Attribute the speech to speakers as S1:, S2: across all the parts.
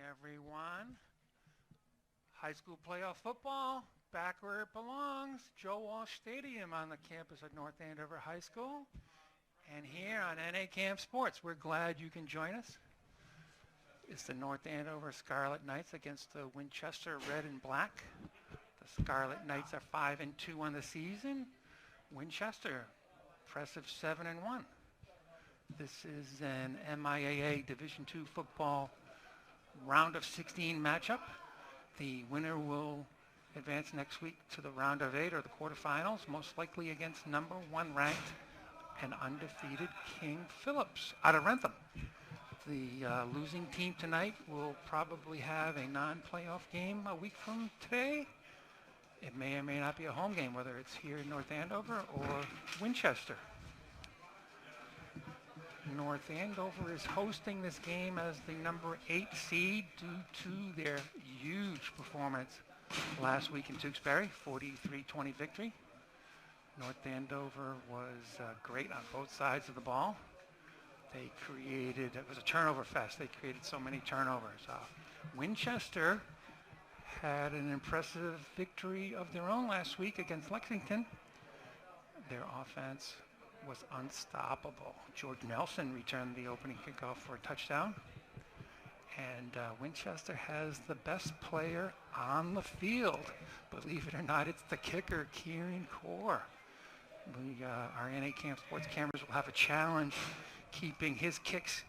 S1: everyone. High school playoff football, back where it belongs. Joe Walsh Stadium on the campus of North Andover High School. And here on NA Camp Sports, we're glad you can join us. It's the North Andover Scarlet Knights against the Winchester Red and Black. The Scarlet Knights are 5-2 on the season. Winchester, impressive 7-1. This is an MIAA Division II football round of 16 matchup. The winner will advance next week to the round of 8 or the quarterfinals, most likely against number 1 ranked and undefeated King Phillips out of Rentham. The losing team tonight will probably have a non-playoff game a week from today. It may or may not be a home game, whether it's here in North Andover or Winchester. North Andover is hosting this game as the number 8 seed due to their huge performance last week in Tewksbury, 43-20 victory. North Andover was great on both sides of the ball. They created, it was a turnover fest. They created so many turnovers. Winchester had an impressive victory of their own last week against Lexington. Their offense was unstoppable. George Nelson returned the opening kickoff for a touchdown. And Winchester has the best player on the field. Believe it or not, it's the kicker, Kieran Core. Our NA Camp Sports cameras will have a challenge keeping his kicks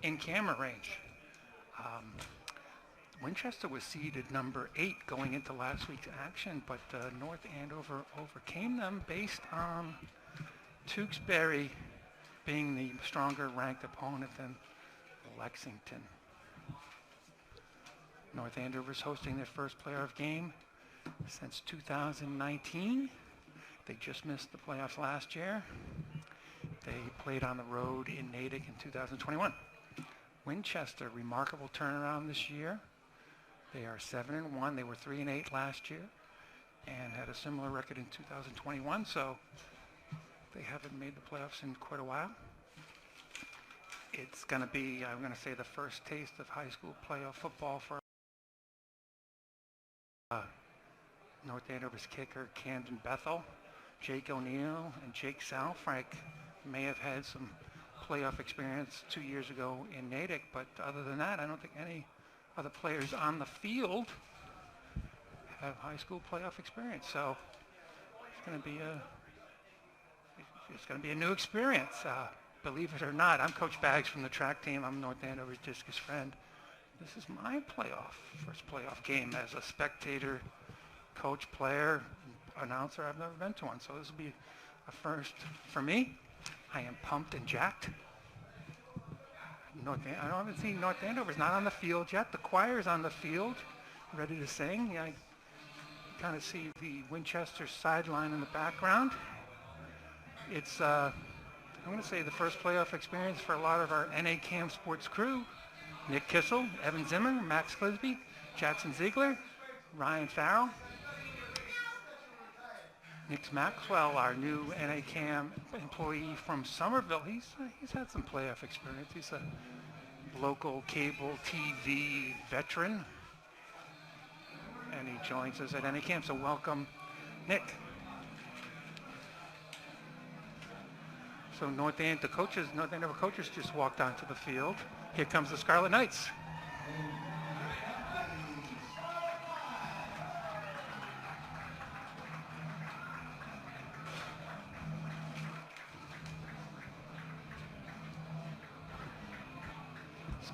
S1: in camera range. Winchester was seeded number 8 going into last week's action, but North Andover overcame them based on Tewksbury being the stronger ranked opponent than Lexington. North Andover is hosting their first playoff game since 2019. They just missed the playoffs last year. They played on the road in Natick in 2021. Winchester, remarkable turnaround this year. They are 7-1. They were 3-8 last year and had a similar record in 2021. So they haven't made the playoffs in quite a while. It's going to be, I'm going to say, the first taste of high school playoff football for North Andover's kicker, Camden Bethel. Jake O'Neill and Jake Salfrank may have had some playoff experience 2 years ago in Natick, but other than that, I don't think any other players on the field have high school playoff experience. So it's going to be a new experience. Believe it or not, I'm Coach Baggs from the track team. I'm North Andover's discus friend. This is my first playoff game as a spectator, coach, player, announcer. I've never been to one, so this will be a first for me. I am pumped and jacked. I haven't seen North Andover's not on the field yet. The choir's on the field, ready to sing. I kind of see the Winchester sideline in the background. It's, I'm going to say, the first playoff experience for a lot of our NA Camp Sports crew. Nick Kissel, Evan Zimmer, Max Clisby, Jackson Ziegler, Ryan Farrell. Nick Maxwell, our new NA Cam employee from Somerville, he's had some playoff experience. He's a local cable TV veteran, and he joins us at NA Cam. So welcome, Nick. So North Andover coaches just walked onto the field. Here comes the Scarlet Knights.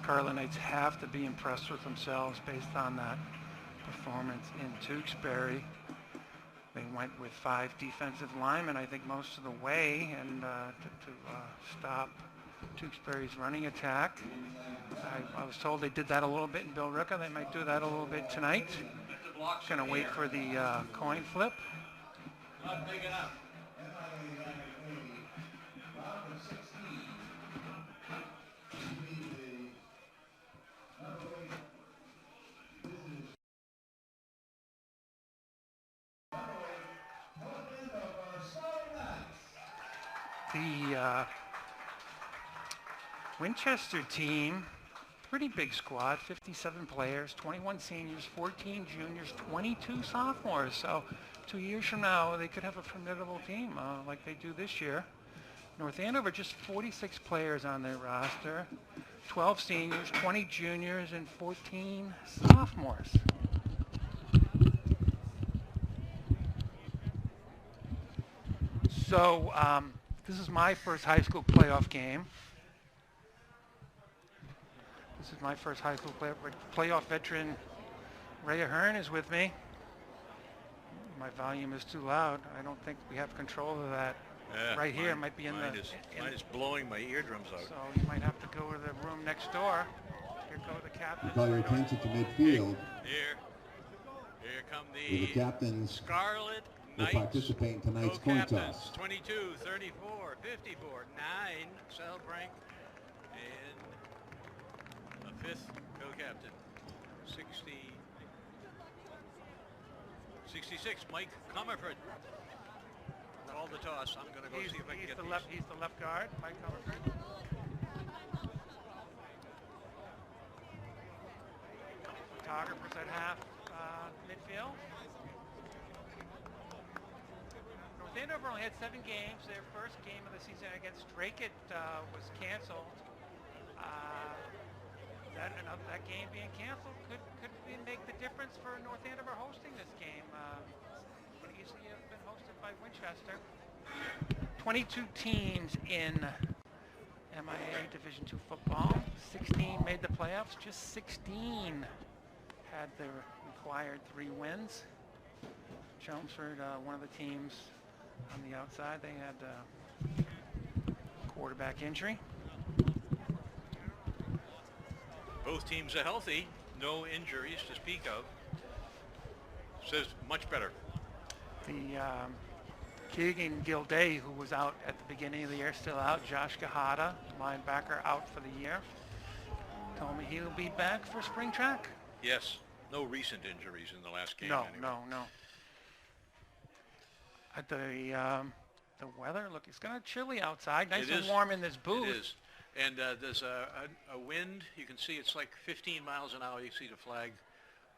S1: Scarlet Knights have to be impressed with themselves based on that performance in Tewksbury. They went with 5 defensive linemen, I think, most of the way, and to stop Tewksbury's running attack. I was told they did that a little bit in Billerica. They might do that a little bit tonight. Going to wait for the coin flip. Not big enough. The Winchester team pretty big squad, 57 players, 21 seniors, 14 juniors, 22 sophomores. So 2 years from now, they could have a formidable team like they do this year. North Andover, just 46 players on their roster, 12 seniors, 20 juniors, and 14 sophomores. So this is my first high school playoff game. This is my first high school playoff veteran. Ray Ahern is with me. My volume is too loud. I don't think we have control of that. Right here, it might be in the...
S2: Mine is blowing my eardrums out.
S1: So you might have to go to the room next door. Here go the captains.
S3: Call your attention to midfield.
S2: Here come
S3: The captains
S2: Scarlet
S3: will
S2: Knights.
S3: participate in tonight's coin toss.
S2: 22, 34, 54, 9, Salbrink, and a fifth co-captain, 66, Mike Comerford. Call the toss. I'm going to go see if I can get
S1: the
S2: these.
S1: left. He's the left guard, Mike Comerford. Photographers at half midfield. North Andover only had 7 games. Their first game of the season against Drake was canceled. That game being canceled could make the difference for North Andover hosting this game. Could easily have been hosted by Winchester. 22 teams in MIA Division II football. 16 made the playoffs. Just 16 had the required 3 wins. Chelmsford, one of the teams on the outside, they had quarterback injury.
S2: Both teams are healthy. No injuries to speak of. Says much better.
S1: The Keegan Gilday, who was out at the beginning of the year, still out. Josh Gahada, linebacker, out for the year. Told me he'll be back for spring track.
S2: Yes. No recent injuries in the last game.
S1: No,
S2: anyway.
S1: no. At the weather, look, it's kind of chilly outside. Nice and warm in this booth.
S2: It is. And there's a wind. You can see it's like 15 miles an hour. You see the flag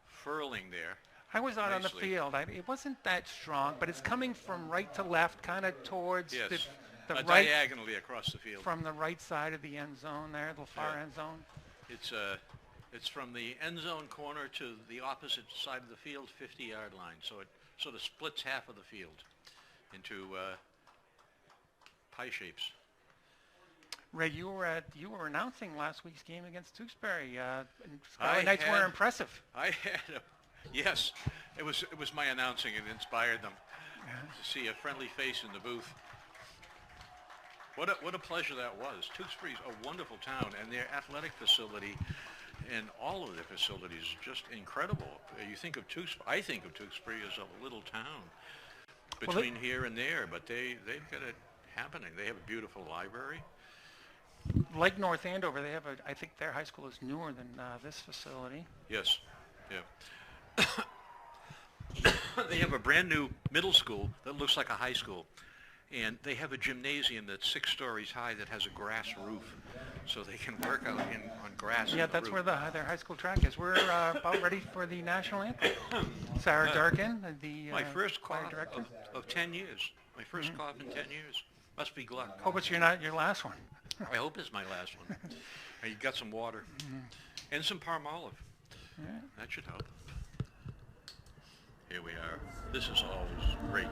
S2: furling there.
S1: I was out on the
S2: nicely.
S1: field. It wasn't that strong, but it's coming from right to left, kind of towards the right,
S2: diagonally across the field.
S1: from the right side of the end zone there, the far end zone.
S2: It's from the end zone corner to the opposite side of the field, 50-yard line. So it sort of splits half of the field into pie shapes.
S1: Ray, you were announcing last week's game against Tewksbury. Scarlet Knights were impressive.
S2: Yes, it was my announcing. It inspired them to see a friendly face in the booth. What a pleasure that was. Tewksbury's a wonderful town, and their athletic facility and all of their facilities is just incredible. You think of Tewksbury, I think of Tewksbury as a little town between here and there, but they've got it happening. They have a beautiful library.
S1: Like North Andover, they have I think their high school is newer than this facility.
S2: Yes, yeah. They have a brand new middle school that looks like a high school. And they have a gymnasium that's 6 stories high that has a grass roof, so they can work out on grass.
S1: Yeah, that's where their high school track is. We're about ready for the national anthem. Sarah Durkin, the
S2: my first
S1: choir
S2: cough
S1: director.
S2: of 10 years. My first cough in 10 years. Must be gluck.
S1: Hope it's not your last one.
S2: I hope it's my last one. You got some water and some Palmolive.
S1: Yeah.
S2: That should help. Here we are. This is always great.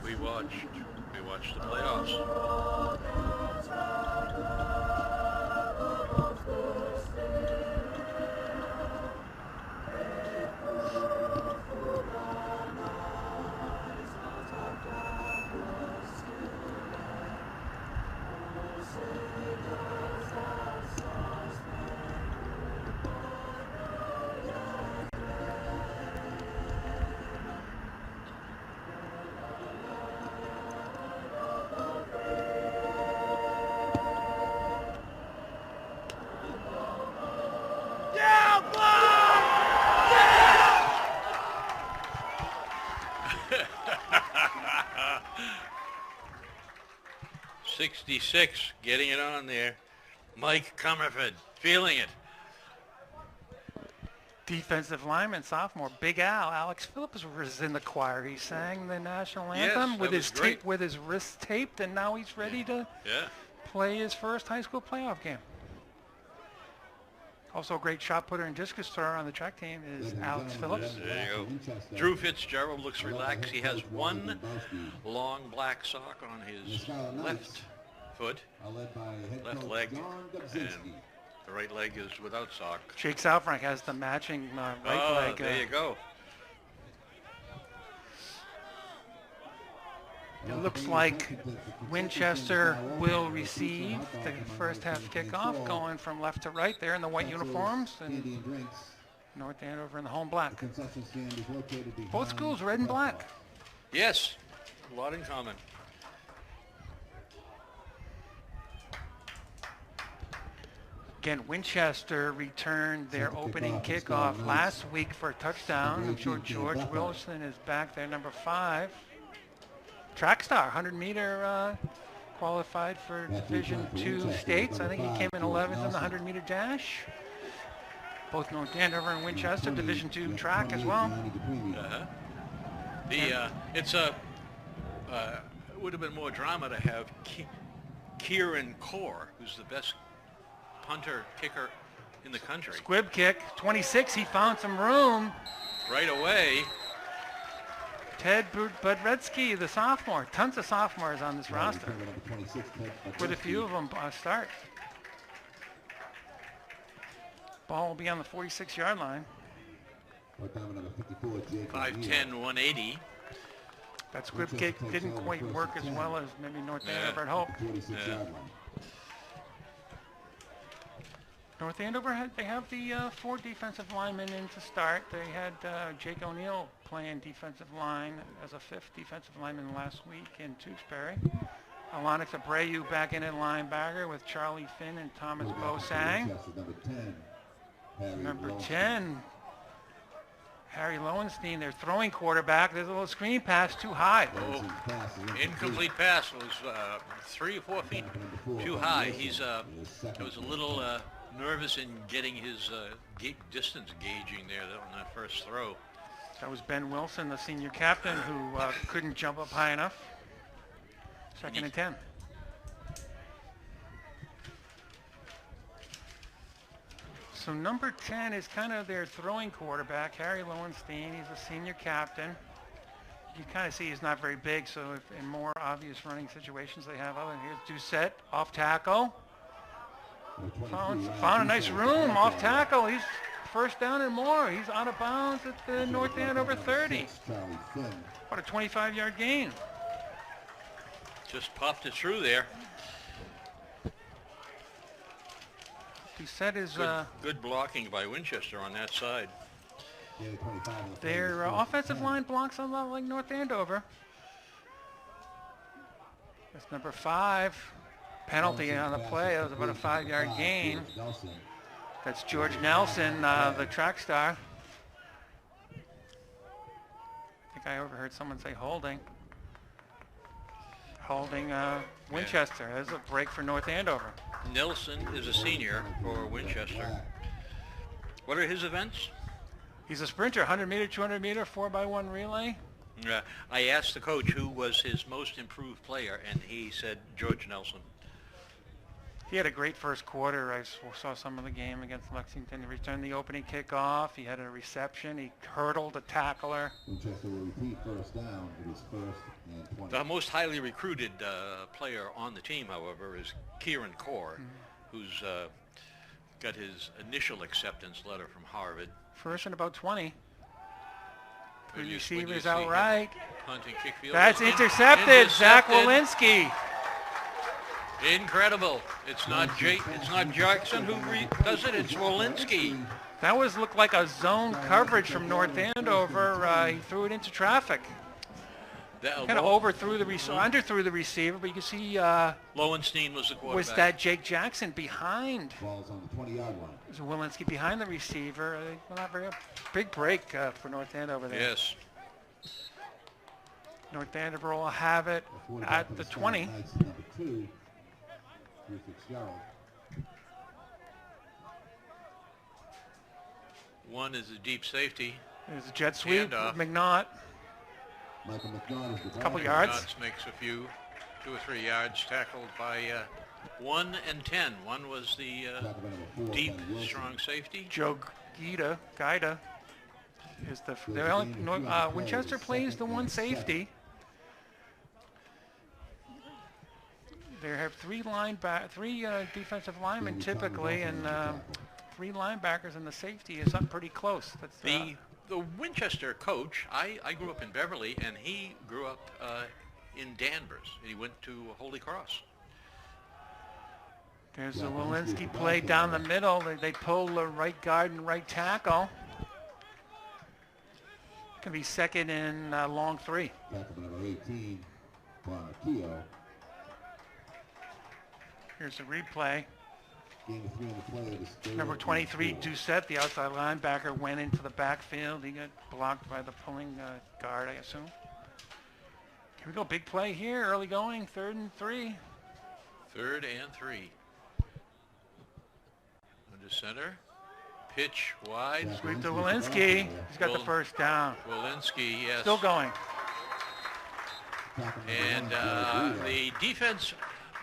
S2: We watched the playoffs. 66, getting it on there. Mike Comerford, feeling it.
S1: Defensive lineman, sophomore, Big Al, Alex Phillips was in the choir. He sang the national anthem
S2: Yes,
S1: with
S2: that
S1: his
S2: was great.
S1: with his wrists taped, and now he's ready to
S2: Yeah.
S1: play his first high school playoff game. Also a great shot putter and discus thrower on the track team is Alex Phillips.
S2: There you go. Drew Fitzgerald looks relaxed. He has one long black sock on his left foot, left leg, and the right leg is without sock.
S1: Jake Southrank has the matching right leg.
S2: There you go.
S1: It looks like Winchester will receive the first half kickoff, going from left to right there in the white uniforms, and North Andover in the home black. Both schools red and black.
S2: Yes, a lot in common.
S1: Again, Winchester returned their opening kickoff last week for a touchdown. I'm sure George Wilson is back there, number 5. Track star, 100-meter qualified for Division II states. I think he came in 11th in the 100-meter dash. Both North Andover and Winchester, Division II track as well.
S2: It's a it would have been more drama to have Kieran Core, who's the best punter kicker in the country.
S1: Squib kick, 26. He found some room.
S2: Right away.
S1: Ted Budretsky, the sophomore. Tons of sophomores on this roster. With a few of them start. Ball will be on the 46-yard line.
S2: 5'10", 180.
S1: That squib kick didn't quite work as well as maybe North Andover had hoped. North Andover they have the 4 defensive linemen in to start. They had Jake O'Neill playing defensive line as a 5th defensive lineman last week in Tewksbury. Alonix Abreu back in linebacker with Charlie Finn and Thomas Bosang. Number 10, Harry Lowenstein, their throwing quarterback. There's a little screen pass too high.
S2: Oh, incomplete pass was 3 or 4 feet too high. He's was a little nervous in getting his distance gauging there on that first throw.
S1: That was Ben Wilson, the senior captain, who couldn't jump up high enough. 2nd and 10. So number 10 is kind of their throwing quarterback, Harry Lowenstein. He's a senior captain. You can kind of see he's not very big, so if in more obvious running situations they have other. Here's Doucette, off tackle. Found a nice room, off tackle. He's first down and more. He's out of bounds at the North Andover 30. What a 25-yard gain.
S2: Just popped it through there.
S1: Doucette is
S2: good blocking by Winchester on that side.
S1: Their offensive line blocks a lot like North Andover. That's number 5. Penalty on the play. That was about a 5-yard gain. That's George Nelson, the track star. I think I overheard someone say holding. Holding Winchester. There's a break for North Andover.
S2: Nelson is a senior for Winchester. What are his events?
S1: He's a sprinter, 100-meter, 200-meter, 4x1 relay.
S2: I asked the coach who was his most improved player, and he said George Nelson.
S1: He had a great first quarter. I saw some of the game against Lexington. He returned the opening kickoff. He had a reception. He hurdled a tackler.
S3: Winchester will repeat first down. It is 1st and 20.
S2: The most highly recruited player on the team, however, is Kieran Core, who's got his initial acceptance letter from Harvard.
S1: First and about 20. The
S2: When
S1: receiver's
S2: you
S1: out right.
S2: Punting kick field.
S1: That's intercepted. Zach Walensky.
S2: Incredible. It's not Jackson who does it. It's Walensky.
S1: That looked like a zone coverage from North Andover. He threw it into traffic. Kind of underthrew the receiver, but you can see
S2: Lowenstein was the quarterback.
S1: Was that Jake Jackson behind?
S3: Ball's on the 20-yard line.
S1: It was Walensky behind the receiver. Not very big break for North Andover there.
S2: Yes.
S1: North Andover will have it at the 20.
S3: Number 2, Hugh Fitzgerald.
S2: One is a deep safety.
S1: There's a jet sweep.
S2: Handoff.
S1: McNaught.
S3: Michael McNaught is the
S1: Couple
S3: back.
S1: yards.
S2: Knotts makes a few, 2 or 3 yards, tackled by 1 and 10. One was the
S3: Tackle by number 4,
S2: deep,
S3: Ben Wilson.
S2: strong safety.
S1: Joe Guida is the only Winchester plays the one safety. They have three defensive linemen typically, and 3 linebackers, and the safety is up pretty close. That's
S2: The Winchester coach, I grew up in Beverly, and he grew up in Danvers. He went to Holy Cross.
S1: There's the Walensky play down the middle. They pull the right guard and right tackle. Can be second and long 3.
S3: Tackle by number 18, Bonacchio.
S1: Here's the replay.
S3: Gain of 3 on the play. It is third
S1: Number
S3: and
S1: 23,
S3: 4.
S1: Doucette, the outside linebacker, went into the backfield. He got blocked by the pulling guard, I assume. Here we go, big play here, early going, 3rd and 3.
S2: 3rd and 3. Under center. Pitch wide.
S1: Sweep to Walensky. He's got the first down.
S2: Walensky, yes.
S1: Still going.
S3: Tackle
S2: And
S3: number 1,
S2: the defense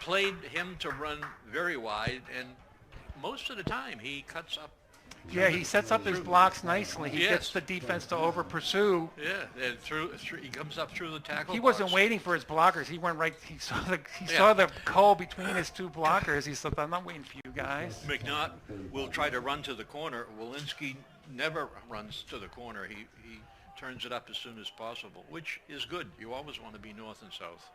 S2: played him to run very wide, and most of the time he cuts up.
S1: Yeah, he sets up his blocks nicely. He
S2: Yes.
S1: gets the defense to over pursue.
S2: Yeah, and through he comes up through the tackle.
S1: He wasn't
S2: box.
S1: waiting for his blockers. He went right. He saw the hole between his 2 blockers. He said, "I'm not waiting for you guys."
S2: McNaught will try to run to the corner. Walensky never runs to the corner. He turns it up as soon as possible, which is good. You always want to be north and south,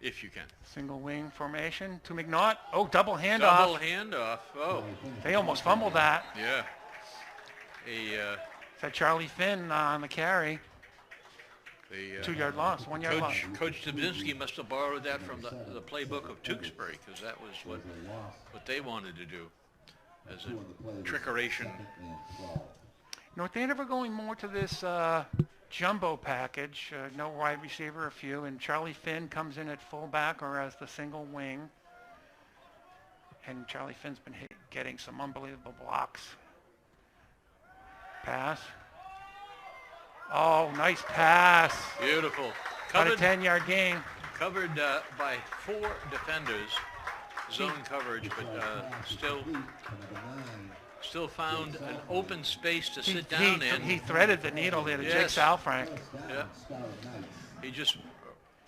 S2: if you can.
S1: Single wing formation to McNaught. Oh, double handoff.
S2: Double handoff. Oh,
S1: They almost fumbled that.
S2: yeah.
S1: That Charlie Finn on the carry.
S2: The
S1: 2-yard loss, 1-yard loss.
S2: Coach Dubinski must have borrowed that from the playbook of Tewksbury, because that was what they wanted to do as a trickeration.
S1: North Andover going more to this jumbo package. No wide receiver, a few, and Charlie Finn comes in at fullback or as the single wing. And Charlie Finn's been getting some unbelievable blocks. Pass. Oh, nice pass.
S2: Beautiful.
S1: About a
S2: Covered
S1: 10-yard gain.
S2: Covered by 4 defenders, zone coverage, but still found an open space to sit down in.
S1: He threaded the needle there to Jake
S2: Yes.
S1: Salfrank.
S2: Yeah. He just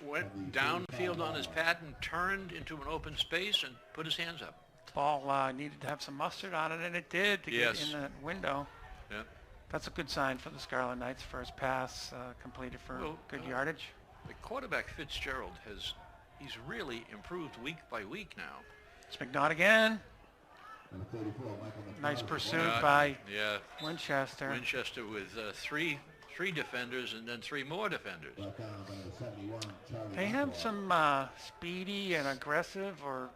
S2: went downfield on his patent, turned into an open space, and put his hands up.
S1: Ball needed to have some mustard on it, and it did to
S2: Yes.
S1: get in that window.
S2: Yeah.
S1: That's a good sign for the Scarlet Knights. First pass completed for
S2: Well,
S1: good yardage.
S2: The quarterback Fitzgerald he's really improved week by week now.
S1: It's McNaught again.
S3: Number 34, Michael McNaught.
S1: Nice pursuit
S2: Uh,
S1: by
S2: Yeah,
S1: Winchester.
S2: Winchester with three defenders and then 3 more defenders.
S3: Brought down by number 71, Charlie
S1: They have
S3: Oswald.
S1: some speedy and aggressive, or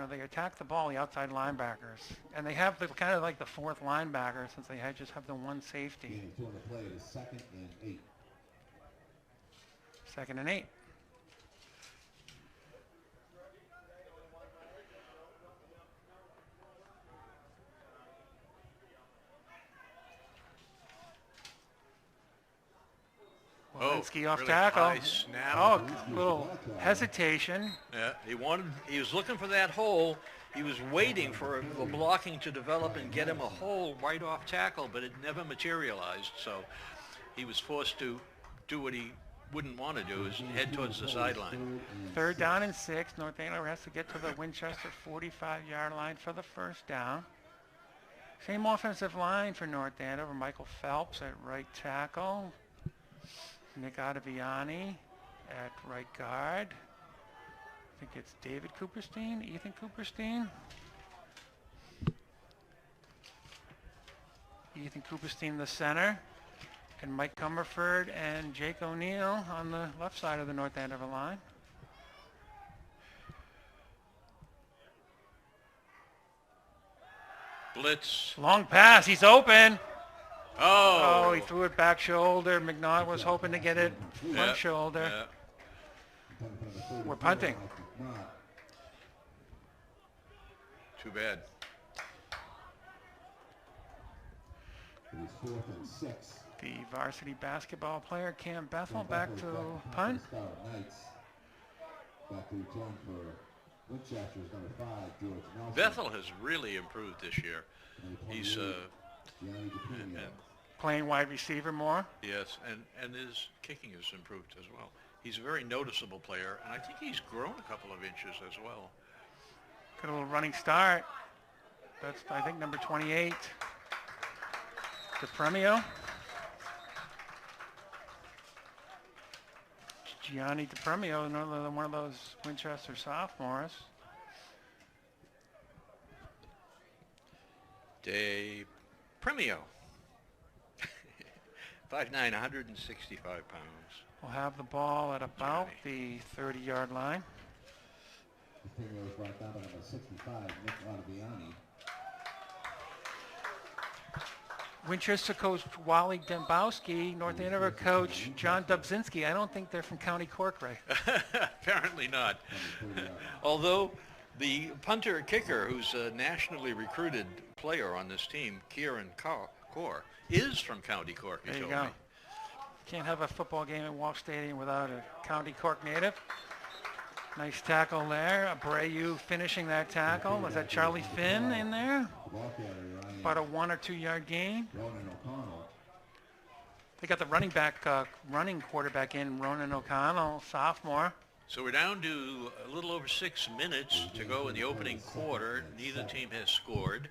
S1: they attack the ball, the outside linebackers, and they have the kind of like the 4th linebacker since they just have the 1 safety.
S3: Gain of 2 on the play. It is 2nd and 8.
S1: 2nd and 8. Walensky off
S2: really
S1: tackle.
S2: high snap.
S1: Oh, little hesitation.
S2: Yeah, he was looking for that hole. He was waiting for the blocking to develop and get him a hole right off tackle, but it never materialized. So he was forced to do what he wouldn't want to do, is head towards the sideline.
S1: 3rd down and 6. North Andover has to get to the Winchester 45-yard line for the first down. Same offensive line for North Andover. Michael Phelps at right tackle. Nick Ottaviani at right guard. I think it's David Cooperstein, Ethan Cooperstein. Ethan Cooperstein in the center. And Mike Comerford and Jake O'Neill on the left side of the North Andover line.
S2: Blitz.
S1: Long pass, he's open.
S2: Oh,
S1: Oh, he threw it back shoulder. McNaught was hoping to get it front
S2: Yeah,
S1: shoulder.
S2: yeah.
S1: We're punting.
S2: Too bad.
S3: It is 4th and 6.
S1: The varsity basketball player, Cam Bethel,
S3: Cam
S1: back
S3: Bethel
S1: to
S3: is back
S1: punt.
S3: to Scarlet Knights. Back to return for Winchester's number 5, George Nelson.
S2: Bethel has really improved this year. He's
S3: Gianni DiPrimo.
S1: Playing wide receiver more.
S2: yes, and his kicking has improved as well. He's a very noticeable player, and I think he's grown a couple of inches as well.
S1: Got a little running start. That's, I think, number 28. DiPrimo. Gianni DiPrimo, another one of those Winchester sophomores.
S2: DiPrimo. 5'9", 165 pounds.
S1: We'll have the ball at about the 30-yard line.
S3: DiPrimo is brought down by number 65, Nick Ottaviani.
S1: Winchester coach Wally Dembowski, North Andover coach John Dubzinski. I don't think they're from County Cork, Ray.
S2: Apparently not. Although the punter-kicker, who's a nationally recruited player on this team, Kieran Kaur, is from County Cork, he
S1: There you
S2: told
S1: go.
S2: me.
S1: Can't have a football game at Walsh Stadium without a County Cork native. Nice tackle there. Abreu finishing that tackle. Was that Charlie Finn in there? About a 1 or 2 yard gain.
S3: Ronan O'Connell.
S1: They got the running quarterback in, Ronan O'Connell, sophomore.
S2: So we're down to a little over 6 minutes to go in the opening quarter. Neither team has scored.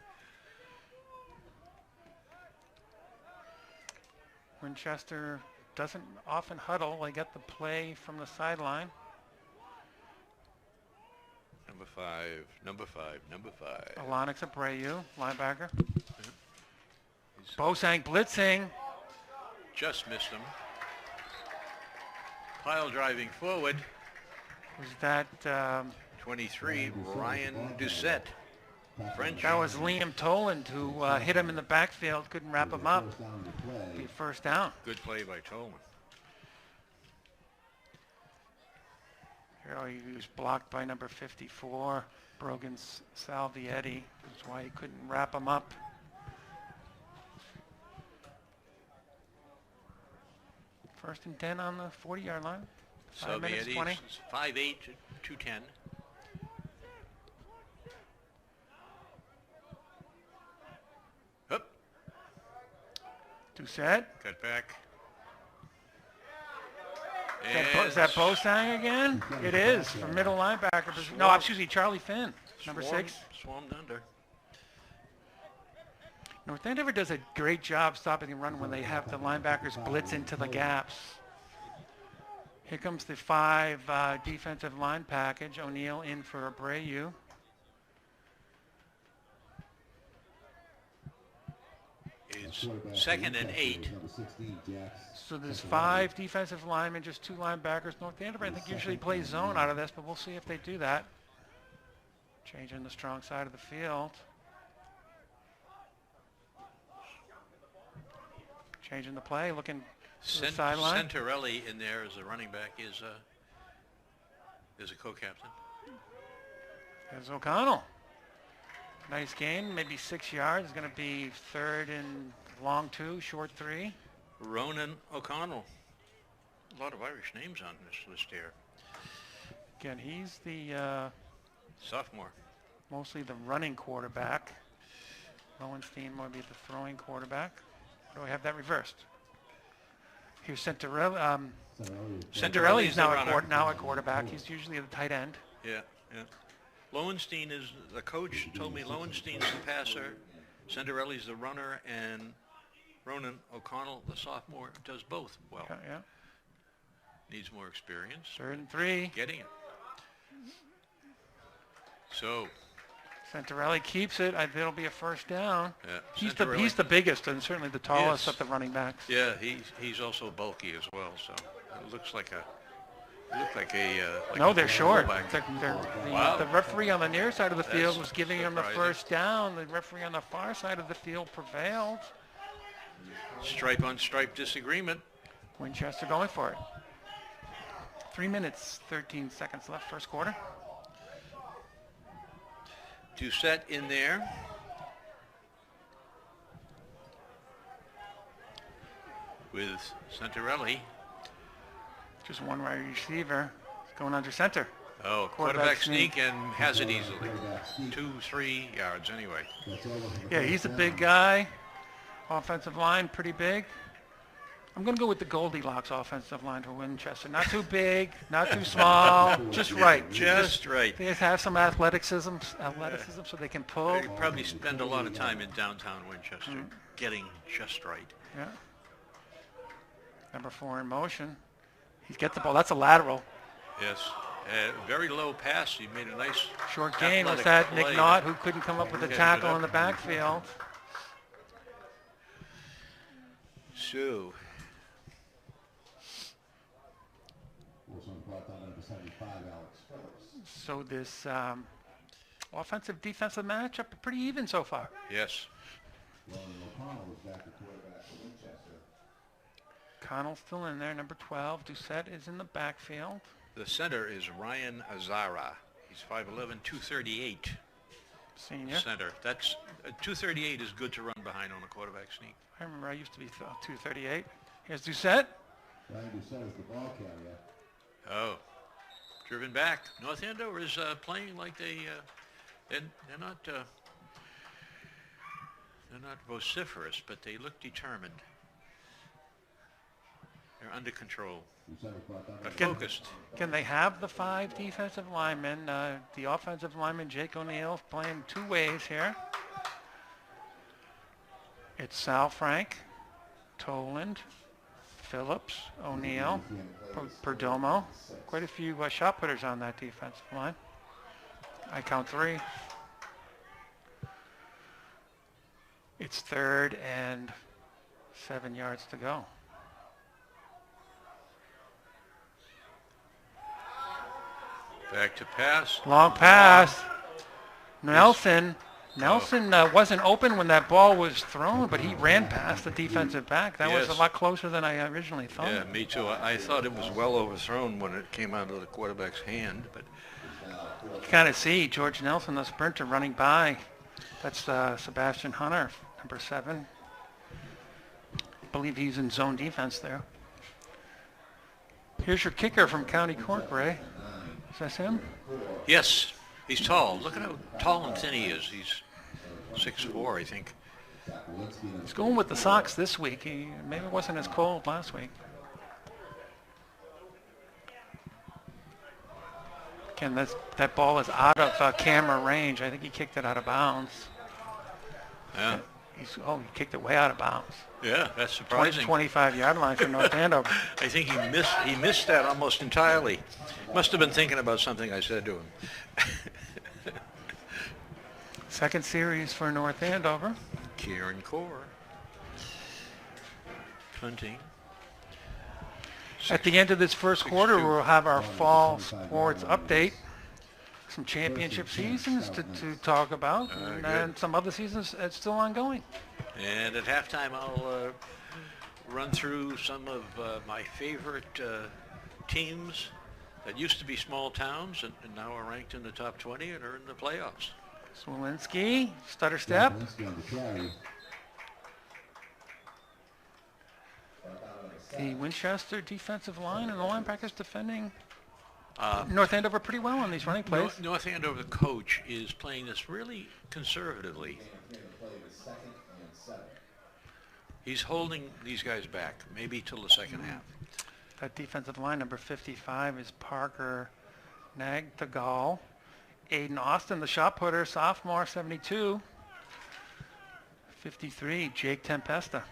S1: Winchester doesn't often huddle. They get the play from the sideline.
S2: Number five.
S1: Alonix Abreu, linebacker.
S2: He's
S1: Bosang blitzing.
S2: just missed him. Pile driving forward.
S1: Was that
S2: 23, Ryan Doucette. French.
S1: that was Liam Toland who hit him in the backfield, couldn't wrap him up.
S3: First down to play.
S1: Be first down.
S2: Good play by Tolman.
S1: Here he was blocked by number 54, Brogan Salvietti. That's why he couldn't wrap him up. First and 10 on the 40-yard line. 5 minutes 20.
S2: Is 5'8", 210. Up.
S1: Doucette.
S2: Cut back.
S1: Is that Bosang again? It is, for middle linebacker. No, excuse me, Charlie Finn, number 6.
S2: Swarmed under.
S1: North Andover does a great job stopping the run when they have the linebackers blitz into the gaps. Here comes the 5 defensive line package. O'Neill in for Abreu.
S2: It's 2nd and 8.
S3: Number 16, Jax.
S1: So there's 5 defensive linemen, just 2 linebackers. North Andover, I think, usually plays zone out of this, but we'll see if they do that. Changing the strong side of the field. Changing the play, looking to the sideline.
S2: Centarelli in there as a running back is a co-captain.
S1: There's O'Connell. Nice gain, maybe 6 yards. It's going to be 3rd and long 2, short 3.
S2: Ronan O'Connell. A lot of Irish names on this list here.
S1: Again, he's the
S2: Sophomore.
S1: mostly the running quarterback. Lowenstein might be the throwing quarterback. Or do we have that reversed? Here's Centarelli. Centarelli's now a quarterback. He's usually the tight end.
S2: Yeah. Lowenstein is, the coach told me Lowenstein's the passer, Centarelli's the runner, and Ronan O'Connell, the sophomore, does both well.
S1: Yeah.
S2: Needs more experience.
S1: 3rd and 3.
S2: Getting it. So,
S1: Centarelli keeps it. It'll be a first down.
S2: yeah.
S1: He's the biggest and certainly the tallest
S2: Yes.
S1: of the running backs.
S2: Yeah, he's also bulky as well, so it looks like a
S1: No, they're short.
S2: fullback.
S1: The referee on the near side of the field
S2: That's
S1: was giving him the
S2: surprising.
S1: first down. The referee on the far side of the field prevailed.
S2: Stripe on stripe disagreement.
S1: Winchester going for it. 3 minutes, 13 seconds left, first quarter.
S2: Doucette in there. With Santarelli.
S1: Just one wide receiver going under center.
S2: Oh, quarterback sneak and has it easily. 2-3 yards anyway.
S1: Yeah, he's a big guy. Offensive line, pretty big. I'm going to go with the Goldilocks offensive line for Winchester. Not too big, not too small, just right.
S2: Just right.
S1: They have some athleticism so they can pull.
S2: They probably spend a lot of time in downtown Winchester getting just right.
S1: Yeah. Number 4 in motion. He gets the ball. That's a lateral.
S2: Yes. Very low pass. He made a nice
S1: short gain. Was that
S2: play.
S1: Nick Knott, who couldn't come up with a tackle in the backfield?
S2: So.
S1: So this offensive defensive matchup pretty even so far.
S2: Yes.
S1: Connell's still in there, number 12. Doucette is in the backfield.
S2: The center is Ryan Azara. He's 5'11", 238.
S1: Senior.
S2: Center. That's 238 is good to run behind on a quarterback sneak.
S1: I remember I used to be 238. Here's Doucette.
S3: Ryan Doucette is the ball carrier.
S2: Oh, driven back. North Andover is playing like they're not vociferous, but they look determined. They're under control. But focused.
S1: Can they have the 5 defensive linemen? The offensive lineman, Jake O'Neill, playing 2 ways here. It's Sal Frank, Toland, Phillips, O'Neill, Perdomo. Quite a few shot putters on that defensive line. I count 3. It's 3rd and 7 yards to go.
S2: Back to pass.
S1: Long pass. Nelson wasn't open when that ball was thrown, but he ran past the defensive back. That was a lot closer than I originally thought.
S2: Yeah, me too. I thought it was well overthrown when it came out of the quarterback's hand, but
S1: you kind of see George Nelson, the sprinter, running by. That's Sebastian Hunter, number 7. I believe he's in zone defense there. Here's your kicker from County Cork, Ray. Is that him?
S2: Yes, he's tall. Look at how tall and thin he is. He's 6'4", I think.
S1: He's going with the Sox this week. Maybe it wasn't as cold last week. Again, that ball is out of camera range. I think he kicked it out of bounds.
S2: Yeah.
S1: He kicked it way out of bounds.
S2: Yeah, that's surprising.
S1: 25-yard line for North Andover.
S2: I think he missed that almost entirely. Must have been thinking about something I said to him.
S1: Second series for North Andover.
S2: Kieran Core. Punting.
S1: At the end of this first quarter, we'll have our fall sports update. Some championship seasons to talk about, and some other seasons that's still ongoing.
S2: And at halftime, I'll run through some of my favorite teams that used to be small towns and now are ranked in the top 20 and are in the playoffs.
S1: Smolinski, stutter step. The Winchester defensive line and the linebackers defending North Andover pretty well on these running plays.
S2: North Andover, the coach, is playing this really conservatively. He's holding these guys back, maybe till the second half.
S1: That defensive line, number 55, is Parker Nagtagal. Aiden Austin, the shot putter, sophomore, 72. 53, Jake Tempesta.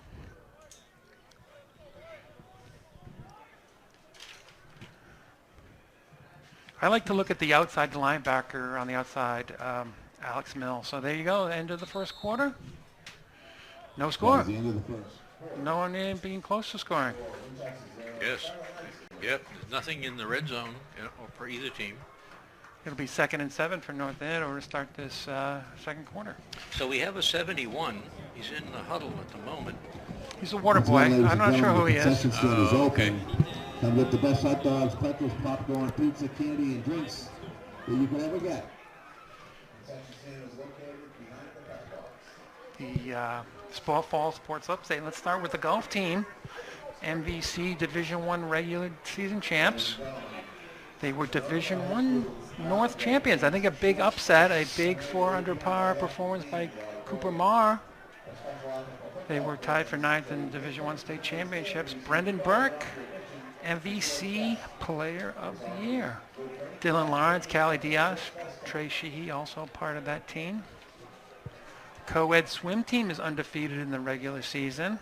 S1: I like to look at the outside linebacker on the outside, Alex Mills. So there you go, end of the first quarter. No score. No one even being close to scoring.
S2: Yes. Yep. There's nothing in the red zone for either team.
S1: It'll be 2nd and 7 for North Andover to start this second quarter.
S2: So we have a 71. He's in the huddle at the moment.
S1: He's a water boy. I'm not sure who he is.
S2: Okay.
S3: Come get the best hot dogs, pretzels, popcorn, pizza, candy, and drinks that you can ever get.
S1: the fall sports update. Let's start with the golf team. MVC Division I regular season champs. They were Division I North champions. I think a big upset, a big 4 under par performance by Cooper Marr. They were tied for 9th in Division I state championships. Brendan Burke, MVC Player of the Year. Dylan Lawrence, Callie Diaz, Trey Sheehy, also part of that team. Co-ed swim team is undefeated in the regular season,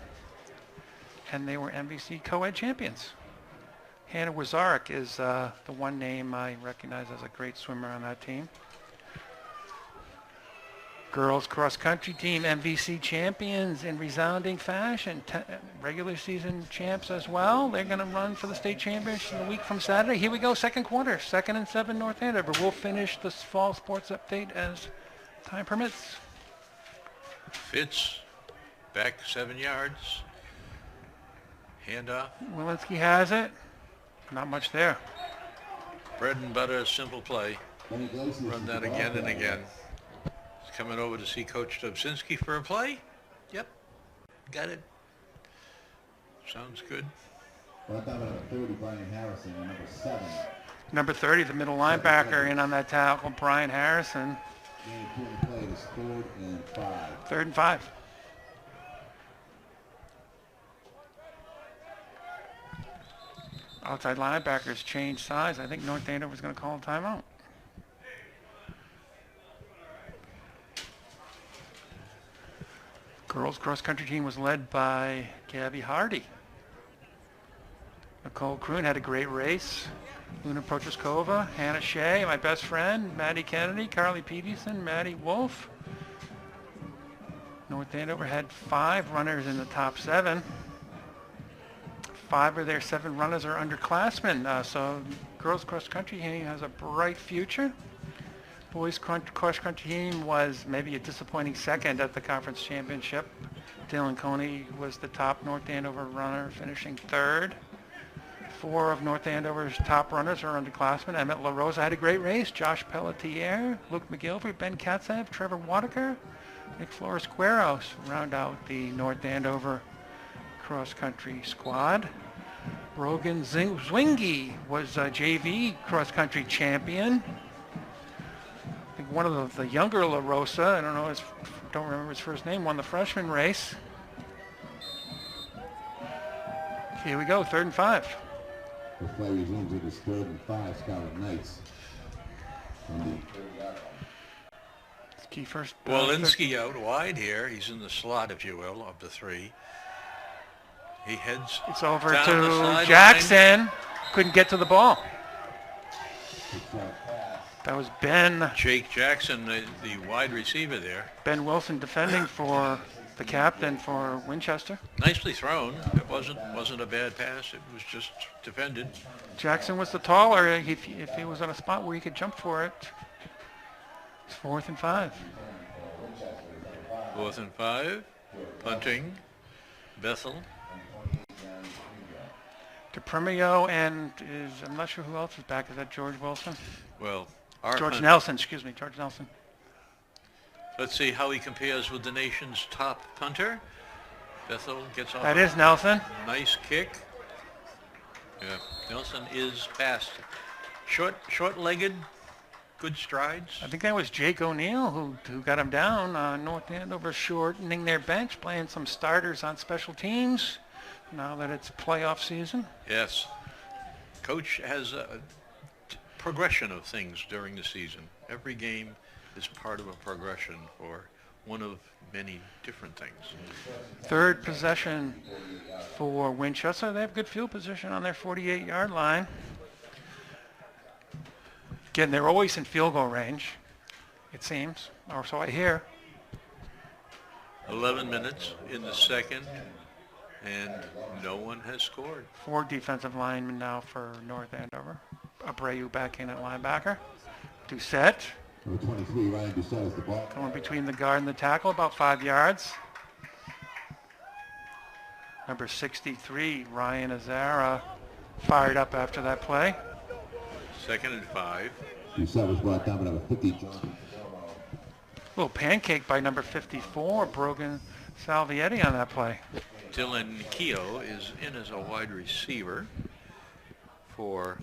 S1: and they were MVC co-ed champions. Hannah Wazarek is the one name I recognize as a great swimmer on that team. Girls cross country team MVC champions in resounding fashion. Regular season champs as well. They're going to run for the state championship a week from Saturday. Here we go, second quarter, 2nd and 7 North Andover. We'll finish this fall sports update as time permits.
S2: Fitz, back 7 yards. Handoff.
S1: Walensky has it. Not much there.
S2: Bread and butter, simple play. Run that again and again. He's coming over to see Coach Dobczynski for a play. Yep, got it. Sounds good.
S3: Number 30, Brian Harrison, and number 7.
S1: Number 30, the middle linebacker, in on that tackle, Brian Harrison.
S3: Play is 3rd and 5.
S1: 3rd and 5. Outside linebackers changed size. I think North Andover was going to call a timeout. Girls cross-country team was led by Gabby Hardy. Nicole Kroon had a great race. Luna Prochaskova, Hannah Shea, my best friend, Maddie Kennedy, Carly Peterson, Maddie Wolf. North Andover had 5 runners in the top 7. 5 of their 7 runners are underclassmen. So girls cross-country team has a bright future. Boys cross-country team was maybe a disappointing 2nd at the conference championship. Dylan Coney was the top North Andover runner, finishing 3rd. 4 of North Andover's top runners are underclassmen. Emmett LaRosa had a great race. Josh Pelletier, Luke McGilvery, Ben Katzev, Trevor Wadaker, Nick Flores-Gueros round out the North Andover cross-country squad. Brogan Zwingy was a JV cross-country champion. I think one of the younger LaRosa, I don't remember his first name, won the freshman race. Here we go, 3rd and 5.
S3: The play resumes. It is 3rd and 5, Scarlet Knights.
S1: Key first.
S2: Walensky out wide here. He's in the slot, if you will, of the 3. He heads.
S1: It's over
S2: down
S1: to Jackson. Couldn't get to the ball. That was Ben.
S2: Jake Jackson, the wide receiver there.
S1: Ben Wilson defending for the captain for Winchester.
S2: Nicely thrown. It wasn't a bad pass. It was just defended.
S1: Jackson was the taller. If he was on a spot where he could jump for it. It's 4th and 5.
S2: 4th and 5. Punting. Bethel.
S1: DePremio and I'm not sure who else is back. Is that George Wilson?
S2: Well,
S1: George Nelson, excuse me, George Nelson.
S2: Let's see how he compares with the nation's top punter. Bethel gets off.
S1: That is Nelson.
S2: Nice kick. Yeah, Nelson is fast. Short-legged, good strides.
S1: I think that was Jake O'Neill who got him down. North Andover shortening their bench, playing some starters on special teams now that it's playoff season.
S2: Yes. Coach has a progression of things during the season. Every game is part of a progression for one of many different things.
S1: 3rd possession for Winchester. They have good field position on their 48-yard line. Again, they're always in field goal range, it seems, or so I hear.
S2: 11 minutes in the 2nd, and no one has scored.
S1: 4 defensive linemen now for North Andover. Abreu back in at linebacker. Doucette.
S3: Number 23, Ryan Doucette is the ball.
S1: Going between the guard and the tackle, about 5 yards. Number 63, Ryan Azara, fired up after that play.
S2: 2nd and 5.
S3: Doucette was brought down by number 50, John.
S1: A Little pancake by number 54, Brogan Salvietti on that play.
S2: Dylan Keogh is in as a wide receiver for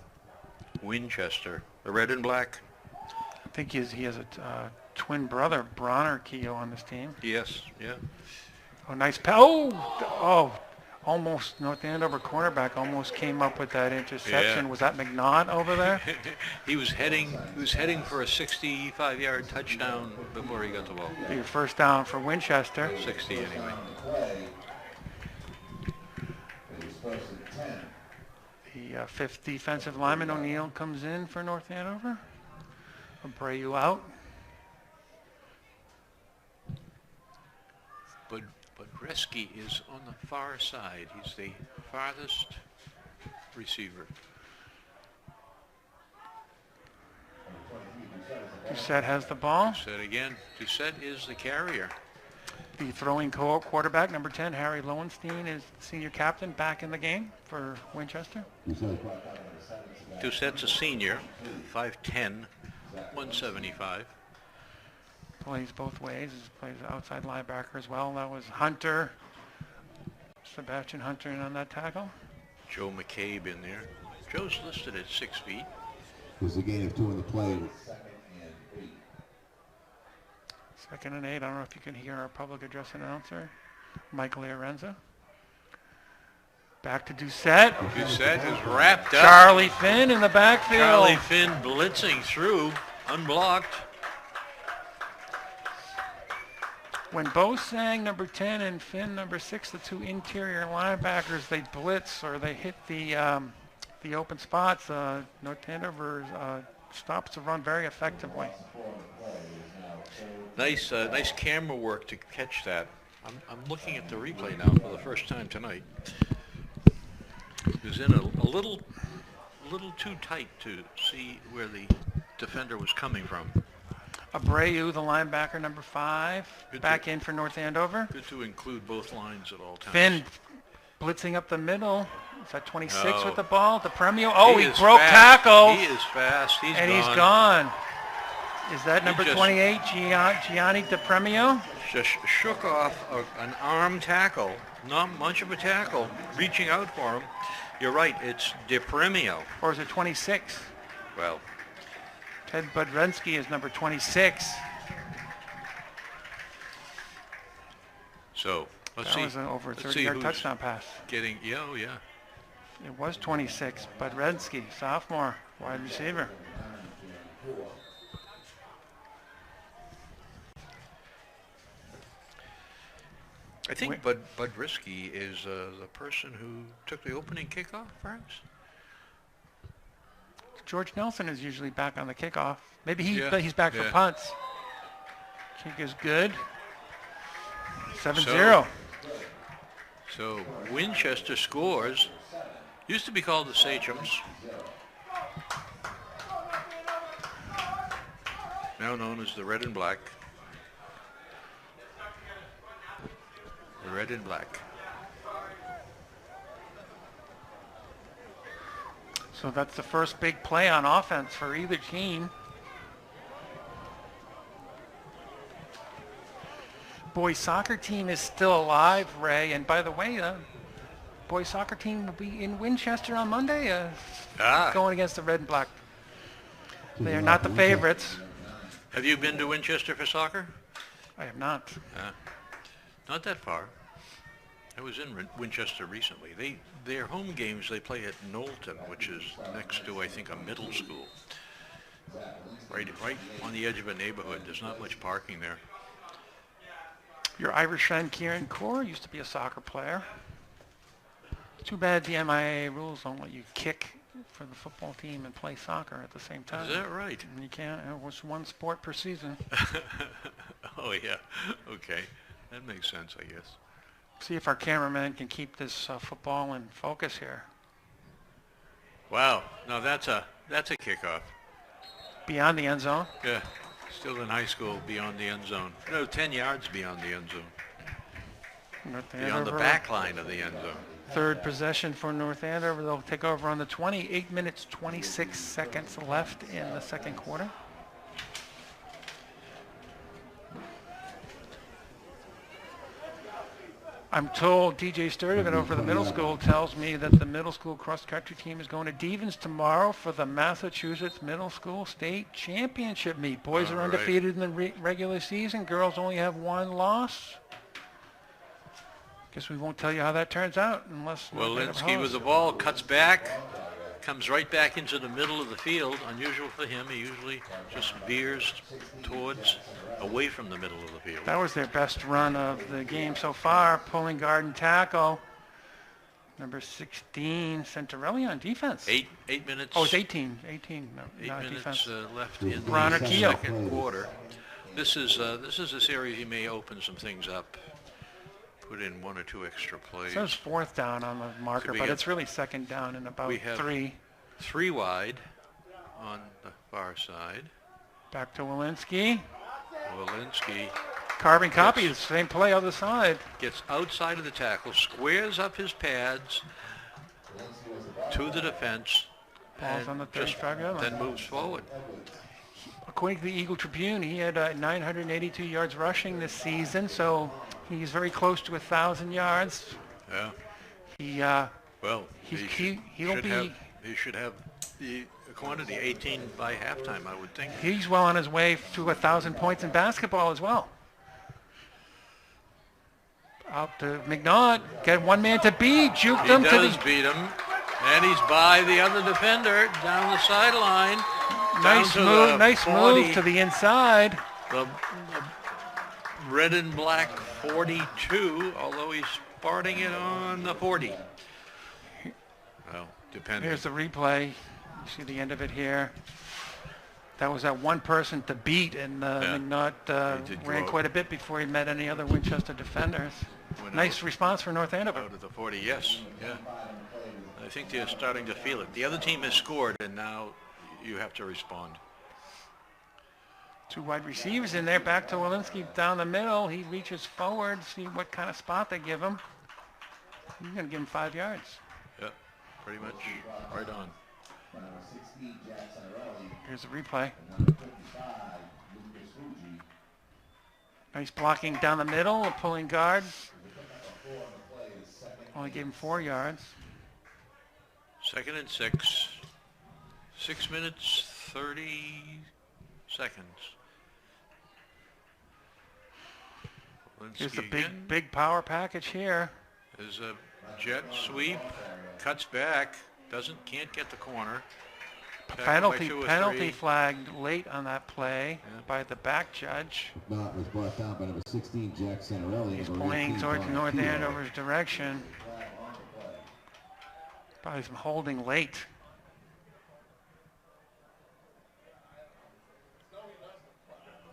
S2: Winchester. The red and black.
S1: I think he has a twin brother, Bronner Keogh, on this team.
S2: Yes, yeah.
S1: Oh, nice pass. Oh, almost North Andover cornerback almost came up with that interception.
S2: Yeah.
S1: Was that McNaught over there?
S2: He was heading for a 65-yard touchdown before he got the ball.
S1: Your first down for Winchester.
S2: 60 anyway.
S1: The fifth defensive lineman, O'Neill, comes in for North Andover. Abreu out.
S2: But Resky is on the far side. He's the farthest receiver.
S1: Doucette has the ball.
S2: Doucette again. Doucette is the carrier.
S1: The throwing quarterback, number 10, Harry Lowenstein, is senior captain back in the game for Winchester.
S2: Doucette's a senior, 5'10", 175.
S1: Plays both ways. He plays outside linebacker as well. That was Hunter, Sebastian Hunter in on that tackle.
S2: Joe McCabe in there. Joe's listed at 6 feet.
S3: There's a gain of 2 in the play.
S1: Second and 8. I don't know if you can hear our public address announcer, Michael Arenza. Back to Doucette.
S2: Doucette is wrapped up.
S1: Charlie Finn in the backfield.
S2: Charlie Finn blitzing through, unblocked.
S1: When Bosang, number 10, and Finn, number 6, the two interior linebackers, they blitz or they hit the open spots, North Andover stops the run very effectively.
S2: Nice camera work to catch that. I'm looking at the replay now for the first time tonight. It was in a little too tight to see where the defender was coming from.
S1: Abreu, the linebacker, number 5, back in for North Andover.
S2: Good to include both lines at all times.
S1: Finn blitzing up the middle. Is that 26
S2: Oh.
S1: with the ball? DePremio. Oh, he
S2: is
S1: broke
S2: fast.
S1: tackles.
S2: He is fast. He's
S1: gone. Is that number
S2: just-
S1: 28, Gianni DePremio?
S2: Just shook off an arm tackle. Not much of a tackle. Reaching out for him. You're right. It's DePremio.
S1: Or is it 26?
S2: Well,
S1: Ted Budrensky is number 26.
S2: so let's
S1: That
S2: see.
S1: was an over
S2: let's see
S1: 30-yard
S2: who's
S1: touchdown pass.
S2: Getting, yeah.
S1: It was 26. Budrensky, sophomore, wide receiver.
S2: I think Bud Risky is the person who took the opening kickoff, perhaps?
S1: George Nelson is usually back on the kickoff. Maybe he's back for
S2: Yeah.
S1: punts. Kick is good. 7-0.
S2: So Winchester scores. Used to be called the Sachems. Now known as the Red and Black. The Red and Black.
S1: So that's the first big play on offense for either team. Boys soccer team is still alive, Ray. And by the way, boys soccer team will be in Winchester on Monday, going against the Red and Black. They are not the favorites.
S2: Have you been to Winchester for soccer?
S1: I have not.
S2: Not that far. I was in Winchester recently. Their home games, they play at Knowlton, which is next to, I think, a middle school. Right on the edge of a neighborhood. There's not much parking there.
S1: Your Irish friend Kieran Core used to be a soccer player. Too bad the MIA rules don't let you kick for the football team and play soccer at the same time.
S2: Is that right?
S1: And you can't. It was one sport per season.
S2: Oh, yeah. Okay. That makes sense, I guess.
S1: See if our cameraman can keep this football in focus here.
S2: Wow. Now that's a kickoff.
S1: Beyond the end zone.
S2: Yeah. Still in high school, beyond the end zone. No, 10 yards beyond the end zone.
S1: North
S2: Beyond the
S1: Andover,
S2: back line of the end zone.
S1: third possession for North Andover. They'll take over on the 20. 8 minutes, 26 seconds left in the second quarter. I'm told DJ Sturtevant over the middle school tells me that the middle school cross-country team is going to Devens tomorrow for the Massachusetts Middle School State Championship meet. Boys are undefeated in the regular season. Girls only have one loss. Guess we won't tell you how that turns out unless...
S2: Walensky with the ball, cuts back, comes right back into the middle of the field. Unusual for him. He usually just veers away from the middle of the field.
S1: That was their best run of the game so far. Pulling guard and tackle. Number 16, Centarelli on defense.
S2: 8 minutes.
S1: Oh, it's 18. 18, no,
S2: 8
S1: not
S2: minutes
S1: defense.
S2: Left in
S1: Bronner
S2: the
S1: Keel.
S2: second quarter. This is a series he may open some things up. Put in 1 or 2 extra plays.
S1: It says fourth down on the marker, but it's really second down in about
S2: we have
S1: 3.
S2: 3 wide on the far side.
S1: Back to Walensky.
S2: Walensky
S1: Carbon copy, the same play other side.
S2: gets outside of the tackle, squares up his pads to the defense,
S1: Ball's on the 35-yard line.
S2: then moves forward.
S1: According to the Eagle Tribune, he had 982 yards rushing this season, so he's very close to 1,000 yards.
S2: Yeah.
S1: He
S2: should have the quantity 18 by halftime, I would think.
S1: He's well on his way to 1,000 points in basketball as well. Out to McNaught, get one man to beat, juked him to the...
S2: He does beat him, and he's by the other defender down the sideline.
S1: Nice move to the inside.
S2: The red and black 42, although he's starting it on the 40. Well, depending.
S1: Here's the replay. You see the end of it here. That was that one person to beat, and McNaught ran quite a bit before he met any other Winchester defenders. Nice response for North Andover.
S2: Out of the 40, yes. Yeah. I think they're starting to feel it. The other team has scored, and now you have to respond.
S1: 2 wide receivers in there. Back to Walensky down the middle. He reaches forward, see what kind of spot they give him. He's going to give him 5 yards.
S2: Yeah, pretty much right on.
S1: Here's the replay. Nice blocking down the middle, a pulling guard. Only gave him 4 yards.
S2: 2nd and 6. 6 minutes, 30 seconds.
S1: Here's the big power package here.
S2: There's a jet sweep, cuts back, can't get the corner.
S1: Penalty flagged late on that play by the back judge.
S3: Not was brought down by number 16, Jack Santarelli.
S1: He's pointing towards North Andover's direction. Probably some holding late.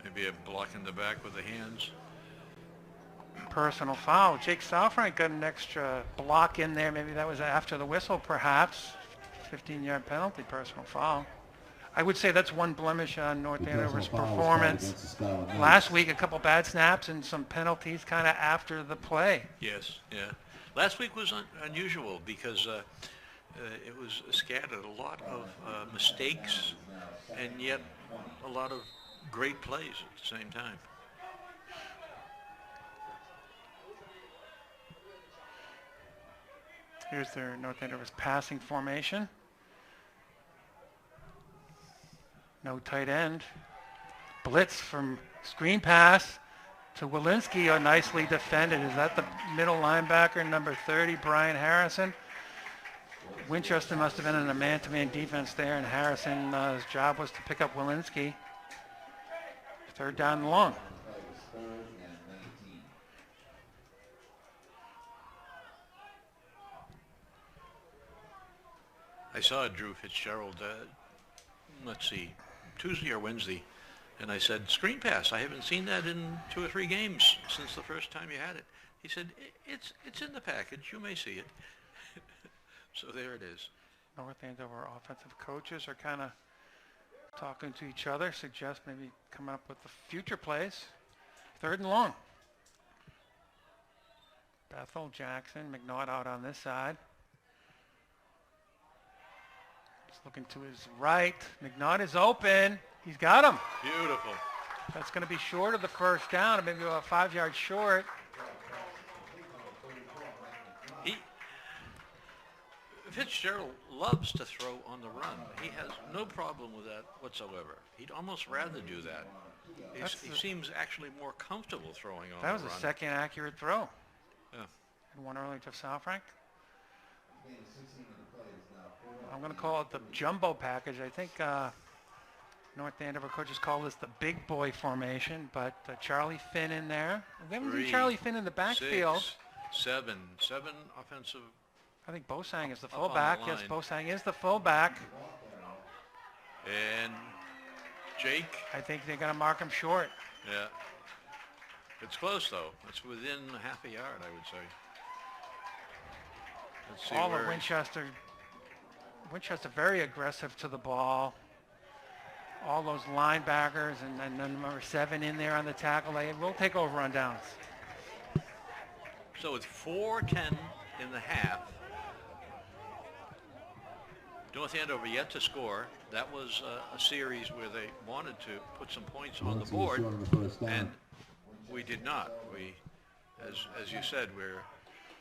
S2: Maybe a block in the back with the hands.
S1: Personal foul. Jake Southrank got an extra block in there. Maybe that was after the whistle, perhaps. 15-yard penalty, personal foul. I would say that's one blemish on North Andover's performance. Last week, a couple bad snaps and some penalties kind of after the play.
S2: Yes, yeah. Last week was unusual because it was scattered. A lot of mistakes and yet a lot of great plays at the same time.
S1: Here's their North Andover's passing formation. No tight end. Blitz from screen pass to Walensky, nicely defended. Is that the middle linebacker, number 30, Brian Harrison? Winchester must have been in a man-to-man defense there, and Harrison's job was to pick up Walensky. 3rd down and long.
S2: I saw Drew Fitzgerald, let's see, Tuesday or Wednesday, and I said, screen pass. I haven't seen that in 2 or 3 games since the first time you had it. He said, it's in the package. You may see it. So there it is.
S1: North Andover offensive coaches are kind of talking to each other, suggest maybe coming up with the future plays. 3rd and long. Bethel, Jackson, McNaught out on this side. Looking to his right. McNaught is open. He's got him.
S2: Beautiful.
S1: That's going to be short of the 1st down, maybe about 5 yards short.
S2: Fitzgerald loves to throw on the run. He has no problem with that whatsoever. He'd almost rather do that. He seems actually more comfortable throwing on the
S1: That
S2: run.
S1: was the second accurate throw.
S2: Yeah.
S1: And one early to South Frank. I'm going to call it the jumbo package. I think North Andover coaches call this the big boy formation, but Charlie Finn in there. We haven't seen Charlie Finn in the backfield.
S2: 6, 7 offensive.
S1: I think Bosang is the
S2: Up on the
S1: fullback. Yes,
S2: line.
S1: Bosang is the fullback.
S2: And Jake.
S1: I think they're going to mark him short.
S2: Yeah. It's close, though. It's within half a yard, I would say. Let's see
S1: All
S2: where
S1: of Winchester very aggressive to the ball. All those linebackers and then number 7 in there on the tackle. They will take over on downs.
S2: So it's 4:10 in the half. North Andover yet to score. That was a series where they wanted to put some points on the board, and we did not. We, as you said, we're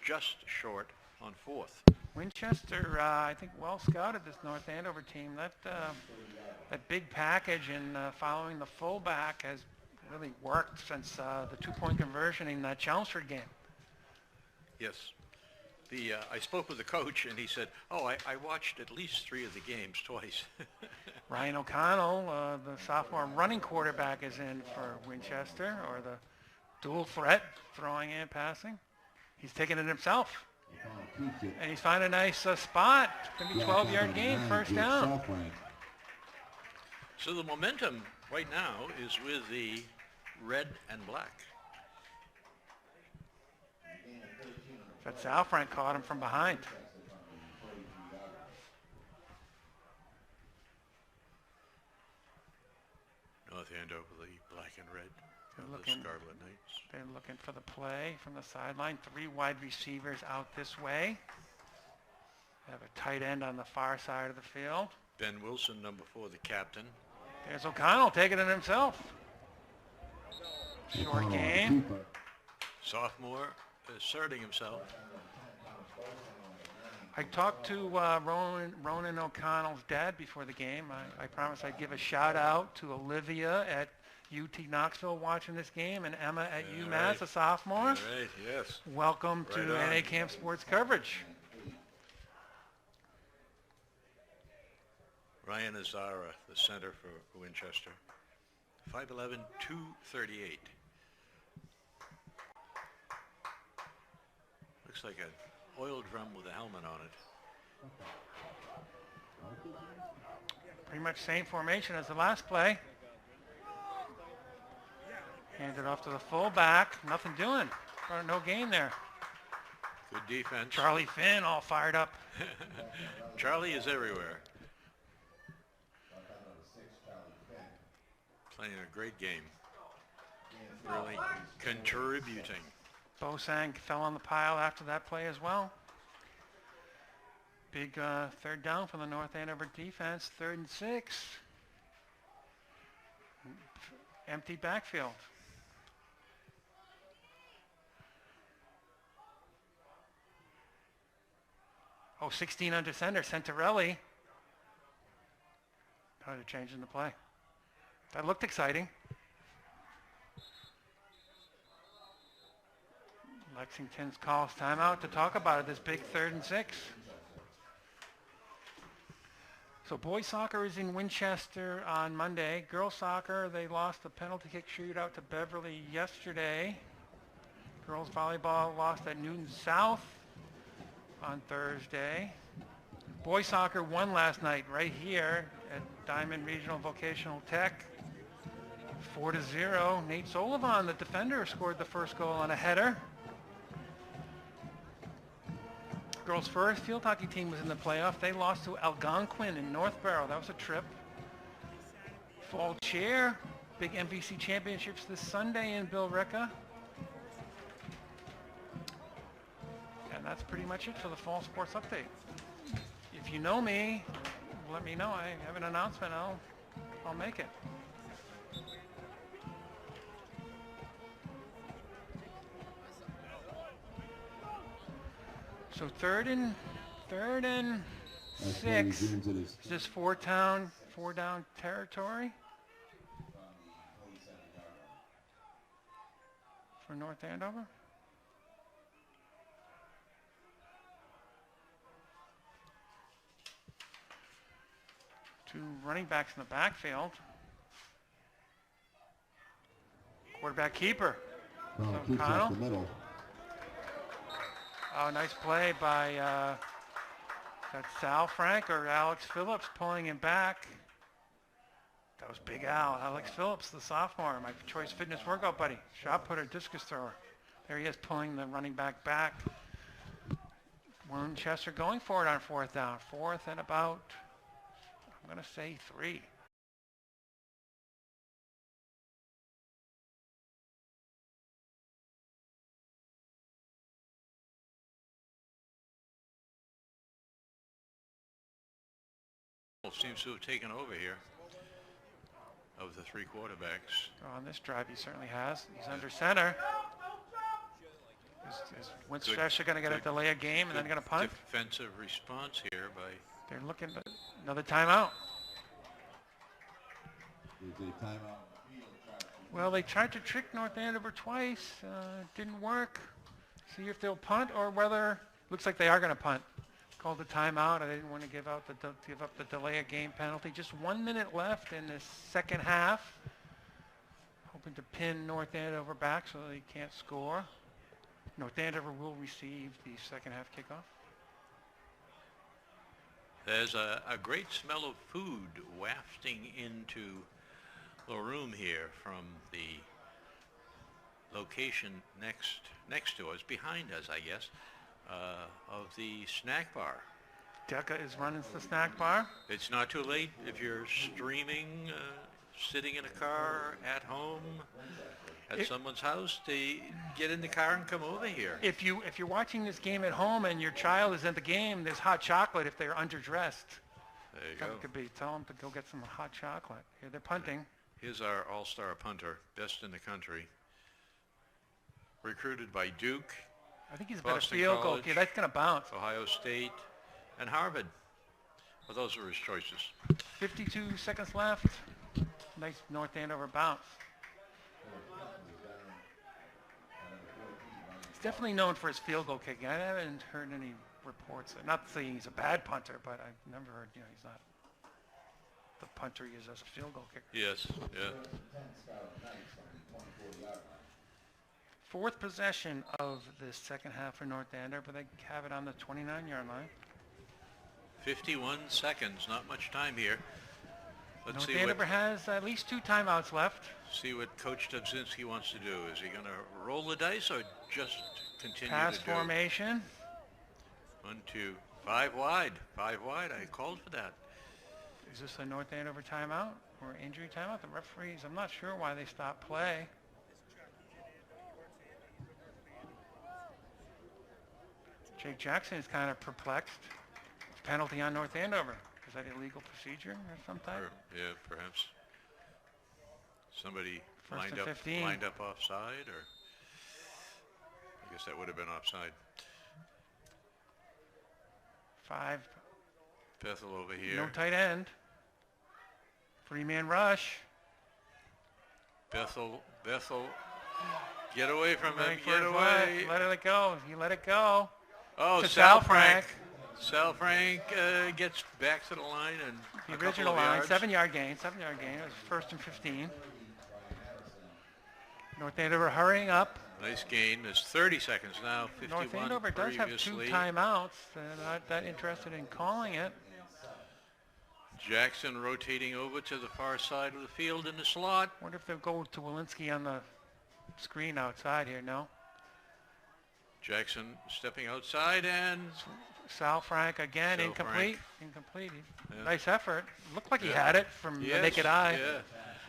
S2: just short on 4th.
S1: Winchester, I think, well scouted this North Andover team. That big package and following the fullback has really worked since the 2-point conversion in that Chelmsford game.
S2: Yes. I spoke with the coach, and he said, "Oh, I watched at least 3 of the games twice."
S1: Ryan O'Connell, the sophomore running quarterback, is in for Winchester, or the dual threat, throwing and passing. He's taking it himself. And he's found a nice spot. It's going to be a 12-yard gain, first down.
S2: So the momentum right now is with the red and black.
S1: But South Frank caught him from behind.
S2: North Andover, the black and red.
S1: They're
S2: The Scarlet Knights.
S1: They're looking for the play from the sideline. 3 wide receivers out this way. They have a tight end on the far side of the field.
S2: Ben Wilson, number 4, the captain.
S1: There's O'Connell taking it himself. Short game.
S2: Sophomore asserting himself.
S1: I talked to Ronan O'Connell's dad before the game. I promised I'd give a shout out to Olivia at UT Knoxville watching this game, and Emma at UMass, a sophomore.
S2: Right, yes.
S1: Welcome to NA Camp Sports coverage.
S2: Ryan Azara, the center for Winchester. 5'11", 238. Looks like an oil drum with a helmet on it.
S1: Pretty much same formation as the last play. Handed off to the fullback. Nothing doing. No gain there.
S2: Good defense.
S1: Charlie Finn all fired up.
S2: Charlie is everywhere. Playing a great game. Really contributing.
S1: Bosang fell on the pile after that play as well. Big third down from the North Andover defense. 3rd and 6. Empty backfield. Oh, 16 under center, Centarelli. Oh, they're changing the play. That looked exciting. Lexington's calls timeout to talk about it, this big 3rd and 6. So boys soccer is in Winchester on Monday. Girls soccer, they lost the penalty kick shootout to Beverly yesterday. Girls volleyball lost at Newton South on Thursday. Boys soccer won last night right here at Diamond Regional Vocational Tech. 4-0. Nate Solivan, the defender, scored the first goal on a header. Girls first field hockey team was in the playoff. They lost to Algonquin in Northborough. That was a trip. Fall cheer. Big MVC championships this Sunday in Billerica. And that's pretty much it for the fall sports update. If you know me, let me know. I have an announcement. I'll make it. So 3rd and Third and
S3: As play
S1: 6.
S3: resumes, it is
S1: Is this four down territory for North Andover? Two running backs in the backfield. Quarterback keeper.
S3: keeps
S1: Connell?
S3: up the middle.
S1: Oh, nice play by that's Sal Frank or Alex Phillips pulling him back. That was Big Al. Alex Phillips, the sophomore, my choice fitness workout buddy. Shot putter, discus thrower. There he is pulling the running back back. Winchester going for it on fourth down. Fourth and about, I'm going to say 3.
S2: Seems to have taken over here of the 3 quarterbacks.
S1: Oh, on this drive, he certainly has. He's under center. Is Winchester going to get a delay of game and then going to punt?
S2: Defensive response here by...
S1: They're looking at another timeout.
S3: There's a timeout on the field.
S1: Well, they tried to trick North Andover twice. It didn't work. See if they'll punt or whether... Looks like they are going to punt. Called the timeout. I didn't want to give up the delay of game penalty. Just 1 minute left in the second half. Hoping to pin North Andover back so they can't score. North Andover will receive the second half kickoff.
S2: There's a great smell of food wafting into the room here from the location next to us, behind us, I guess. Of the snack bar.
S1: Decca is running the snack bar.
S2: It's not too late if you're streaming, sitting in a car, at home, at someone's house, to get in the car and come over here.
S1: If you're watching this game at home and your child is in the game, there's hot chocolate if they're underdressed.
S2: There you
S1: That
S2: go.
S1: could be. Tell them to go get some hot chocolate. Here they're punting.
S2: Here's our all-star punter, best in the country. Recruited by Duke,
S1: I think he's a better
S2: Boston
S1: field goal
S2: College.
S1: kid. That's going to bounce.
S2: Ohio State, and Harvard. Well, those are his choices.
S1: 52 seconds left. Nice North Andover bounce. He's definitely known for his field goal kicking. I haven't heard any reports. Not saying he's a bad punter, but I've never heard, he's not the punter he is as a field goal kicker.
S2: Yes, yeah.
S1: Fourth possession of the second half for North Andover. They have it on the 29-yard line.
S2: 51 seconds, not much time here. Let's
S1: North Andover has at least 2 timeouts left.
S2: see what Coach Dubzinski wants to do. Is he going to roll the dice or just continue
S1: Pass
S2: to do?
S1: formation.
S2: 1, 2, 5 wide. 5 wide. I called for that.
S1: Is this a North Andover timeout or injury timeout? The referees, I'm not sure why they stopped play. Jake Jackson is kind of perplexed. Penalty on North Andover. Is that illegal procedure or some type?
S2: Yeah, perhaps. Somebody
S1: First
S2: lined
S1: and
S2: up,
S1: 15.
S2: lined up offside, or I guess that would have been offside.
S1: 5.
S2: Bethel over here.
S1: No tight end. 3-man rush.
S2: Bethel, get away from him,
S1: Running for
S2: get
S1: his
S2: away.
S1: life. Let it go. He let it go.
S2: Oh,
S1: To
S2: Sal
S1: Sal
S2: Frank.
S1: Frank.
S2: Sal Frank gets back to the line and
S1: The
S2: a couple
S1: original
S2: of
S1: line,
S2: yards.
S1: 7-yard gain. 7-yard gain. It was first and 15. North Andover hurrying up.
S2: Nice gain. There's 30 seconds now. 51
S1: North Andover does have 2
S2: previously.
S1: timeouts. They're not that interested in calling it.
S2: Jackson rotating over to the far side of the field in the slot.
S1: Wonder if they'll go to Walensky on the screen outside here. No.
S2: Jackson stepping outside and
S1: Sal Frank again,
S2: Sal
S1: incomplete.
S2: Frank.
S1: Incomplete.
S2: Yeah.
S1: Nice effort. Looked like he
S2: Yeah.
S1: had it from the
S2: Yes,
S1: naked eye.
S2: Yeah.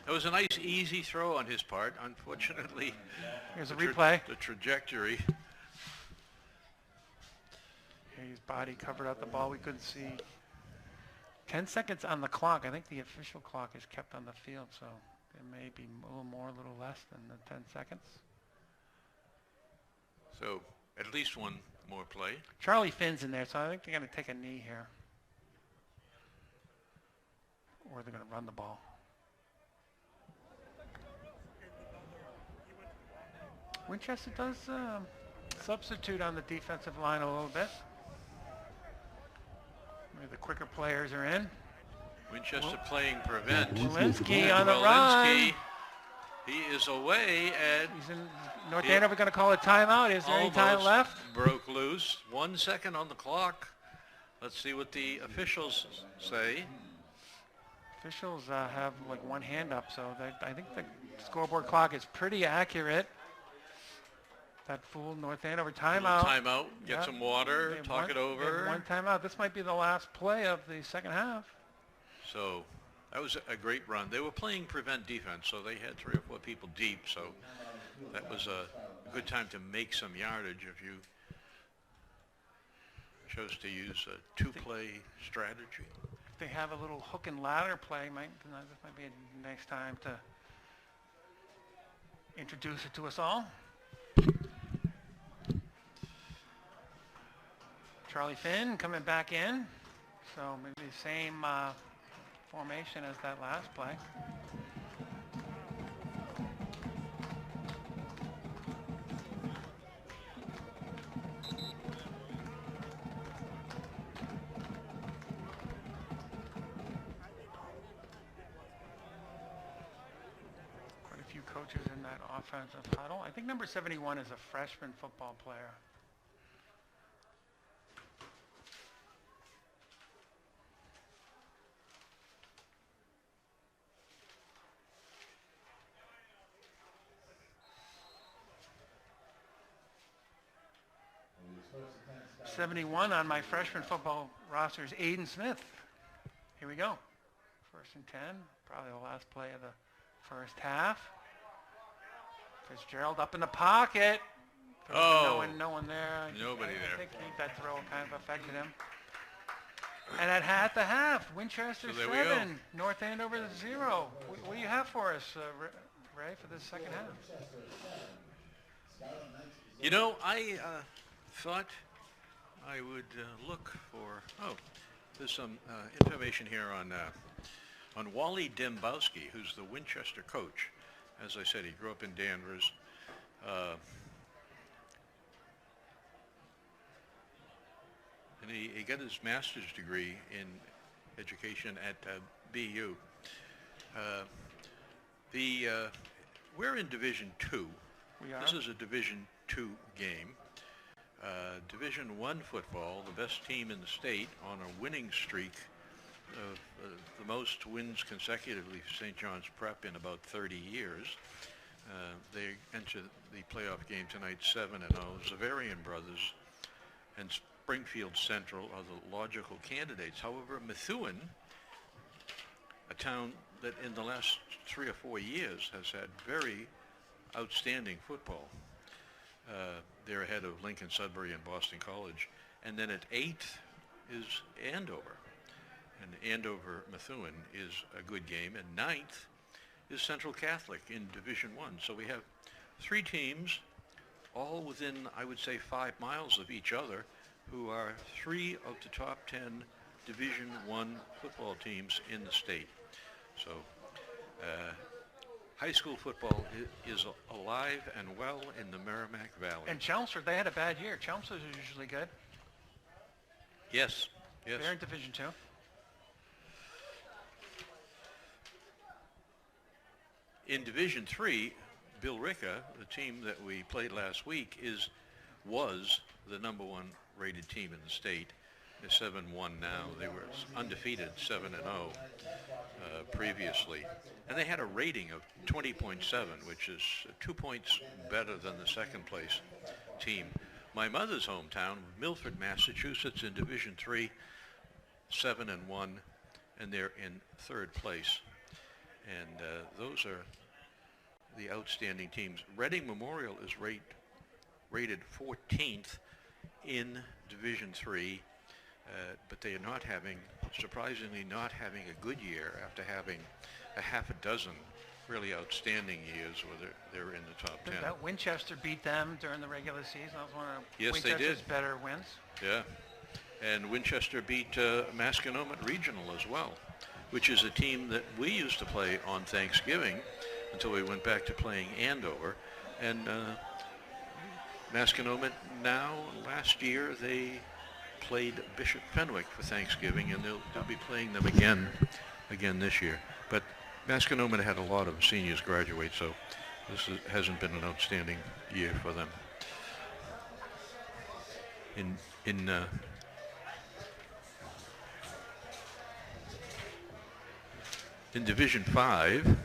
S2: That was a nice, easy throw on his part. Unfortunately,
S1: Here's a
S2: the
S1: replay.
S2: the trajectory.
S1: His body covered up the ball. We couldn't see. 10 seconds on the clock. I think the official clock is kept on the field, so it may be a little more, a little less than the 10 seconds.
S2: So at least one more play.
S1: Charlie Finn's in there, so I think they're going to take a knee here. Or they're going to run the ball. Winchester does substitute on the defensive line a little bit. Maybe the quicker players are in.
S2: Winchester playing prevent.
S1: Walensky on the run.
S2: He is away, and
S1: He's in North Andover going to call a timeout. Is there any time left?
S2: Broke loose. 1 second on the clock. Let's see what the officials say.
S1: Officials have like one hand up, so I think the scoreboard clock is pretty accurate. That fooled North Andover timeout.
S2: Timeout. Get some water. Talk it over.
S1: One timeout. This might be the last play of the second half.
S2: So that was a great run. They were playing prevent defense, so they had 3 or 4 people deep. So that was a good time to make some yardage if you chose to use a 2-play strategy.
S1: If they have a little hook and ladder play, this might be a nice time to introduce it to us all. Charlie Finn coming back in, so maybe the same formation as that last play. Quite a few coaches in that offensive huddle. I think number 71 is a freshman football player. '71 on my freshman football roster is Aiden Smith. Here we go. 1st and 10. Probably the last play of the first half. Fitzgerald up in the pocket. No one there.
S2: Nobody there.
S1: I think that throw kind of affected him. And at the half, Winchester 7, North Andover 0. What do you have for us, Ray, for this second half?
S2: You know, I thought I would look for, there's some information here on Wally Dembowski, who's the Winchester coach. As I said, he grew up in Danvers. And he got his master's degree in education at BU. We're in Division II.
S1: We are.
S2: This is a Division II game. Division I football, the best team in the state on a winning streak of the most wins consecutively for St. John's Prep in about 30 years. They enter the playoff game tonight 7-0. Zavarian Brothers and Springfield Central are the logical candidates. However, Methuen, a town that in the last 3 or 4 years has had very outstanding football. They're ahead of Lincoln, Sudbury, and Boston College. And then at 8th is Andover. And Andover-Methuen is a good game. And 9th is Central Catholic in Division I. So we have 3 teams, all within, I would say, 5 miles of each other, who are 3 of the top 10 Division I football teams in the state. So high school football is alive and well in the Merrimack Valley.
S1: And Chelmsford, they had a bad year. Chelmsford is usually good.
S2: Yes, yes.
S1: They're in Division II.
S2: In Division III, Bill Ricca, the team that we played last week, was the #1 rated team in the state. They're 7-1 now. They were undefeated 7-0 previously. And they had a rating of 20.7, which is 2 points better than the second place team. My mother's hometown, Milford, Massachusetts, in Division III, 7-1, and they're in 3rd place. And those are the outstanding teams. Reading Memorial is rated 14th in Division III, but they are not having, surprisingly, not having a good year after having a half a dozen really outstanding years where they're in the top 10.
S1: That Winchester beat them during the regular season. That was one of
S2: Yes,
S1: Winchester's
S2: they did.
S1: better wins.
S2: Yeah. And Winchester beat Masconomet Regional as well, which is a team that we used to play on Thanksgiving until we went back to playing Andover. And Masconomet now, last year, they played Bishop Fenwick for Thanksgiving, and they'll be playing them again this year. But Masconomet had a lot of seniors graduate, so this hasn't been an outstanding year for them. In Division 5,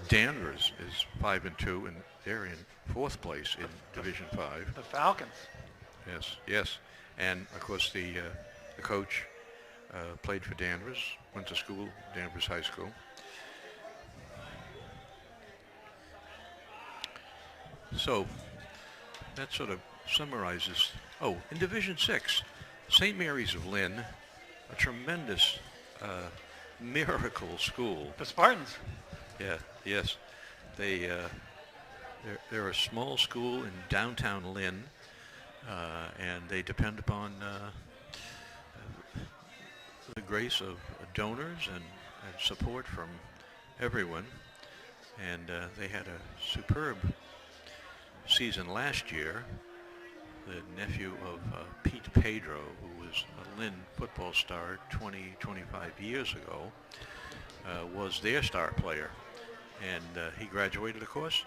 S2: Danvers is 5-2, and they're in 4th place in Division 5.
S1: The Falcons.
S2: Yes. And, of course, the coach played for Danvers, went to school, Danvers High School. So that sort of summarizes. Oh, in Division 6, St. Mary's of Lynn, a tremendous miracle school.
S1: The Spartans.
S2: Yeah, yes. They're a small school in downtown Lynn, and they depend upon the grace of donors and support from everyone. And they had a superb season last year. The nephew of Pete Pedro, who was a Lynn football star 20, 25 years ago, was their star player. And he graduated, of course.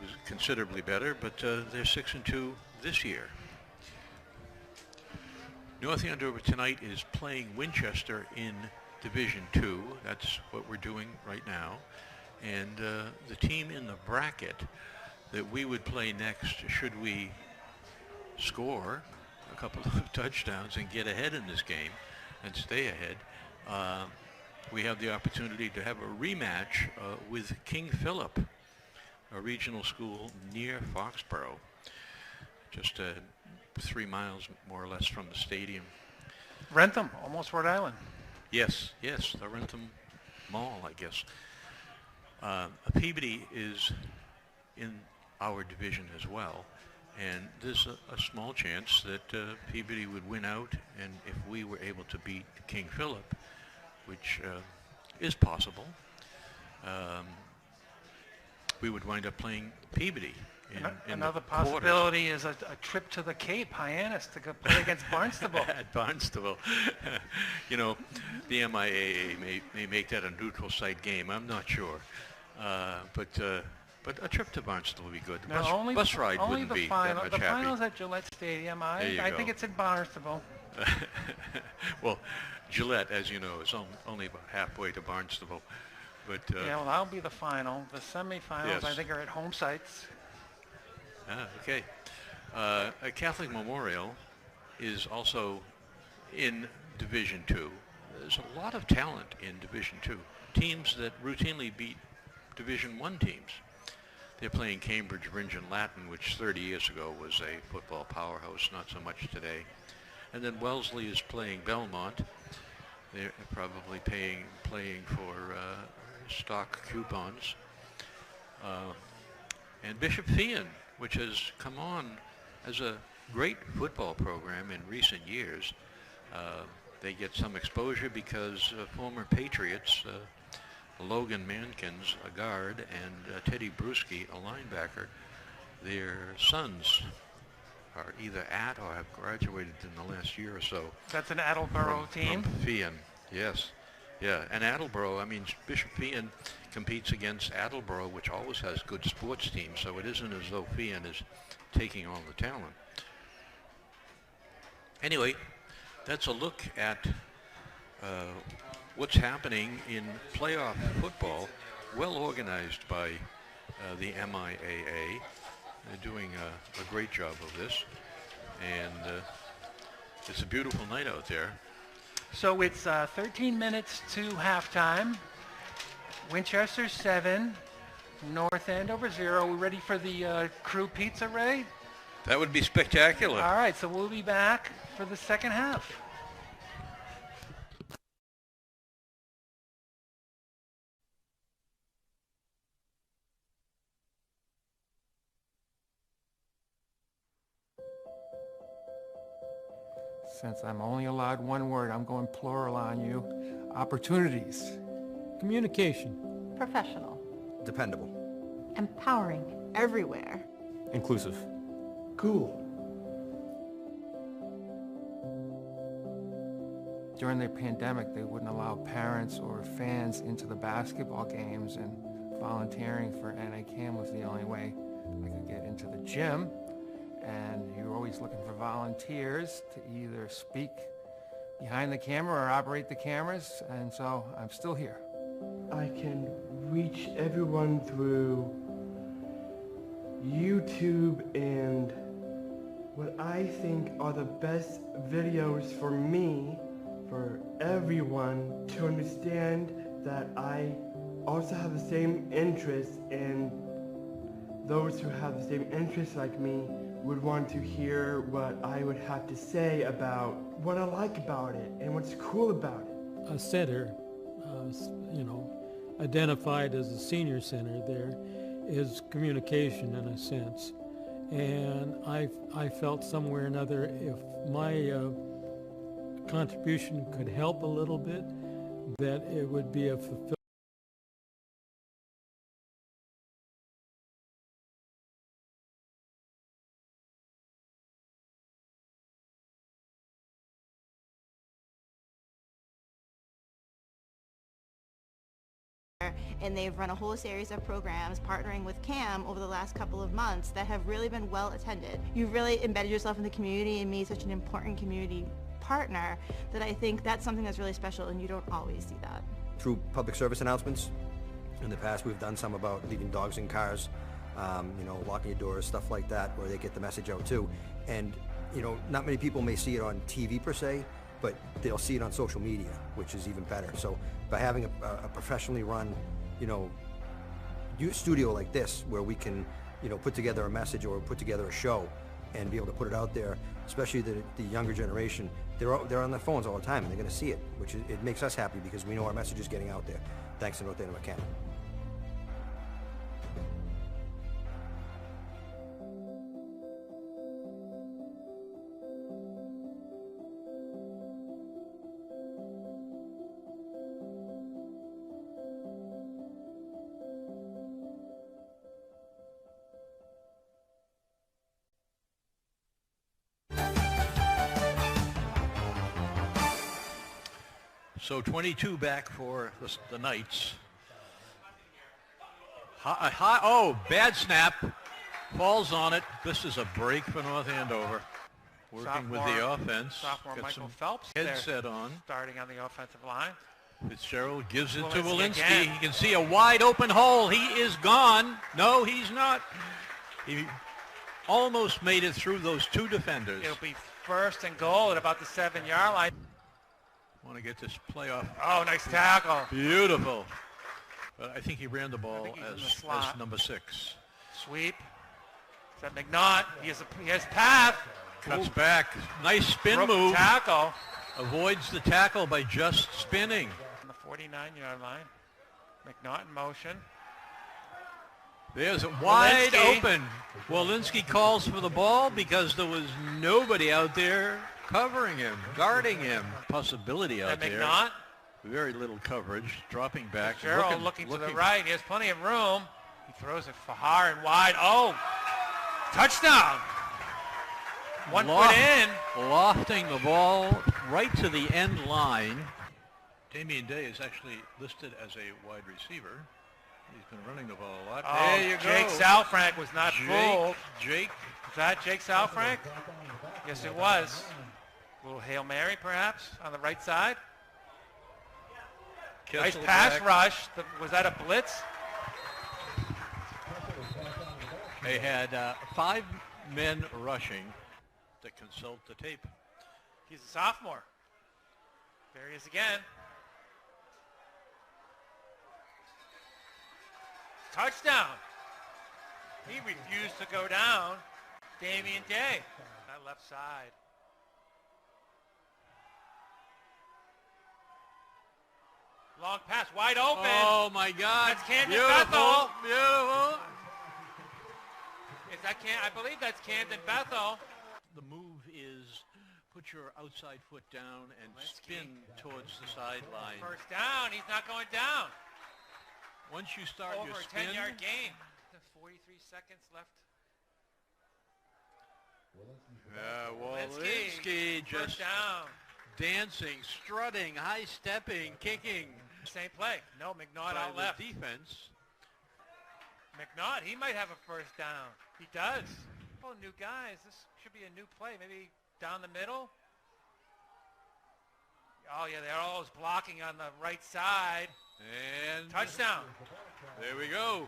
S2: It was considerably better, but they're 6-2 this year. North Andover tonight is playing Winchester in Division 2. That's what we're doing right now. And the team in the bracket that we would play next, should we score a couple of touchdowns and get ahead in this game and stay ahead, we have the opportunity to have a rematch with King Philip, a regional school near Foxborough, just 3 miles more or less from the stadium.
S1: Rentham, almost Rhode Island.
S2: Yes, the Rentham Mall, I guess. Peabody is in our division as well, and there's a small chance that Peabody would win out, and if we were able to beat King Philip, which is possible, we would wind up playing Peabody.
S1: Another possibility is a trip to the Cape, Hyannis, to go play against Barnstable.
S2: At Barnstable. You know, the MIAA may make that a neutral site game. I'm not sure. But a trip to Barnstable would be good. The bus ride wouldn't be that much happy.
S1: The finals at Gillette Stadium. I think it's in Barnstable.
S2: Well, Gillette, as you know, is only about halfway to Barnstable. But
S1: yeah, well, that'll be the final. The semifinals,
S2: yes.
S1: I think, are at home sites.
S2: Okay. Catholic Memorial is also in Division 2. There's a lot of talent in Division 2. Teams that routinely beat Division 1 teams. They're playing Cambridge, Rindge, and Latin, which 30 years ago was a football powerhouse, not so much today. And then Wellesley is playing Belmont. They're probably playing for stock coupons. And Bishop Feehan, which has come on as a great football program in recent years. They get some exposure because former Patriots, Logan Mankins, a guard, and Teddy Bruschi, a linebacker, their sons are either at or have graduated in the last year or so.
S1: That's an Attleboro team?
S2: From Feehan, yes. Yeah, and Attleboro, I mean, Bishop Feehan competes against Attleboro, which always has good sports teams, so it isn't as though Feehan is taking all the talent. Anyway, that's a look at what's happening in playoff football, well organized by the MIAA. They're doing a great job of this, and it's a beautiful night out there.
S1: So it's 13 minutes to halftime. Winchester 7, North Andover 0. We ready for the crew pizza, Ray?
S2: That would be spectacular.
S1: All right, so we'll be back for the second half. Since I'm only allowed one word, I'm going plural on you. Opportunities.
S4: Communication.
S5: Professional.
S6: Dependable.
S5: Empowering. Everywhere.
S4: Inclusive.
S7: Cool.
S1: During the pandemic, they wouldn't allow parents or fans into the basketball games, and volunteering for NACAM was the only way I could get into the gym. And you're always looking for volunteers to either speak behind the camera or operate the cameras, and so I'm still here.
S7: I can reach everyone through YouTube and what I think are the best videos for me, for everyone to understand that I also have the same interests, and those who have the same interests like me would want to hear what I would have to say about what I like about it and what's cool about it.
S4: A center, identified as a senior center there, is communication in a sense. And I felt somewhere or another, if my contribution could help a little bit, that it would be a fulfillment.
S5: And they've run a whole series of programs partnering with CAM over the last couple of months that have really been well attended. You've really embedded yourself in the community and made such an important community partner that I think that's something that's really special, and you don't always see that.
S6: Through public service announcements, in the past we've done some about leaving dogs in cars, locking your doors, stuff like that, where they get the message out too. And not many people may see it on TV per se, but they'll see it on social media, which is even better. So by having a professionally run, studio like this, where we can, put together a message or put together a show and be able to put it out there, especially the younger generation, they're on their phones all the time and they're going to see it, which it makes us happy because we know our message is getting out there. Thanks to North Andover CAM.
S2: So 22 back for the Knights. Bad snap. Falls on it. This is a break for North Andover. Working with the offense.
S1: Sophomore
S2: Got
S1: Michael
S2: some
S1: Phelps
S2: headset on.
S1: starting on the offensive line.
S2: Fitzgerald gives it to
S1: Walensky
S2: Walensky.
S1: again.
S2: He can see a wide open hole. He is gone. No, he's not. He almost made it through those two defenders.
S1: It'll be first and goal at about the 7-yard line.
S2: Want to get this playoff.
S1: Oh, nice tackle.
S2: Beautiful. But I think he ran the ball
S1: think he's in the
S2: as
S1: slot.
S2: number 6.
S1: Sweep. Is that McNaught? He has path.
S2: Cuts back. Nice spin
S1: Broke
S2: move.
S1: tackle.
S2: Avoids the tackle by just spinning.
S1: On the 49-yard line. McNaught in motion.
S2: There's a wide
S1: Walensky.
S2: open. Walensky calls for the ball because there was nobody out there covering him, guarding him. Possibility out
S1: And
S2: there.
S1: McNaught.
S2: Very little coverage. Dropping back.
S1: Gerald looking to the right. He has plenty of room. He throws it far and wide. Oh! Touchdown! 1 foot in.
S2: Lofting the ball right to the end line. Damian Day is actually listed as a wide receiver. He's been running the ball a lot.
S1: Oh,
S2: there you
S1: Jake
S2: go.
S1: Salfrank was not fooled.
S2: Jake.
S1: Was that Jake Salfrank? Yes, it was. A little Hail Mary, perhaps, on the right side. Nice pass rush. Was that a blitz?
S2: They had 5 men rushing to consult the tape.
S1: He's a sophomore. There he is again. Touchdown. He refused to go down. Damian Day. That left side. Long pass, wide open.
S2: Oh my God!
S1: That's Camden
S2: Beautiful,
S1: Bethel.
S2: beautiful.
S1: Is that I believe that's Camden Bethel.
S2: The move is put your outside foot down and
S1: Walensky.
S2: spin towards the sideline.
S1: First down. He's not going down.
S2: Once you start
S1: Over
S2: your
S1: a
S2: spin,
S1: 10-yard gain. 43 seconds left.
S2: Walensky
S1: First
S2: just
S1: down.
S2: dancing, strutting, high-stepping, kicking.
S1: Same play. No, McNaught
S2: by
S1: out
S2: the
S1: left.
S2: defense.
S1: McNaught, he might have a first down. He does. Oh, new guys. This should be a new play. Maybe down the middle. Oh, yeah, they're always blocking on the right side.
S2: And
S1: Touchdown.
S2: there we go.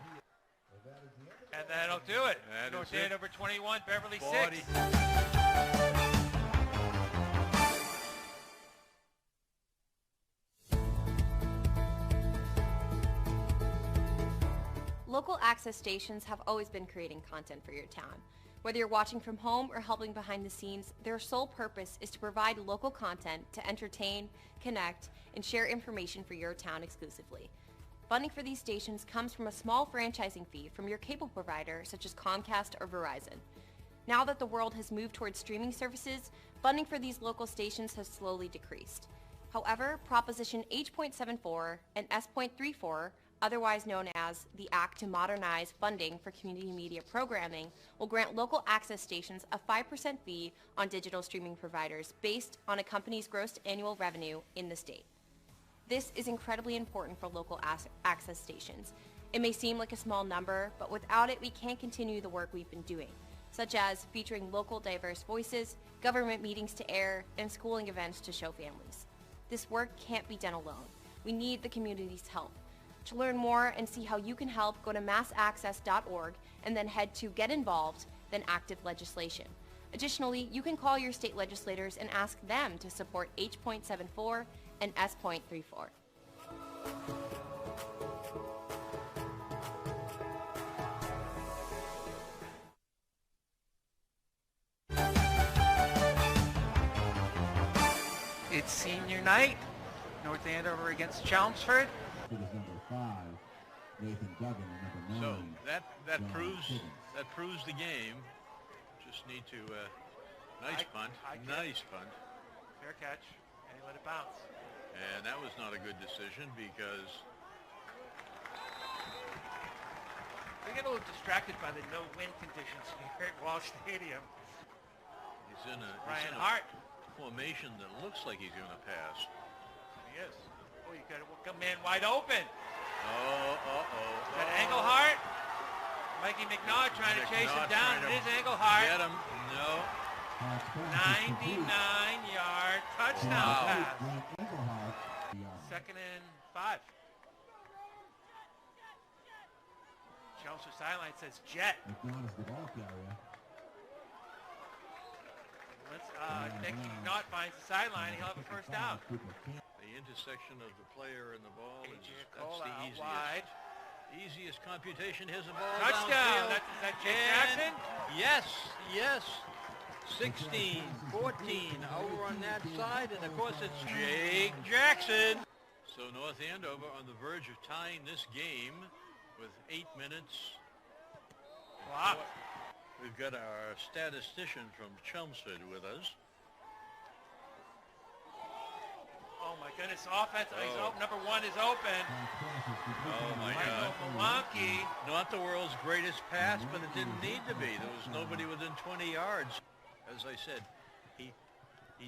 S1: And that'll do it.
S2: That is
S1: North
S2: it.
S1: Andover 21, Beverly
S2: 40.
S1: 6.
S8: Local access stations have always been creating content for your town. Whether you're watching from home or helping behind the scenes, their sole purpose is to provide local content to entertain, connect, and share information for your town exclusively. Funding for these stations comes from a small franchising fee from your cable provider such as Comcast or Verizon. Now that the world has moved towards streaming services, funding for these local stations has slowly decreased. However, Proposition H.74 and S.34, otherwise known as the Act to Modernize Funding for Community Media Programming, will grant local access stations a 5% fee on digital streaming providers based on a company's gross annual revenue in the state. This is incredibly important for local access stations. It may seem like a small number, but without it, we can't continue the work we've been doing, such as featuring local diverse voices, government meetings to air, and schooling events to show families. This work can't be done alone. We need the community's help. To learn more and see how you can help, go to massaccess.org and then head to Get Involved, then Active Legislation. Additionally, you can call your state legislators and ask them to support H.74 and S.34.
S1: It's senior night. North Andover against Chelmsford.
S3: It is number 5, Nathan Duggan, and number 9.
S2: So that proves the game. Just need to nice punt. Nice punt.
S1: Fair catch. And he let it bounce.
S2: And that was not a good decision because
S1: We get a little distracted by the no-win conditions here at Wall Stadium.
S2: he's in a
S1: Ryan Hart.
S2: formation that looks like he's going to pass.
S1: He is. Oh, you got a man wide open. Got Engelhart. Mikey McNaught trying to chase him down. It is Engelhart.
S2: Get him. No.
S1: 99-yard touchdown pass. Second and 5. Chelmsford sideline says jet.
S3: McNaught is the ball carrier.
S1: Nick McNaught finds the sideline. He'll have a first down.
S2: The intersection of the player and the ball is
S1: Cole
S2: that's the
S1: out
S2: easiest.
S1: wide.
S2: Easiest computation. Here's the ball.
S1: Touchdown.
S2: Downfield.
S1: Is that Jake
S2: And
S1: Jackson?
S2: Yes. 16, 14 over on that side, and of course it's Jake Jackson. So North Andover on the verge of tying this game with 8 minutes.
S1: Wow.
S2: We've got our statistician from Chelmsford with us.
S1: Oh my goodness, offense. He's open. Number 1 is open.
S2: Oh my God.
S1: Michael Malanke.
S2: Not the world's greatest pass, but it didn't need to be. There was nobody within 20 yards. As I said, he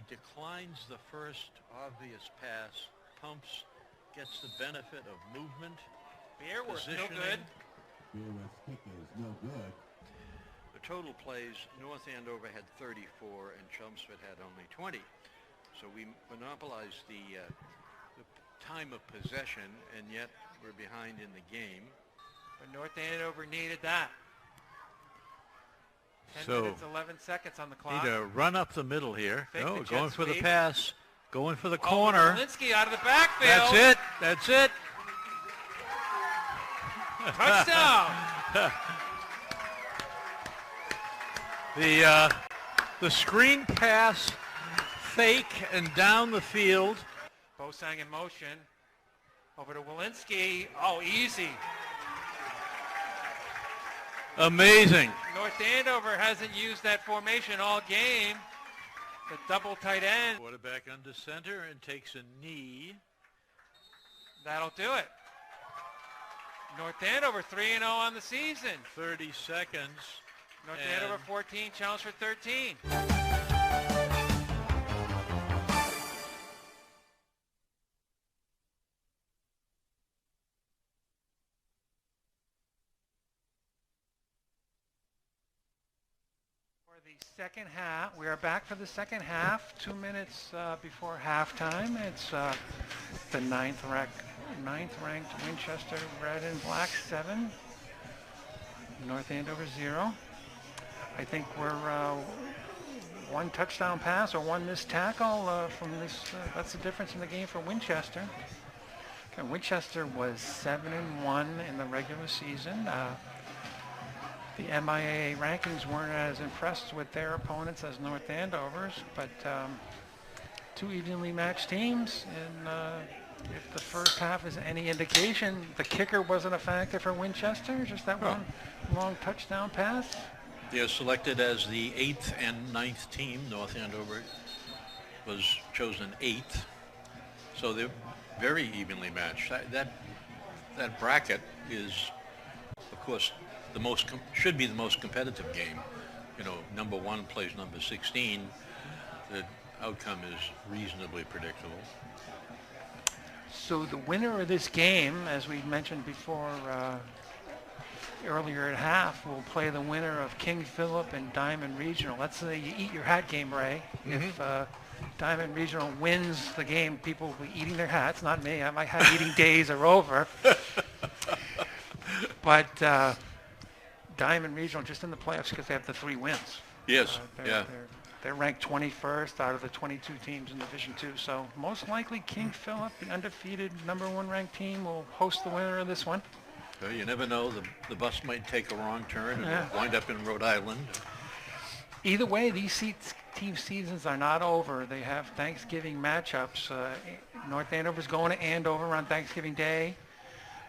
S2: declines the first obvious pass, pumps, gets the benefit of movement,
S1: Beerworth, no
S2: positioning.
S1: good.
S3: Beerworth's kick is no good.
S2: The total plays, North Andover had 34 and Chelmsford had only 20. So we monopolized the time of possession, and yet we're behind in the game.
S1: But North Andover needed that. 10
S2: So,
S1: minutes, 11 seconds on the clock.
S2: Need a run up the middle here.
S1: Fake
S2: No,
S1: the jet
S2: going for the
S1: sweep.
S2: pass, going for the corner.
S1: Walensky out of the backfield.
S2: That's it.
S1: Touchdown.
S2: The screen pass, fake and down the field.
S1: Bosang in motion. Over to Walensky. Oh, easy.
S2: Amazing.
S1: North Andover hasn't used that formation all game. The double tight end.
S2: Quarterback under center and takes a knee.
S1: That'll do it. North Andover 3-0 on the season.
S2: 30 seconds.
S1: North Andover 14, Chelmsford 13. For the second half, we are back for the second half. 2 minutes before halftime. It's the ninth ranked Winchester Red and Black 7. North Andover 0. I think we're one touchdown pass or one missed tackle from this. That's the difference in the game for Winchester. Okay, Winchester was 7-1 in the regular season. The MIAA rankings weren't as impressed with their opponents as North Andover's, but two evenly matched teams. And if the first half is any indication, the kicker wasn't a factor for Winchester, just that one long touchdown pass.
S2: They're selected as the 8th and 9th team. North Andover was chosen 8th. So they're very evenly matched. That bracket is, of course, should be the most competitive game. You know, number 1 plays number 16. The outcome is reasonably predictable.
S1: So the winner of this game, as we mentioned before earlier at half, will play the winner of King Philip and Diamond Regional. That's the you eat your hat game, Ray. Mm-hmm. If Diamond Regional wins the game, people will be eating their hats. Not me. My hat eating days are over. But Diamond Regional just in the playoffs because they have the 3 wins.
S2: Yes.
S1: They're ranked 21st out of the 22 teams in Division 2. So most likely King Philip, the undefeated number 1 ranked team, will host the winner of this one.
S2: Well, you never know. The bus might take a wrong turn and wind up in Rhode Island.
S1: Either way, these team seasons are not over. They have Thanksgiving matchups. North Andover's going to Andover on Thanksgiving Day.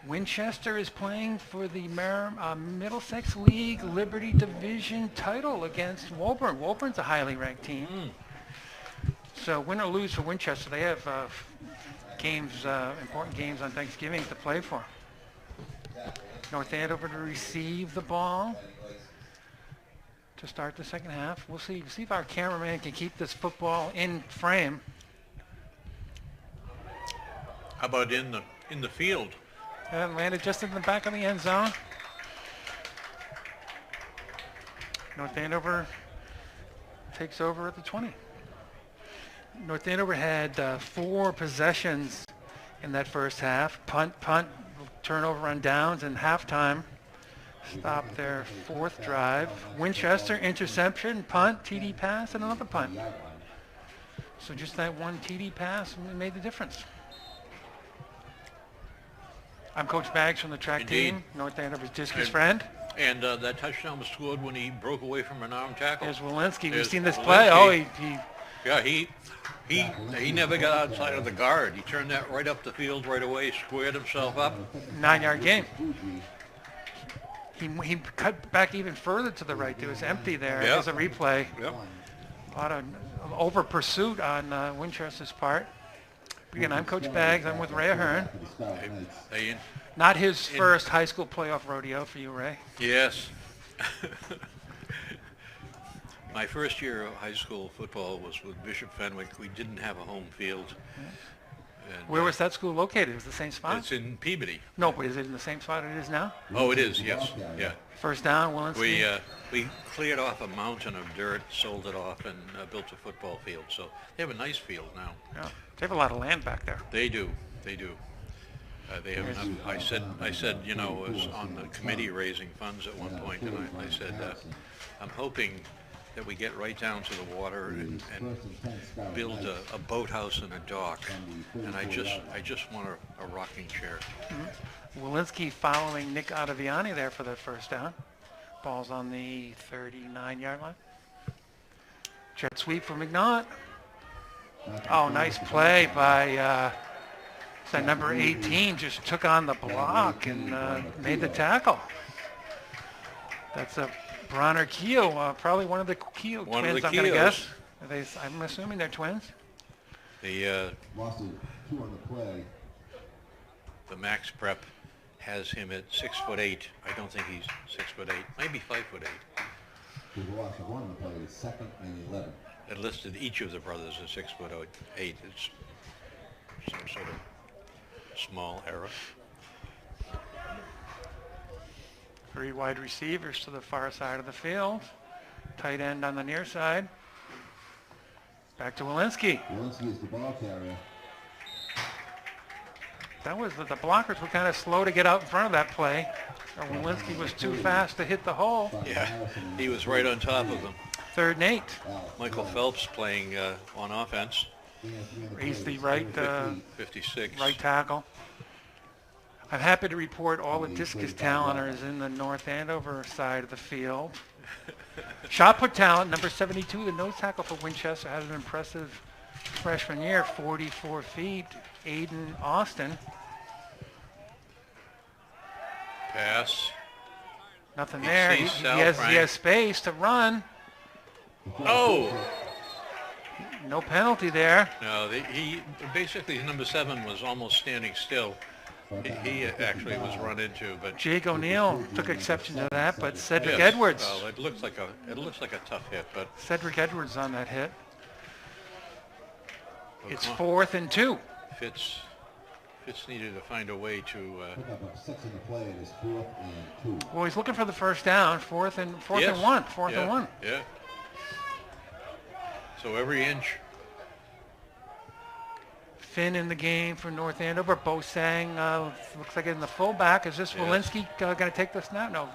S1: Winchester is playing for the Middlesex League Liberty Division title against Woburn. Woburn's a highly ranked team. So win or lose for Winchester, they have important games on Thanksgiving to play for. North Andover to receive the ball to start the second half. We'll see if our cameraman can keep this football in frame.
S2: How about in the field?
S1: And landed just in the back of the end zone. North Andover takes over at the 20. North Andover had 4 possessions in that first half. Punt, turnover on downs, and halftime stopped their 4th drive. Winchester, interception, punt, TD pass, and another punt. So just that one TD pass made the difference. I'm Coach Baggs from the track team, North Andover's discus friend.
S2: And that touchdown was scored when he broke away from an arm tackle.
S1: There's Walensky. We've seen this play. Oh,
S2: he never got outside of the guard. He turned that right up the field right away, squared himself up.
S1: 9-yard gain. He cut back even further to the right. It was empty there.
S2: Yep.
S1: There's a replay.
S2: Yep.
S1: A lot of over pursuit on Winchester's part. Again, I'm Coach Baggs. I'm with Ray Ahern. Not his first high school playoff rodeo for you, Ray.
S2: Yes. My first year of high school football was with Bishop Fenwick. We didn't have a home field. And,
S1: where was that school located? It was the same spot?
S2: It's in Peabody.
S1: No, but is it in the same spot it is now?
S2: Oh, it is, yes. Yeah.
S1: First down, Walensky?
S2: We cleared off a mountain of dirt, sold it off, and built a football field. So they have a nice field now.
S1: Yeah. They have a lot of land back there.
S2: They do. They do. They have enough. I said, you know, I was on the committee raising funds at one point, and I said, I'm hoping that we get right down to the water and build a boathouse and a dock. And I just want a rocking chair.
S1: Mm-hmm. Walensky following Nick Ottaviani there for the first down. Ball's on the 39-yard line. Jet sweep for McNaught. Oh, nice play by number 18. Just took on the block and made the tackle. That's a Bronner Keogh, probably one of the Keogh twins, I'm going to guess. Are they, I'm assuming they're twins.
S2: The
S3: Lost it 2 on the play.
S2: the Max Prep has him at 6'8". I don't think he's 6'8", maybe 5'8".
S3: Because we lost 1 on the play, the 2nd and 11.
S2: It listed each of the brothers as 6'8". It's some sort of small error.
S1: 3 wide receivers to the far side of the field. Tight end on the near side. Back to Walensky.
S3: Walensky is the ball carrier.
S1: That was the blockers were kind of slow to get out in front of that play. Or Walensky was too fast to hit the hole.
S2: Yeah, he was right on top of them.
S1: 3rd and 8.
S2: Michael Phelps playing on offense.
S1: He's the right
S2: 56.
S1: right tackle. I'm happy to report all the discus talent is in the North Andover side of the field. Shot put talent, number 72, the nose tackle for Winchester, had an impressive freshman year, 44 feet. Aiden Austin.
S2: Pass.
S1: Nothing
S2: He
S1: there.
S2: sees
S1: He
S2: Sal
S1: has
S2: Frank.
S1: space to run.
S2: Oh!
S1: No penalty there.
S2: No, he basically, number 7 was almost standing still. He actually was run into, but
S1: Jake O'Neill took exception to that, but Cedric
S2: yes,
S1: Edwards.
S2: well, it looks like a tough hit, but
S1: Cedric Edwards on that hit.
S2: but
S1: It's
S2: come
S1: 4th and 2.
S2: on. Fitz needed to find a way to.
S3: Pick up a 6 on the play. It is 4th and 2.
S1: Well, he's looking for the first down. 4th and
S2: Yes.
S1: 1. 4th
S2: yeah,
S1: and 1.
S2: Yeah. So every inch.
S1: Finn in the game for North Andover. Bosang looks like in the fullback. Is this
S2: Yes.
S1: Walensky going to take the snap? No.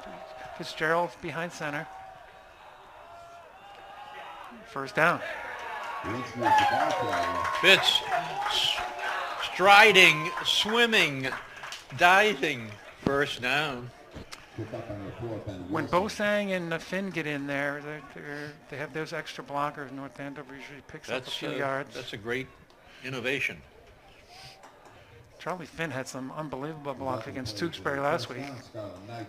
S1: Fitzgerald's behind center. First down.
S3: Walensky is the ball carrier.
S2: Fitz striding, swimming, diving. First down.
S3: Pick up on the 4th and
S1: When
S3: Wilson.
S1: Bosang and Finn get in there, they have those extra blockers. North Andover usually picks up a few yards.
S2: That's a great innovation.
S1: Charlie Finn had some unbelievable blocks against Tewksbury last week.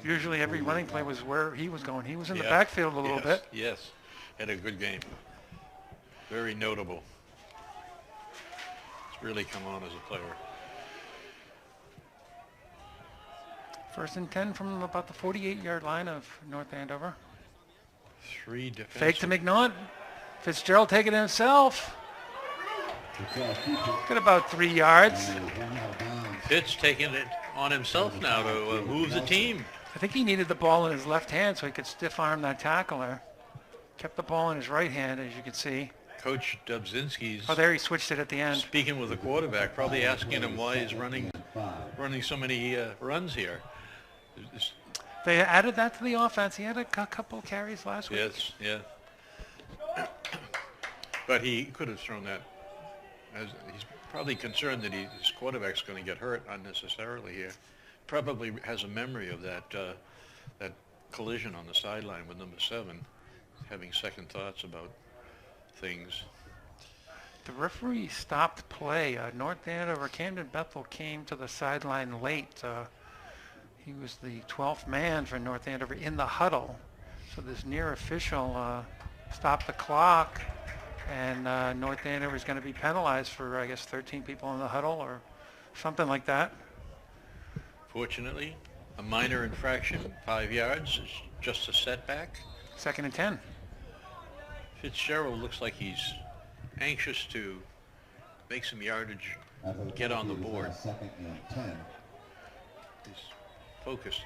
S1: Usually every running play was where he was going. He was in the
S2: Yeah.
S1: backfield a little
S2: Yes,
S1: bit.
S2: Yes, had a good game. Very notable. He's really come on as a player.
S1: 1st and 10 from about the 48-yard line of North Andover.
S2: 3 defensive.
S1: Fake to McNaught. Fitzgerald taking it himself. Got about 3 yards.
S2: Fitz taking it on himself now to move the team.
S1: I think he needed the ball in his left hand so he could stiff arm that tackler. Kept the ball in his right hand, as you can see.
S2: Coach Dubzinski's
S1: Oh, there he switched it at the end.
S2: speaking with the quarterback, probably asking him why he's running so many runs here.
S1: They added that to the offense. He had a couple carries last week.
S2: Yes, yeah. But he could have thrown that. He's probably concerned that his quarterback's going to get hurt unnecessarily here. Probably has a memory of that collision on the sideline with number 7, having second thoughts about things.
S1: The referee stopped play. North Andover, Camden Bethel came to the sideline late. He was the 12th man for North Andover in the huddle. So this near official stopped the clock, and North Andover is going to be penalized for, I guess, 13 people in the huddle or something like that.
S2: Fortunately, a minor infraction, 5 yards, is just a setback.
S1: 2nd and 10.
S2: Fitzgerald looks like he's anxious to make some yardage, get on the board.
S3: 2nd and 10.
S2: He's focused.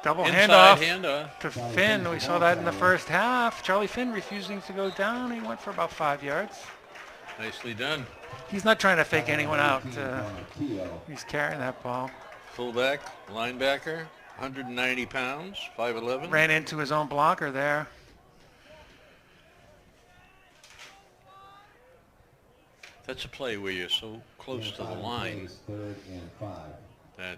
S1: Double
S2: Inside
S1: handoff
S2: handoff.
S1: to Finn. We saw that in the first half. Charlie Finn refusing to go down. He went for about 5 yards.
S2: Nicely done.
S1: He's not trying to fake anyone out. He's carrying that ball.
S2: Fullback, linebacker, 190 pounds, 5'11".
S1: Ran into his own blocker there.
S2: That's a play where you're so close to the line
S3: 3rd and 5.
S2: that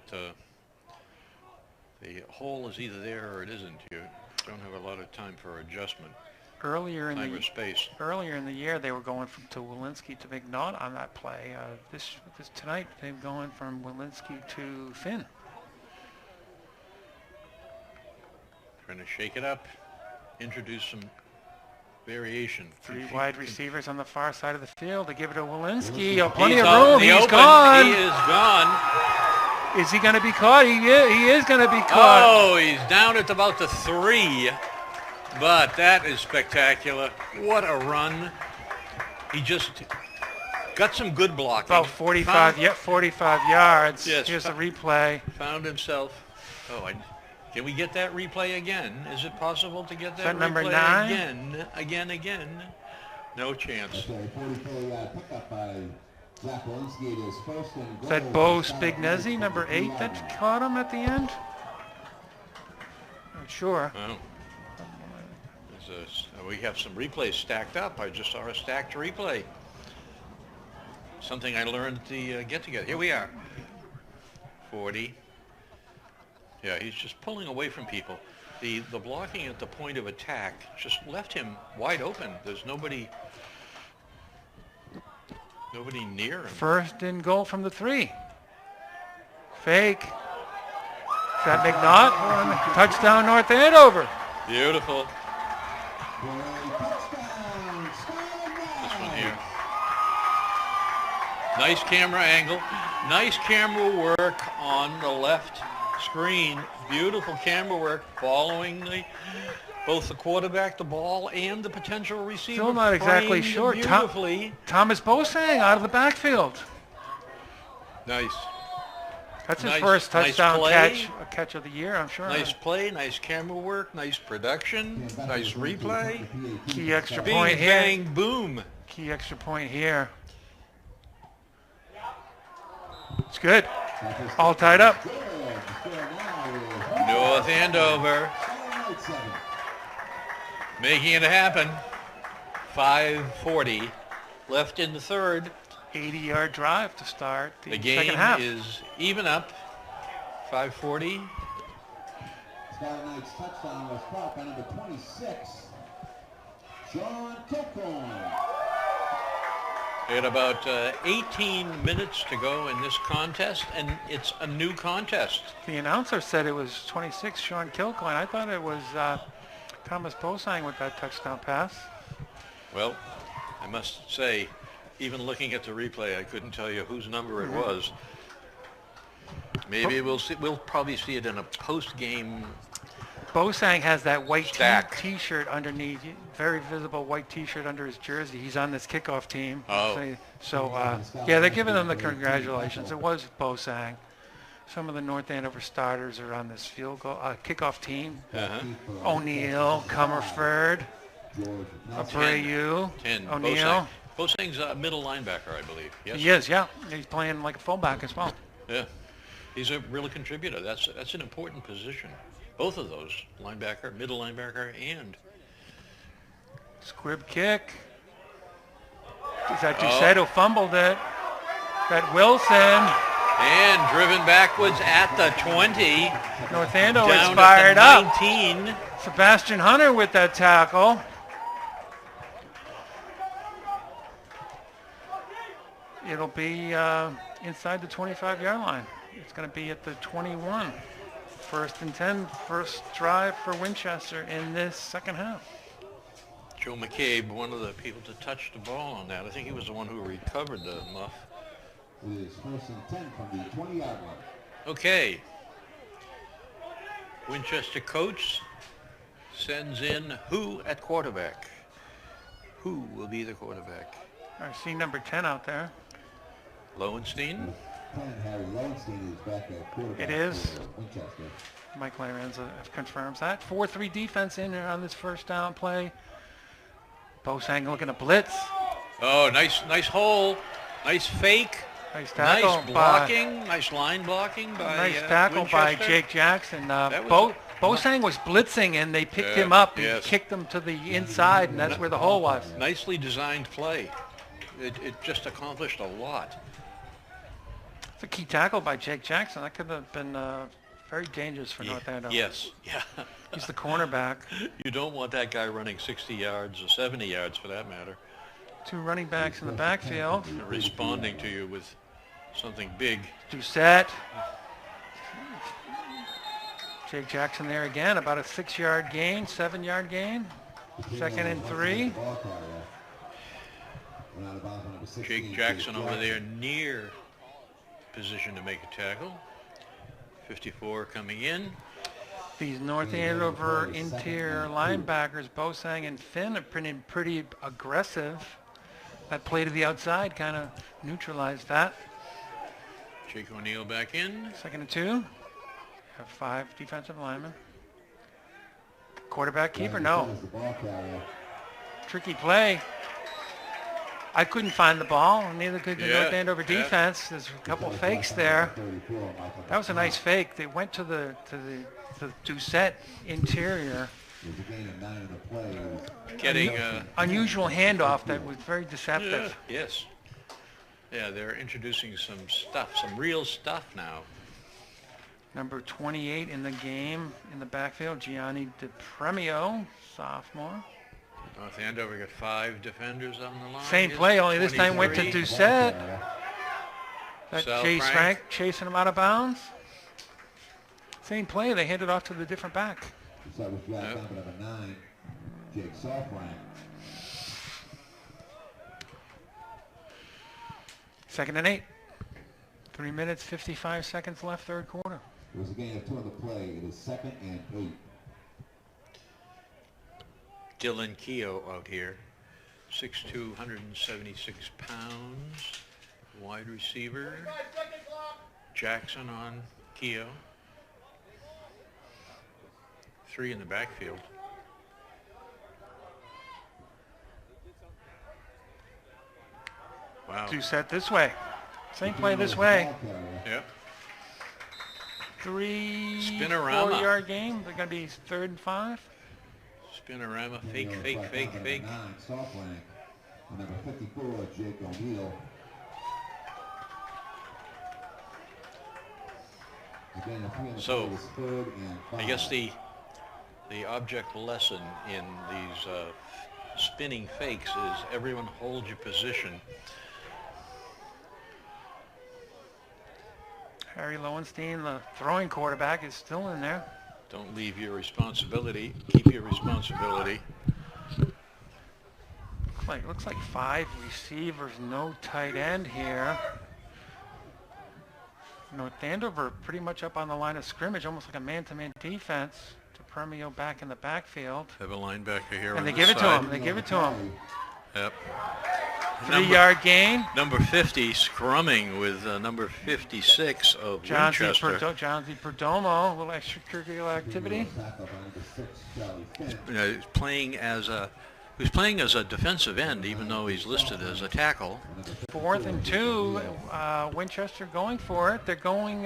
S2: the hole is either there or it isn't. You don't have a lot of time for adjustment,
S1: Earlier in
S2: time or space.
S1: the year, they were going to Walensky to McNaught on that play. This tonight, they're going from Walensky to Finn.
S2: Trying to shake it up, introduce some variation.
S1: Three wide receivers on the far side of the field. They give it to Walensky.
S2: He's
S1: Plenty of
S2: out in
S1: room.
S2: the
S1: He's
S2: open.
S1: gone.
S2: He is gone.
S1: Is he going to be caught? He is going to be caught.
S2: Oh, he's down at about the 3. But that is spectacular. What a run. He just got some good blocking.
S1: About 45 yards.
S2: Yes.
S1: Here's the replay.
S2: Found himself. Oh, can we get that replay again? Is it possible to get that
S1: that number
S2: replay
S1: 9?
S2: Again? No chance.
S3: Okay, 44-yard pickup by Zach Walensky. It is first and goal.
S1: Is that Bo Spignesi, number 8, that caught him at the end? Not sure.
S2: Oh. We have some replays stacked up. I just saw a stacked replay. Something I learned at the get-together. Here we are. 40. Yeah, he's just pulling away from people. The blocking at the point of attack just left him wide open. There's nobody near him.
S1: First and goal from the 3. Fake. Is that McNaught? Touchdown North Andover.
S2: Beautiful.
S3: For a touchdown,
S2: This one here. Nice camera angle. Nice camera work on the left screen. Beautiful camera work following both the quarterback, the ball, and the potential receiver.
S1: Still not exactly
S2: framed
S1: sure.
S2: Beautifully.
S1: Thomas Bosang out of the backfield.
S2: Nice.
S1: That's his
S2: Nice-
S1: first
S2: nice
S1: touchdown
S2: play.
S1: catch of the year, I'm sure.
S2: Nice play, nice camera work, nice production, nice replay.
S1: Key extra
S2: Bing,
S1: point here.
S2: bang, boom.
S1: Key extra point here. It's good. All tied up.
S2: North Andover making it happen. 5:40 left in the third.
S1: 80-yard drive to start the
S2: The
S1: second
S2: game
S1: half.
S2: is even up. 5:40.
S3: Skylar Knight's touchdown was caught by number 26, Sean Kilcoyne.
S2: They had about 18 minutes to go in this contest, and it's a new contest.
S1: The announcer said it was 26, Sean Kilcoyne. I thought it was Thomas Bosang with that touchdown pass.
S2: Well, I must say, even looking at the replay, I couldn't tell you whose number it was. Maybe we'll probably see it in a post-game.
S1: Bosang has that white
S2: Stack.
S1: T-shirt underneath, very visible white T-shirt under his jersey. He's on this kickoff team.
S2: Oh.
S1: So yeah, they're giving them the congratulations. It was Bosang. Some of the North Andover starters are on this field goal kickoff team. O'Neill, Comerford, Abreu,
S2: 10.
S1: O'Neill.
S2: Bosang's a middle linebacker, I believe. Yes.
S1: He is, yeah. He's playing like a fullback as well.
S2: Yeah. He's a real contributor. That's an important position. Both of those, linebacker, middle linebacker, and
S1: Squib kick. Is that Doucette who fumbled it? That Wilson.
S2: and driven backwards at the 20.
S1: North Andover is
S2: Down
S1: fired
S2: at
S1: up.
S2: the 19.
S1: Sebastian Hunter with that tackle. It'll be inside the 25-yard line. It's going to be at the 21. First and 10, first drive for Winchester in this second half.
S2: Joe McCabe, one of the people to touch the ball on that. I think he was the one who recovered the muff.
S3: It is first and 10 from the 20-yard line.
S2: Okay. Winchester coach sends in who at quarterback? Who will be the quarterback?
S1: I see number 10 out there.
S2: Lowenstein?
S3: Harry Lowenstein is back at quarterback.
S1: It is.
S3: for Winchester.
S1: Mike Larenza confirms that. 4-3 defense in there on this first down play. Bosang looking to blitz.
S2: Oh, nice hole. Nice fake.
S1: Nice tackle.
S2: Nice blocking. Nice line blocking by
S1: Nice tackle by
S2: Winchester.
S1: Jake Jackson.
S2: was
S1: Bosang was blitzing and they picked
S2: Yeah,
S1: him up and
S2: yes.
S1: kicked him to the inside, and that's where the hole was.
S2: Nicely designed play. It just accomplished a lot.
S1: It's a key tackle by Jake Jackson. That could have been very dangerous for North Andover.
S2: Yes. Yeah.
S1: He's the cornerback.
S2: You don't want that guy running 60 yards or 70 yards for that matter,
S1: Two running backs in the backfield.
S2: responding to you with something big.
S1: Doucette. Jake Jackson there again, about a 6-yard gain, 7-yard gain. 2nd and 3.
S2: Jake Jackson over there near position to make a tackle. 54 coming in.
S1: These North Andover interior linebackers, Bosang and Finn, are pretty aggressive. That play to the outside kind of neutralized that.
S2: Jake O'Neill back in.
S1: 2nd and 2. Have 5 defensive linemen. Quarterback keeper, no. Tricky play. I couldn't find the ball, neither could the North Andover defense. There's a couple fakes there. That was a nice fake. They went to the Doucette interior.
S2: Getting
S1: unusual handoff that was very deceptive.
S2: Yes. Yeah, they're introducing some stuff, some real stuff now.
S1: Number 28 in the game in the backfield, Gianni DePremio, sophomore.
S2: North Andover got 5 defenders on the line.
S1: Same play, only this time went to Doucette. That Chase Frank chasing him out of bounds. Same play, they handed off to the different back.
S3: Number 9, Jake Frank.
S1: 2nd and 8. 3 minutes, 55 seconds left, third quarter.
S3: It was a gain of 2 on the play. It is 2nd and 8.
S2: Dylan Keogh out here, 6'2", 176 pounds, wide receiver. Jackson on Keogh. 3 in the backfield. Wow.
S1: Doucette this way. Same play this way.
S2: Yep.
S1: 3-4-yard game. They're going to be 3rd and 5.
S2: Spinorama, fake.
S3: Number 54, Jake O'Neill.
S2: So, I guess the object lesson in these spinning fakes is everyone hold your position.
S1: Harry Lowenstein, the throwing quarterback, is still in there.
S2: Don't leave your responsibility. Keep your responsibility.
S1: Looks like 5 receivers, no tight end here. North Andover pretty much up on the line of scrimmage, almost like a man-to-man defense. DePremio back in the backfield.
S2: Have a linebacker here.
S1: And they give it to him. They give it to him.
S2: Yep.
S1: 3-yard gain.
S2: Number 50 scrumming with number 56 of Winchester.
S1: John Z. Perdomo, a little extracurricular activity.
S2: He's playing as a defensive end, even though he's listed as a tackle.
S1: 4th and 2. Winchester going for it. They're going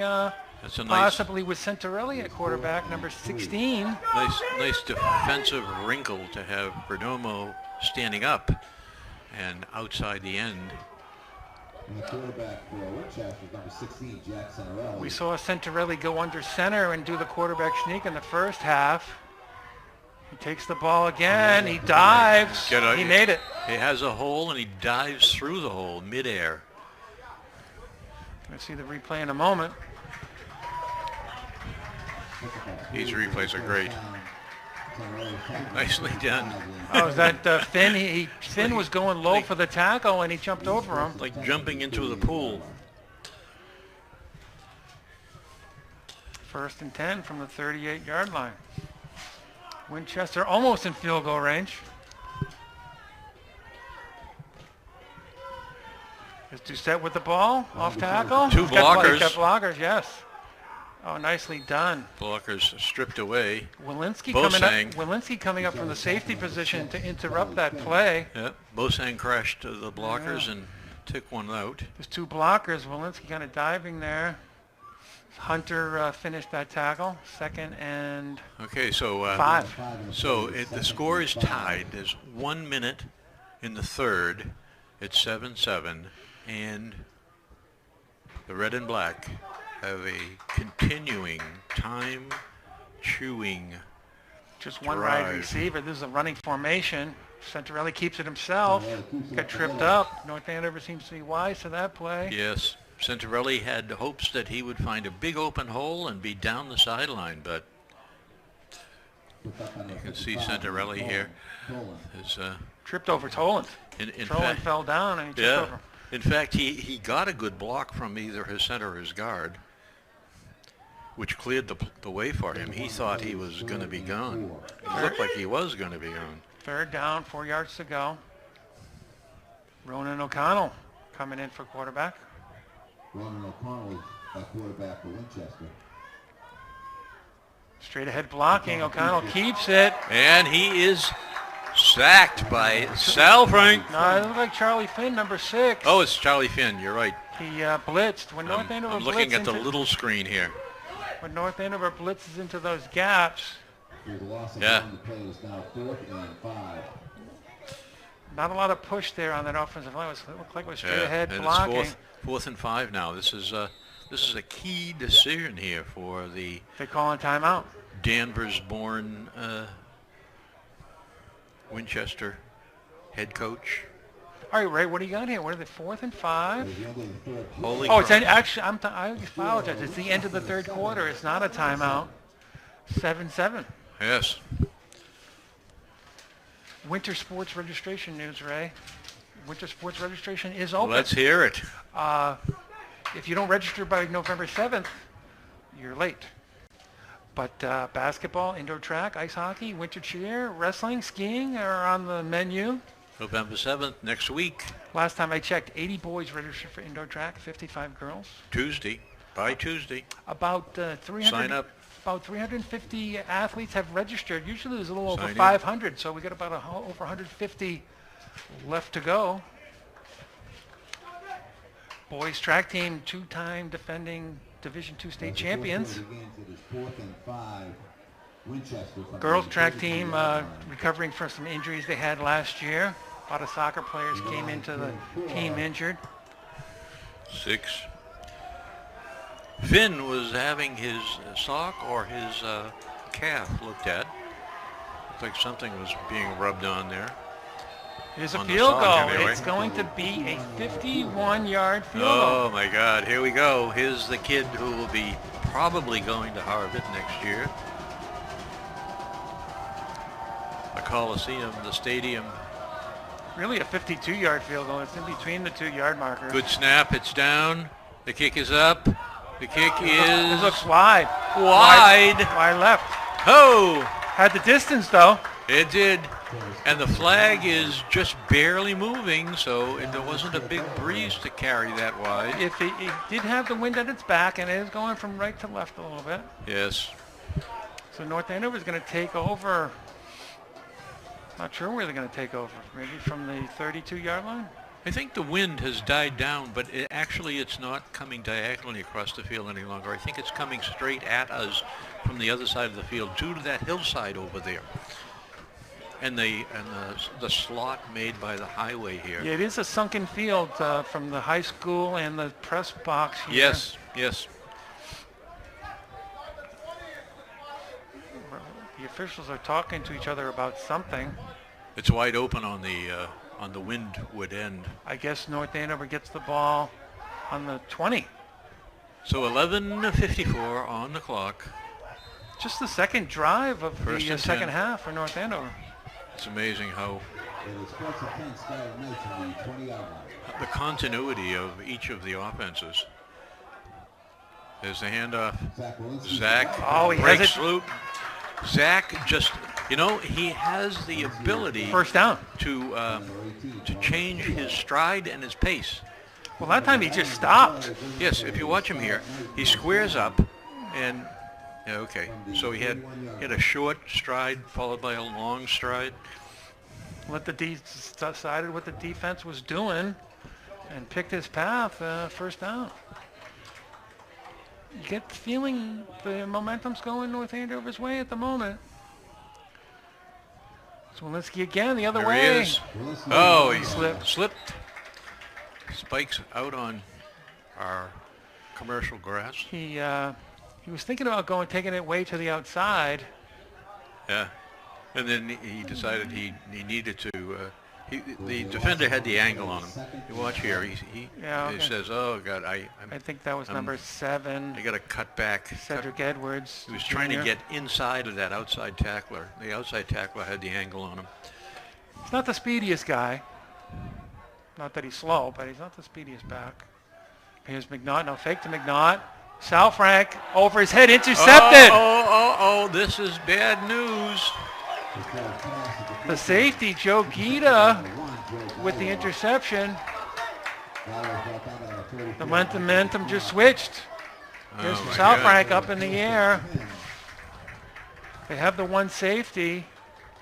S1: possibly with Centarelli at quarterback, number 16.
S2: Nice defensive wrinkle to have Perdomo standing up and outside the end.
S3: And the quarterback for Winchester, number 16, Jack Centarelli.
S1: We saw Centarelli go under center and do the quarterback sneak in the first half. He takes the ball again. He dives. He made it.
S2: He has a hole and he dives through the hole midair.
S1: Going to see the replay in a moment.
S2: These replays are great. Nicely done.
S1: Oh, is that Finn? Finn was going low for the tackle and he jumped over him.
S2: Like jumping into the pool.
S1: 1st and 10 from the 38-yard line. Winchester almost in field goal range. Is Doucette with the ball, off tackle.
S2: 2 blockers.
S1: Got blockers, yes. Oh, nicely done.
S2: Blockers stripped away.
S1: Walensky
S2: Bosang
S1: coming up from the safety position to interrupt that play.
S2: Yeah, Bosang crashed to the blockers and took one out.
S1: There's 2 blockers. Walensky kind of diving there. Hunter finished that tackle. 2nd and
S2: okay, so
S1: 5.
S2: So the score is tied. There's 1 minute in the 3rd. It's 7-7, and the red and black have a continuing time-chewing
S1: just one wide receiver. This is a running formation. Centarelli keeps it himself. Got tripped up. North Andover seems to be wise to that play.
S2: Yes. Centarelli had hopes that he would find a big open hole and be down the sideline, but You can see Santarelli here. Is,
S1: Tripped over Toland.
S2: in
S1: Toland
S2: fact,
S1: fell down and he tripped over.
S2: In fact, he got a good block from either his center or his guard, which cleared the way for him. He thought he was going to be gone. It looked like he was going to be gone.
S1: Third down, 4 yards to go. Ronan O'Connell coming in for quarterback.
S3: Ronan O'Connell is a quarterback for Winchester.
S1: Straight ahead blocking. O'Connell keeps it.
S2: And he is sacked by Sal Frank.
S1: No, it looked like Charlie Finn, number 6.
S2: Oh, it's Charlie Finn. You're right.
S1: He blitzed. When North Andover
S2: I'm looking at the
S1: into,
S2: little screen here.
S1: when North Andover blitzes into those gaps,
S2: Yeah.
S3: The play is now 4th and 5.
S1: not a lot of push there on that offensive line. It looked like it was straight ahead
S2: and
S1: blocking.
S2: it's fourth and 5 now. This is a key decision here for the
S1: They call a timeout.
S2: Danvers-born Winchester head coach.
S1: All right, Ray, what do you got here? What are they, 4th and 5?
S2: Holy
S1: Oh, it's
S2: crap.
S1: actually, I apologize. It's the end of the third quarter. It's not a timeout. 7-7.
S2: Yes.
S1: Winter sports registration news, Ray. Winter sports registration is open.
S2: Let's hear it.
S1: If you don't register by November 7th, you're late. But basketball, indoor track, ice hockey, winter cheer, wrestling, skiing are on the menu.
S2: November 7th, next week,
S1: Last time I checked, 80 boys registered for indoor track, 55 girls.
S2: Tuesday, by Tuesday.
S1: About 300.
S2: Sign up.
S1: About 350 athletes have registered. Usually there's a little over
S2: Sign in.
S1: 500, so we got about over 150 left to go. Boys track team, 2-time defending Division II state champions. Girls track team recovering from some injuries they had last year. A lot of soccer players came into the team injured.
S2: 6. Finn was having his sock or his calf looked at. Looked like something was being rubbed on there.
S1: Here's a
S2: On the
S1: field
S2: sock,
S1: goal.
S2: anyway.
S1: It's going to be a 51-yard field
S2: Oh
S1: goal.
S2: my God, here we go. Here's the kid who will be probably going to Harvard next year. The Coliseum, the stadium.
S1: Really a 52-yard field goal. It's in between the 2-yard markers.
S2: Good snap, it's down. The kick is up. The kick
S1: This
S2: is
S1: looks wide.
S2: wide.
S1: Wide left.
S2: Oh,
S1: Had the distance, though.
S2: it did. And the flag is just barely moving, so there wasn't a big breeze to carry that wide.
S1: If it did have the wind at its back, and it is going from right to left a little bit.
S2: Yes.
S1: So North Andover is going to take over. Not sure where they're going to take over. Maybe from the 32-yard line?
S2: I think the wind has died down, but actually it's not coming diagonally across the field any longer. I think it's coming straight at us from the other side of the field due to that hillside over there. And the slot made by the highway here.
S1: Yeah, it is a sunken field from the high school and the press box here.
S2: Yes, yes.
S1: The officials are talking to each other about something.
S2: It's wide open on the windward end.
S1: I guess North Andover gets the ball on the 20.
S2: So 11:54 on the clock.
S1: Just the second drive of
S2: First
S1: the
S2: and
S1: second
S2: 10.
S1: half for North Andover.
S2: It's amazing how
S3: It is 4th and 10, Skylar Knights on the 20-yard line.
S2: the continuity of each of the offenses. There's the handoff.
S3: Zach Walensky.
S2: Zach
S1: Oh, he has
S2: breaks
S1: it.
S2: loose. Zach just, he has the ability
S1: First down.
S2: to change his stride and his pace.
S1: Well, that time he just stopped.
S2: Yes, if you watch him here, he squares up and, yeah, okay. So he had a short stride followed by a long stride.
S1: Decided what the defense was doing and picked his path, first down. You get the feeling the momentum's going North Andover's way at the moment. So Walensky again the other
S2: There
S1: way.
S2: he is. Oh, he
S1: Slipped.
S2: slipped. Spikes out on our commercial grass.
S1: He was thinking about taking it way to the outside.
S2: Yeah. And then he decided he needed to The defender had the angle on him. You watch here. He
S1: Yeah,
S2: says, "Oh God,
S1: I think that was number 7.
S2: I got to cut back."
S1: Cedric Edwards.
S2: He was trying to
S1: Jr.
S2: get inside of that outside tackler. The outside tackler had the angle on him.
S1: He's not the speediest guy. Not that he's slow, but he's not the speediest back. Here's McNaught. No, fake to McNaught. Sal Frank over his head, intercepted.
S2: Oh, this is bad news.
S1: The safety, Joe Gita, with the interception. The momentum just switched. Here's
S2: Oh, my
S1: Sal
S2: God.
S1: Frank up in the air. They have the one safety.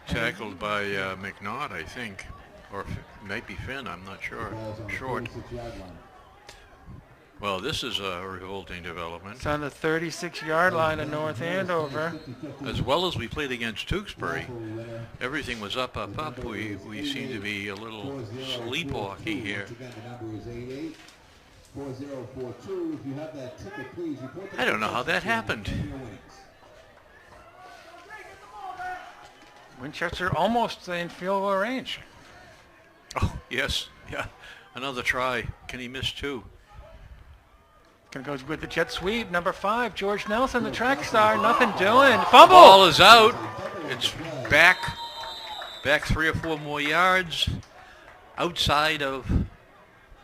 S2: Tackled by McNaught, I think. Or maybe Finn, I'm not sure. Short. Well, this is a revolting development.
S1: It's on the 36-yard line of North Andover.
S2: As well as we played against Tewksbury, everything was up. We seem to be a little sleepwalking here. I don't know how that happened.
S1: Winchester almost in field goal range.
S2: Oh, yes. Yeah. Another try. Can he miss 2?
S1: Gonna go with the jet sweep. Number 5, George Nelson, the track star. Nothing doing. Fumble.
S2: Ball is out. It's back 3 or 4 more yards outside of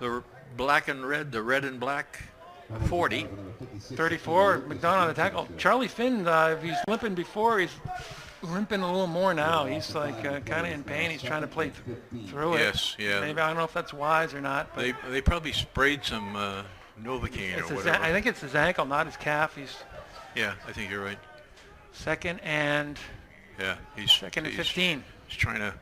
S2: the black and red, the red and black 40.
S1: 34, McDonough on the tackle. Charlie Finn, if he's limping before, he's limping a little more now. He's like kind of in pain. He's trying to play through it.
S2: Yes, yeah.
S1: Maybe, I don't know if that's wise or not. But
S2: They probably sprayed some Novocaine or whatever.
S1: I think it's his ankle, not his calf.
S2: Yeah, I think you're right.
S1: Second and
S2: Yeah, he's
S1: 15.
S2: He's trying to.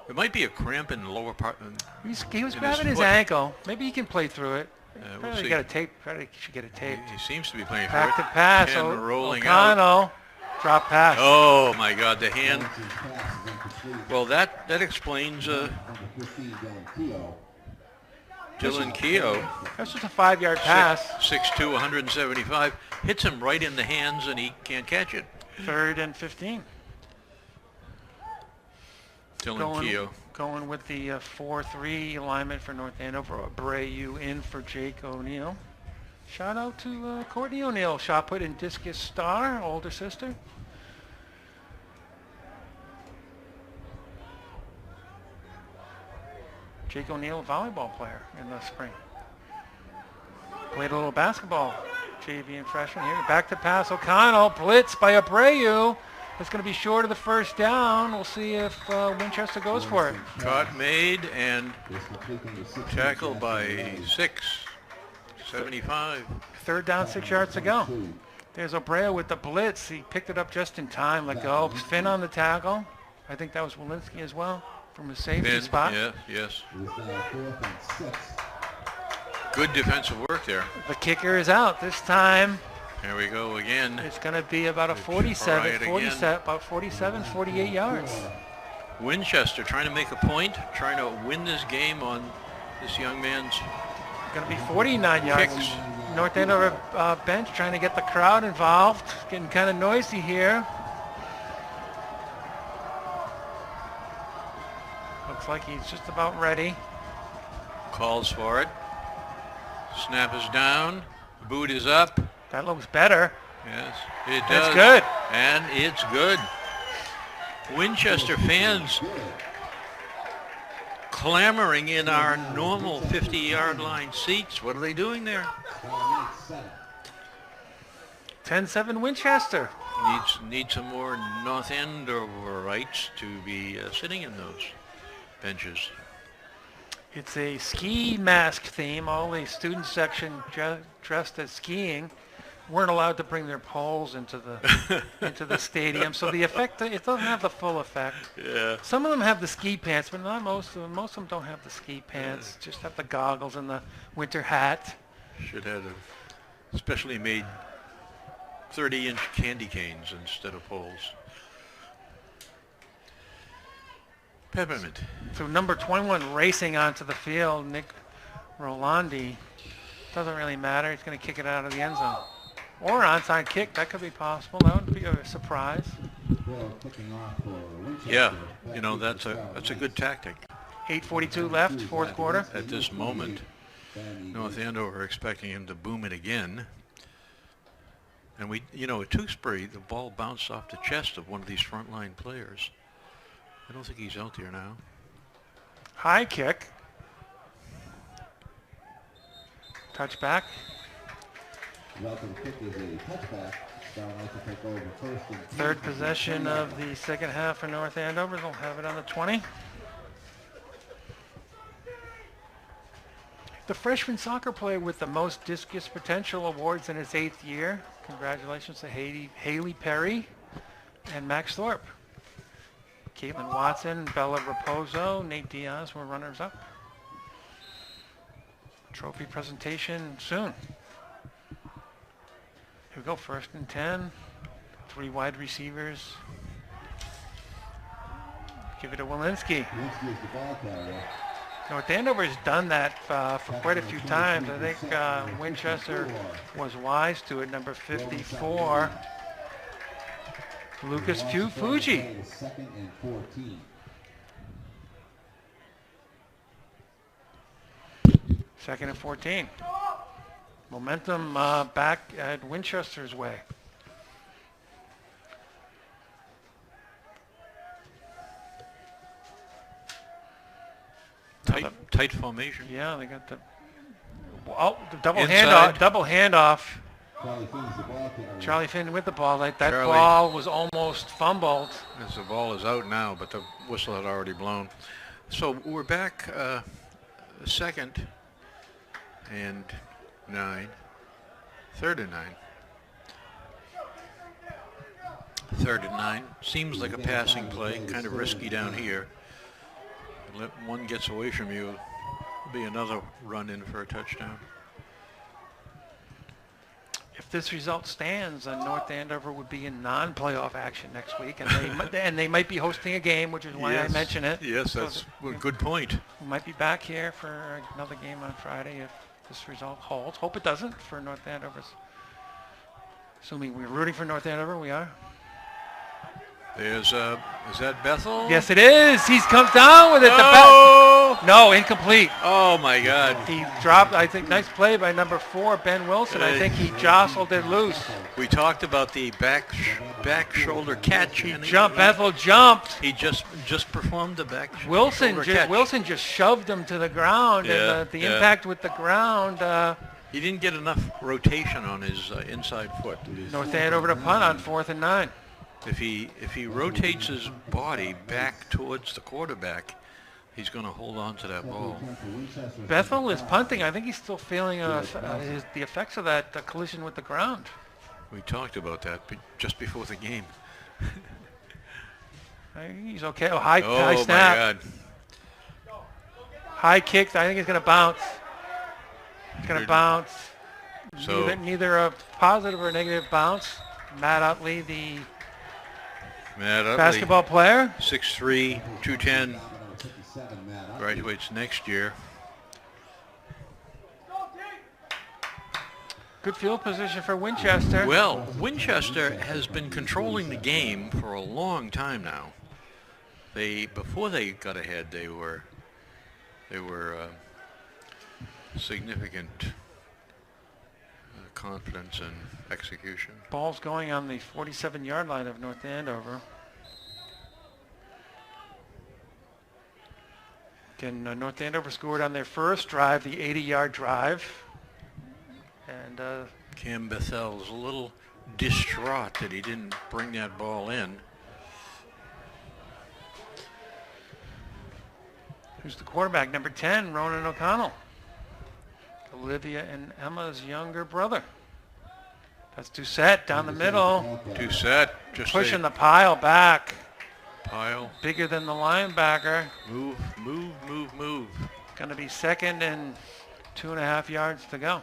S2: It might be a cramp in the lower part.
S1: He was
S2: in
S1: grabbing his
S2: foot.
S1: ankle. Maybe he can play through it.
S2: We'll
S1: Probably
S2: see.
S1: got a tape. Probably should get it taped.
S2: He seems to be playing for
S1: Back
S2: it.
S1: to pass.
S2: Ken rolling out.
S1: O'Connell. Drop pass.
S2: Oh my God, the hand. Well, that explains Dylan Keogh.
S1: That's just a 5-yard pass.
S2: 6'2", 175. Hits him right in the hands and he can't catch it.
S1: 3rd and 15.
S2: Dylan Keogh.
S1: Going with the 4-3 alignment for North Andover. Abreu in for Jake O'Neill. Shout out to Courtney O'Neill, shot put and discus star, older sister. Jake O'Neill, a volleyball player in the spring. Played a little basketball, JV and freshman here. Back to pass, O'Connell, blitz by Abreu. It's going to be short of the first down. We'll see if Winchester goes for it.
S2: Caught, made, and tackled by 75.
S1: 3rd down, 6 yards to go. There's Abreu with the blitz. He picked it up just in time. Let go. Finn on the tackle. I think that was Walensky as well from his safety
S2: Finn,
S1: spot.
S2: yeah, yes. Good defensive work there.
S1: The kicker is out this time.
S2: There we go again.
S1: It's going to be about a
S2: Try it again.
S1: about 47, 48 yards.
S2: Winchester trying to make a point, trying to win this game on this young man's
S1: Going to be 49 yards.
S2: kicks.
S1: North Andover bench trying to get the crowd involved. Getting kind of noisy here. Looks like he's just about ready.
S2: Calls for it. Snap is down. Boot is up.
S1: That looks better.
S2: Yes, it does.
S1: That's good.
S2: And it's good. Winchester fans clamoring in our normal 50-yard line seats. What are they doing there?
S1: 10-7 Winchester.
S2: Need some more North Andoverites to be sitting in those benches.
S1: It's a ski mask theme. All the student section dressed as skiing weren't allowed to bring their poles into the into the stadium, so the effect, it doesn't have the full effect.
S2: Yeah.
S1: Some of them have the ski pants, but not most of them. Most of them don't have the ski pants. Just have the goggles and the winter hat.
S2: Should have a specially made 30-inch candy canes instead of poles. Peppermint.
S1: So number 21 racing onto the field, Nick Rolandi. Doesn't really matter. He's going to kick it out of the end zone. Or onside kick. That could be possible. That would be a surprise.
S3: Ball kicking off for Winchester.
S2: Yeah, you know, that's a good tactic.
S1: 8:42 left, fourth quarter.
S2: At this moment, North Andover expecting him to boom it again. And we, you know, at Tewksbury, the ball bounced off the chest of one of these frontline players. I don't think he's out there now.
S1: High kick. Touchback.
S3: Welcome kick is a touchback. Starlight to take over first and 10.
S1: Third possession of the second half for North Andover. They'll have it on the 20. The freshman soccer player with the most discus potential awards in his 8th year. Congratulations to Haley Perry and Max Thorpe. Caitlin Watson, Bella Raposo, Nate Diaz were runners-up. Trophy presentation soon. Here we go, first and 10. 3 wide receivers. Give it to Walensky.
S3: Walensky is the ball carrier.
S1: North Andover's done that for quite a few times. I think Winchester was wise to it. Number 54, Lucas Fuji.
S3: Second and 14.
S1: Second and 14. Momentum back at Winchester's way.
S2: Tight formation.
S1: Yeah, they got the double
S2: Inside.
S1: handoff.
S3: Charlie Finn's the ball carrier.
S1: Charlie Finn with the ball. That
S2: Charlie.
S1: ball was almost fumbled.
S2: As the ball is out now, but the whistle had already blown. So we're back second and 9. Third and 9. Third and 9. Seems like a passing play, kind of risky down here. Let one gets away from you, there'll be another run in for a touchdown.
S1: If this result stands, then North Andover would be in non-playoff action next week, and they might be hosting a game, which is why I mention it.
S2: Yes,
S1: So
S2: that's a good point.
S1: we might be back here for another game on Friday if this result holds. Hope it doesn't for North Andover's. Assuming we're rooting for North Andover, we are.
S2: There's, is that Bethel?
S1: Yes, it is. He's come down with it.
S2: Oh!
S1: No, incomplete.
S2: Oh my God.
S1: He dropped, I think, nice play by number 4, Ben Wilson. I think he jostled it loose.
S2: We talked about the back shoulder catch.
S1: He jumped. Bethel jumped.
S2: He just performed the back
S1: Wilson
S2: shoulder catch.
S1: Wilson just shoved him to the ground,
S2: Yeah,
S1: and the
S2: yeah.
S1: impact with the ground.
S2: He didn't get enough rotation on his inside foot.
S1: North Andover to punt on 4th and 9.
S2: If he rotates his body back towards the quarterback, he's going to hold on to that ball.
S1: Bethel is punting. I think he's still feeling the effects of that collision with the ground.
S2: We talked about that just before the game.
S1: He's okay. Oh, high
S2: Oh my
S1: snap.
S2: God.
S1: High kick. I think it's going to bounce. It's going to bounce.
S2: So
S1: Neither a positive or negative bounce. Matt Utley, the
S2: Matt Utley,
S1: basketball player.
S2: 6'3", 210, graduates next year.
S1: Good field position for Winchester.
S2: Well, Winchester has been controlling the game for a long time now. Before they got ahead, they were significant confidence and execution.
S1: Ball's going on the 47-yard line of North Andover. Again, North Andover scored on their first drive, the 80-yard drive. And
S2: Cam Bethel's a little distraught that he didn't bring that ball in.
S1: who's the quarterback? Number 10, Ronan O'Connell. Olivia and Emma's younger brother. That's Doucette down the middle.
S2: Doucette just
S1: Pushing the pile back.
S2: pile.
S1: Bigger than the linebacker.
S2: Move, move, move, move.
S1: Going to be second and 2.5 yards to go.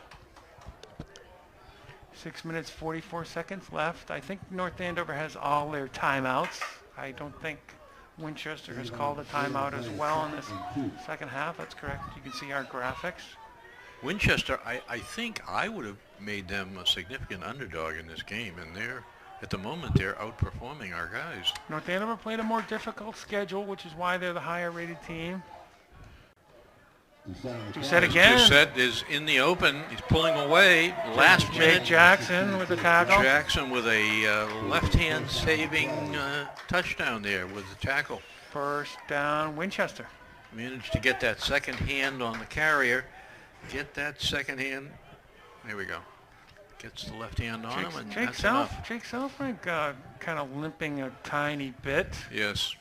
S1: 6 minutes, 44 seconds left. I think North Andover has all their timeouts. I don't think Winchester has called a timeout as well in this second half. That's correct. You can see our graphics.
S2: Winchester, I think I would have made them a significant underdog in this game, and at the moment they're outperforming our guys.
S1: North Andover played a more difficult schedule, which is why they're the higher rated team. Doucette again.
S2: Doucette is in the open. He's pulling away. Last
S1: Jake
S2: minute.
S1: Jackson with the tackle.
S2: Jackson with a left-hand saving touchdown there with the tackle.
S1: First down, Winchester.
S2: Managed to get that second hand on the carrier. Get that second hand. There we go. Gets the left hand on him, and that's enough.
S1: Jake Selfrink kind of limping a tiny bit.
S2: Yes.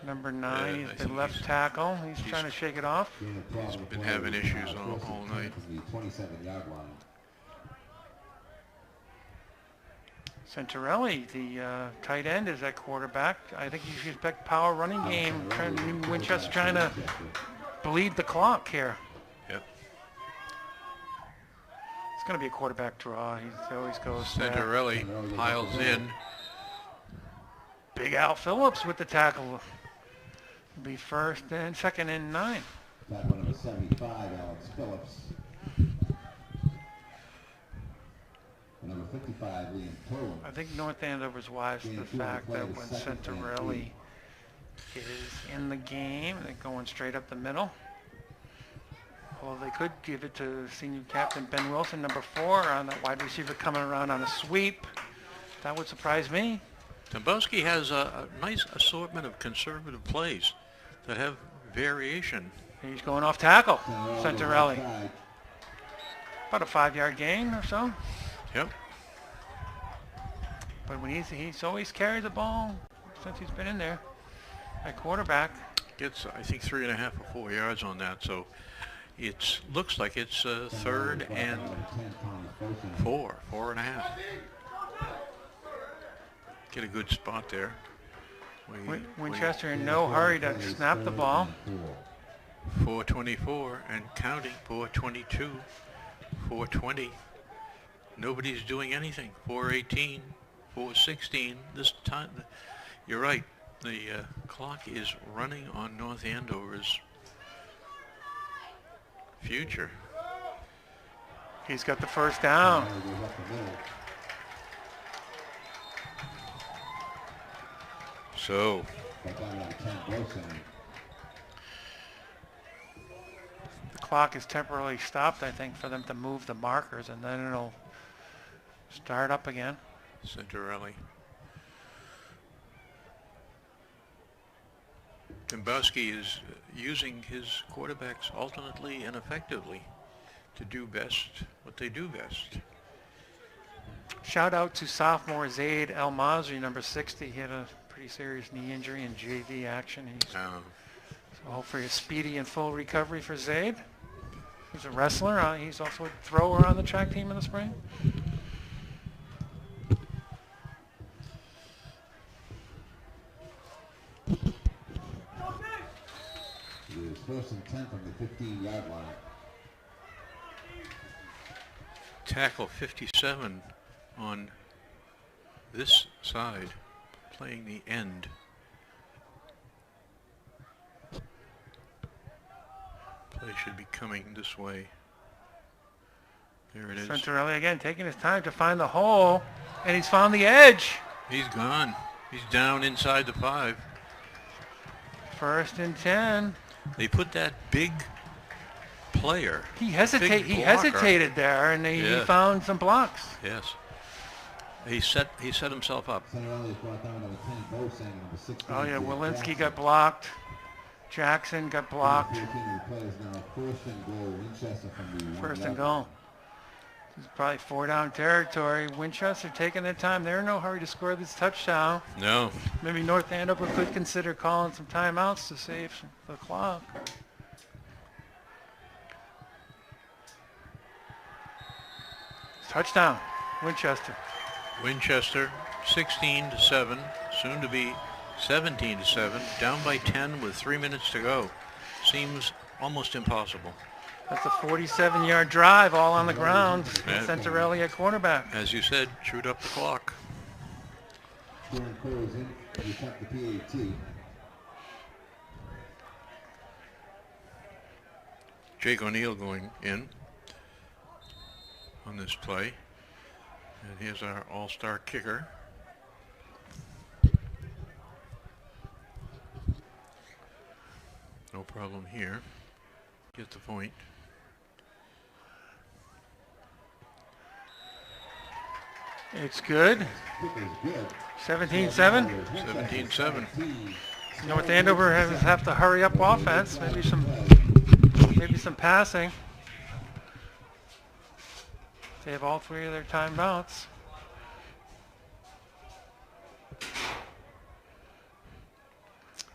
S1: Number 9,
S2: Yeah,
S1: he's the left tackle. He's trying to shake it off.
S2: He's been having issues all night.
S3: 27-yard line.
S1: Centarelli, the tight end, is at quarterback. I think you should expect power running game. Winchester trying to bleed the clock here.
S2: Yep.
S1: It's going to be a quarterback draw. He always goes
S2: Centarelli piles in.
S1: Big Al Phillips with the tackle. It'll be second and 9.
S3: Tackle number 75, Alex Phillips. Number 55, Liam Tolan.
S1: I think North Andover's wise to the fact that when Centarelli is in the game, they're going straight up the middle. Although they could give it to senior captain Ben Wilson, number 4, on that wide receiver coming around on a sweep. That would surprise me.
S2: Dombrowski has a nice assortment of conservative plays that have variation.
S1: He's going off tackle, Centarelli. About a 5-yard gain or so.
S2: Yep.
S1: But when he's always carried the ball since he's been in there at quarterback.
S2: Gets, I think, 3.5 or 4 yards on that. So it looks like it's 3rd and 4.5. Get a good spot there.
S1: Winchester in no hurry to snap the ball.
S2: 4:24 and counting. 4:22. 4:20. Nobody's doing anything. 4:18. 4:16. This time, you're right. The clock is running on North Andover's future.
S1: He's got the first down.
S2: So,
S1: the clock is temporarily stopped, I think, for them to move the markers, and then it'll start up again.
S2: Centarelli. Dombrowski is using his quarterbacks alternately and effectively to do best what they do best.
S1: Shout out to sophomore Zaid El Masri, number 60. He had a pretty serious knee injury in JV action. So hopefully a speedy and full recovery for Zaid. He's a wrestler. He's also a thrower on the track team in the spring.
S3: First and 10 from the 15-yard line.
S2: Tackle 57 on this side, playing the end. Play should be coming this way. There it is.
S1: Centarelli again taking his time to find the hole, and he's found the edge.
S2: He's gone. He's down inside the 5.
S1: First and 10.
S2: They put that big player.
S1: He hesitated there, and he found some blocks.
S2: Yes. He set himself up.
S1: Oh yeah, Walensky got blocked. Jackson got blocked. First and goal. This is probably 4-down territory. Winchester taking their time. They're in no hurry to score this touchdown.
S2: No.
S1: Maybe North Andover could consider calling some timeouts to save the clock. Touchdown, Winchester.
S2: Winchester, 16-7, soon to be 17-7, down by 10 with 3 minutes to go. Seems almost impossible.
S1: That's a 47-yard drive, all on the ground. Centarelli at quarterback.
S2: As you said, chewed up the clock. Jake O'Neill going in on this play. And here's our all-star kicker, No problem here. Get the point.
S1: It's good. 17-7.
S2: 17-7.
S1: North Andover have to hurry up offense. Maybe some passing. They have all three of their timeouts.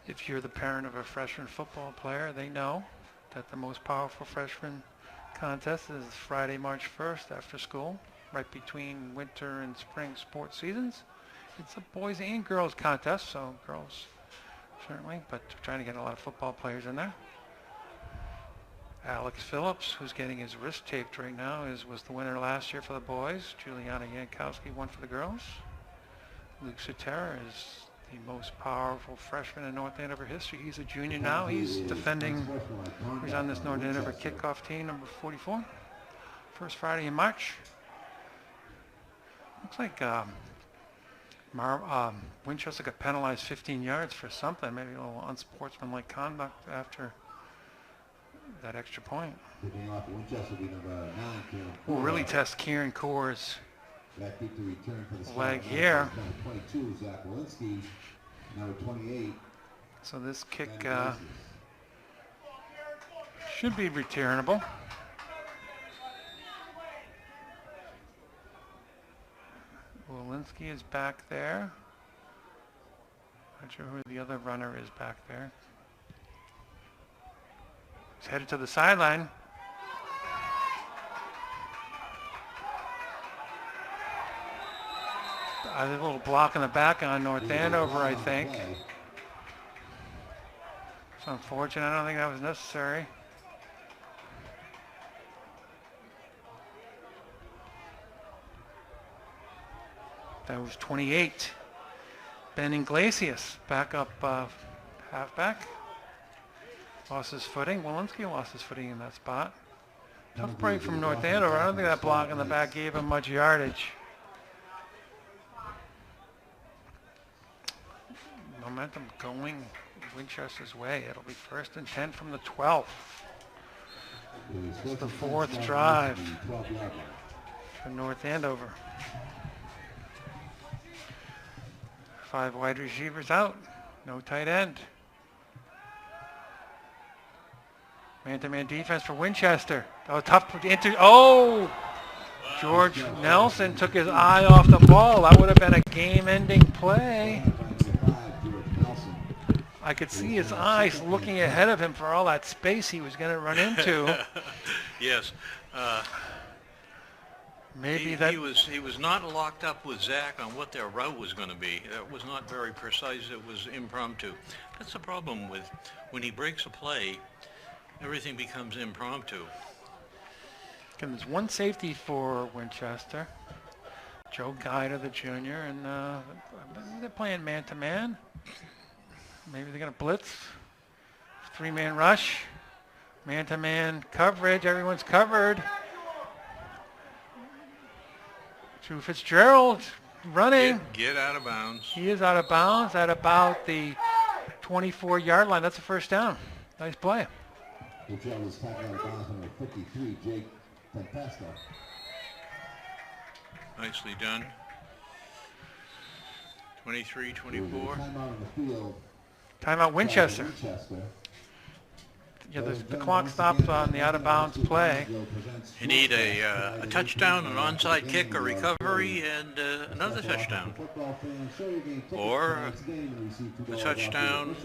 S1: If you're the parent of a freshman football player, they know that the most powerful freshman contest is Friday, March 1st after school, right between winter and spring sports seasons. It's a boys and girls contest, so girls certainly, but we're trying to get a lot of football players in there. Alex Phillips, who's getting his wrist taped right now, was the winner last year for the boys. Juliana Yankowski won for the girls. Luke Sotera is the most powerful freshman in North Andover history. He's a junior now. He's defending, he's on this North Andover kickoff team, number 44. First Friday in March. Looks like Winchester got penalized 15 yards for something, maybe a little unsportsmanlike conduct after that extra point. We'll really test Kieran Core's leg here. So this kick should be returnable. Walensky is back there. Not sure who the other runner is back there. He's headed to the sideline. A little block in the back on North Andover, I think. It's unfortunate. I don't think that was necessary. That was 28. Ben Iglesias, back up halfback. Lost his footing. Walensky lost his footing in that spot. Tough break from North Andover. I don't think that block in the back gave him much yardage. Momentum going Winchester's way. It'll be 1st and 10 from the 12. It's the 4th drive for North Andover. 5 wide receivers out. No tight end. Man-to-man defense for Winchester. Oh, tough. George Nelson took his eye off the ball. That would have been a game-ending play. I could see his eyes looking ahead of him for all that space he was going to run into.
S2: Yes.
S1: Maybe
S2: he was not locked up with Zach on what their route was going to be. It was not very precise. It was impromptu. That's the problem with when he breaks a play, everything becomes impromptu.
S1: And there's one safety for Winchester. Joe Guida, the junior, and they're playing man-to-man. Maybe they're going to blitz. 3-man rush. Man-to-man coverage. Everyone's covered. Drew Fitzgerald running.
S2: Get out of bounds.
S1: He is out of bounds at about the 24-yard line. That's a first down. Nice play.
S3: Fitzgerald was tackled out of bounds number 53, Jake Tempesta.
S2: Nicely done. 23, 24.
S3: Timeout on the field.
S1: Timeout Winchester. Yeah, the clock stops on the out-of-bounds play.
S2: You need a touchdown, an onside kick, a recovery, and another touchdown. Or a touchdown,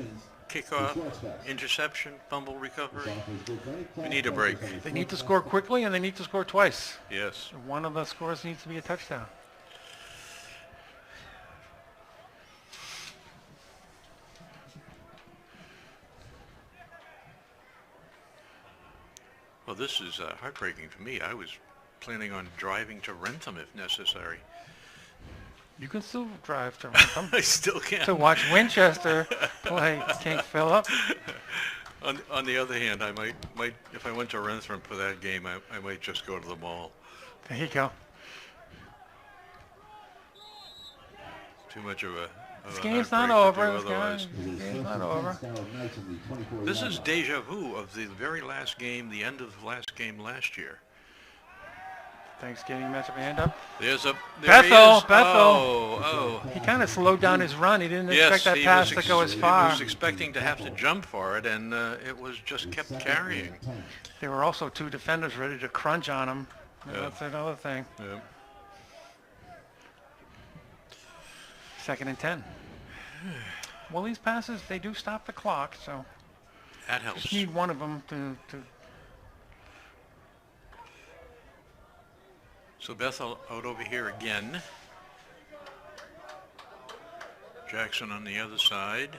S2: kickoff, interception, fumble recovery. We need a break.
S1: They need to score quickly, and they need to score twice.
S2: Yes.
S1: One of the scores needs to be a touchdown.
S2: Well, this is heartbreaking for me. I was planning on driving to Rentham if necessary.
S1: You can still drive to Rentham.
S2: I still can.
S1: To watch Winchester play King Philip.
S2: On the other hand, I might if I went to Rentham for that game, I might just go to the mall.
S1: There you go.
S2: Too much of
S1: This game's not over. This game's not over.
S2: This is deja vu of the very last game, the end of the last game last year.
S1: Thanksgiving matchup hand up.
S2: There's a
S1: Bethel.
S2: Oh.
S1: He kind of slowed down his run. He didn't
S2: Yes,
S1: expect that
S2: he
S1: pass
S2: was
S1: to go as far.
S2: He was expecting to have to jump for it, and it was just kept carrying.
S1: There were also two defenders ready to crunch on him.
S2: Yeah.
S1: That's another thing.
S2: Yeah.
S1: 2nd and 10. Well, these passes, they do stop the clock, so
S2: That helps.
S1: just need one of them to
S2: So Bethel out over here again. Jackson on the other side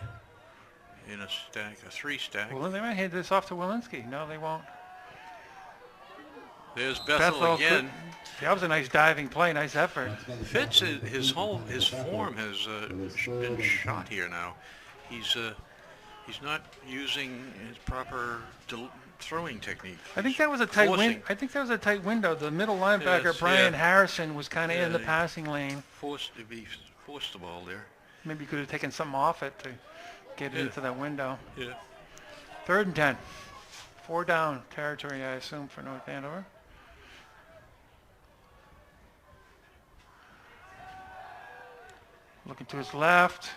S2: in a stack, a 3-stack.
S1: Well, they might hand this off to Walensky. No, they won't.
S2: There's Bethel again.
S1: That was a nice diving play, nice effort.
S2: Fitz, his form has been shot here now. He's not using his proper throwing technique.
S1: I think that was a tight
S2: Forcing.
S1: I think that was a tight window. The middle linebacker,
S2: Yes,
S1: Brian
S2: yeah.
S1: Harrison, was kind of in the
S2: Yeah.
S1: passing lane.
S2: Forced the ball there.
S1: Maybe he could have taken something off it to get it
S2: Yeah.
S1: into that window.
S2: Yeah.
S1: 3rd and 10. 4 down territory, I assume, for North Andover. Looking to his left.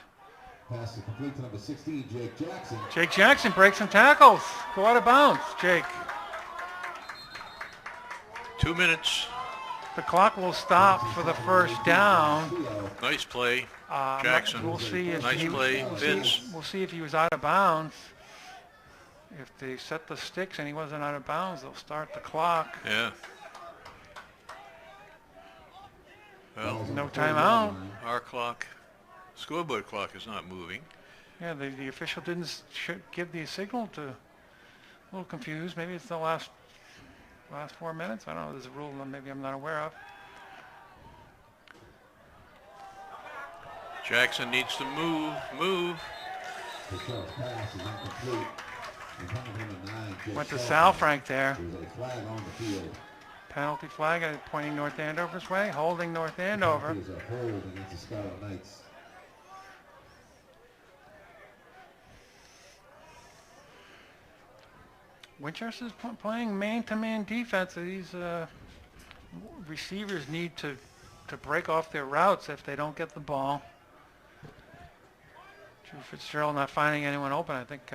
S3: Pass is complete to number 16, Jake Jackson.
S1: Jake Jackson breaks some tackles. Go out of bounds, Jake.
S2: 2 minutes.
S1: The clock will stop for the 1st down.
S2: Nice play. Jackson.
S1: We'll see if
S2: Nice play. Fitz.
S1: We'll see if he was out of bounds. If they set the sticks and he wasn't out of bounds, they'll start the clock.
S2: Yeah. Well,
S1: No timeout.
S2: our clock, scoreboard clock is not moving.
S1: Yeah, the official didn't give the signal to. A little confused. Maybe it's the last 4 minutes. I don't know. There's a rule that maybe I'm not aware of.
S2: Jackson needs to move.
S3: The short pass is incomplete. Number 9, Jake
S1: Went to
S3: Salfrank.
S1: Sal Frank there.
S3: There's a flag on the field.
S1: Penalty flag pointing North Andover's way, holding North Andover.
S3: There's a hold against the Scarlet Knights.
S1: Winchester's playing man-to-man defense. These receivers need to break off their routes if they don't get the ball. Drew Fitzgerald not finding anyone open. I think